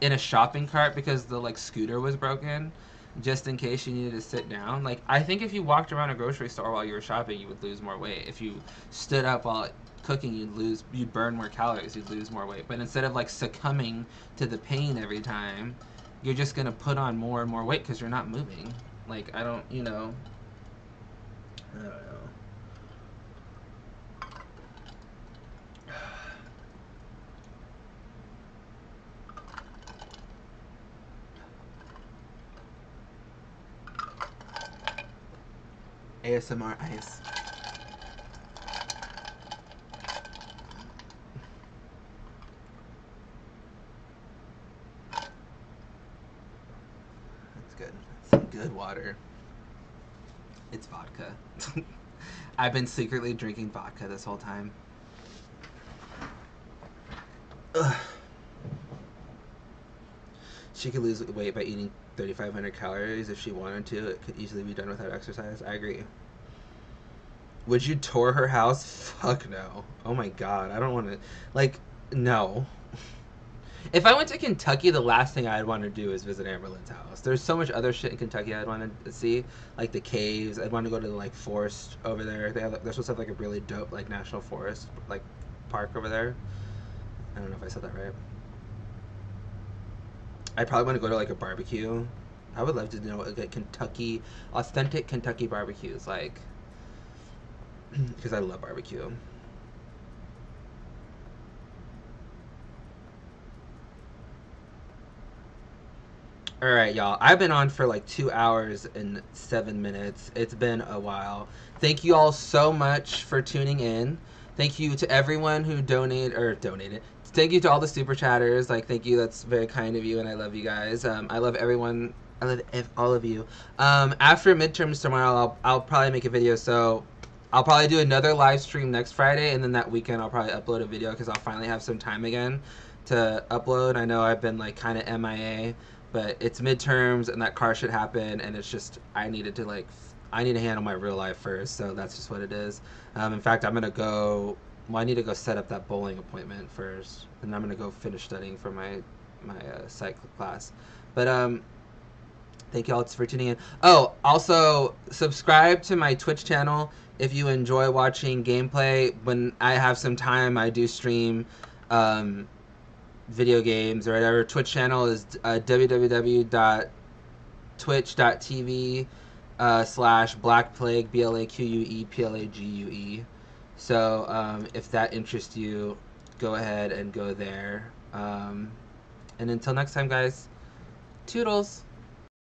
in a shopping cart because the like scooter was broken, just in case she needed to sit down. Like, I think if you walked around a grocery store while you were shopping, you would lose more weight. If you stood up while cooking, you'd burn more calories, you'd lose more weight. But instead of like succumbing to the pain every time, you're just gonna put on more and more weight because you're not moving. Like, I don't know. ASMR ice. That's good. That's some good water. It's vodka. I've been secretly drinking vodka this whole time. Ugh. She could lose weight by eating 3,500 calories if she wanted to. It could easily be done without exercise. I agree. Would you tour her house? Fuck no. Oh my god. I don't want to. Like, no. If I went to Kentucky, the last thing I'd want to do is visit Amberlynn's house. There's so much other shit in Kentucky I'd want to see. Like the caves. I'd want to go to the like forest over there. They're supposed to have like a really dope like national forest like park over there. I don't know if I said that right. I'd probably want to go to like a barbecue. I would love to know what like Kentucky, authentic Kentucky barbecues like, because I love barbecue. All right, y'all. I've been on for like 2 hours and 7 minutes. It's been a while. Thank you all so much for tuning in. Thank you to everyone who donated. Thank you to all the super chatters. Like, thank you. That's very kind of you, and I love you guys. I love everyone. I love all of you. After midterms tomorrow, I'll probably make a video. So I'll probably do another live stream next Friday, and then that weekend I'll probably upload a video because I'll finally have some time again to upload. I know I've been like kind of MIA, but it's midterms and that car should happen, and it's just I need to handle my real life first. So that's just what it is. In fact, I'm gonna go. Well, I need to go set up that bowling appointment first, and I'm gonna go finish studying for my psych class. But thank y'all for tuning in. Oh, also subscribe to my Twitch channel if you enjoy watching gameplay. When I have some time, I do stream video games or whatever. Twitch channel is www.twitch.tv/blackplague BLAQUE PLAGUE. So if that interests you, go ahead and go there. And until next time, guys, toodles.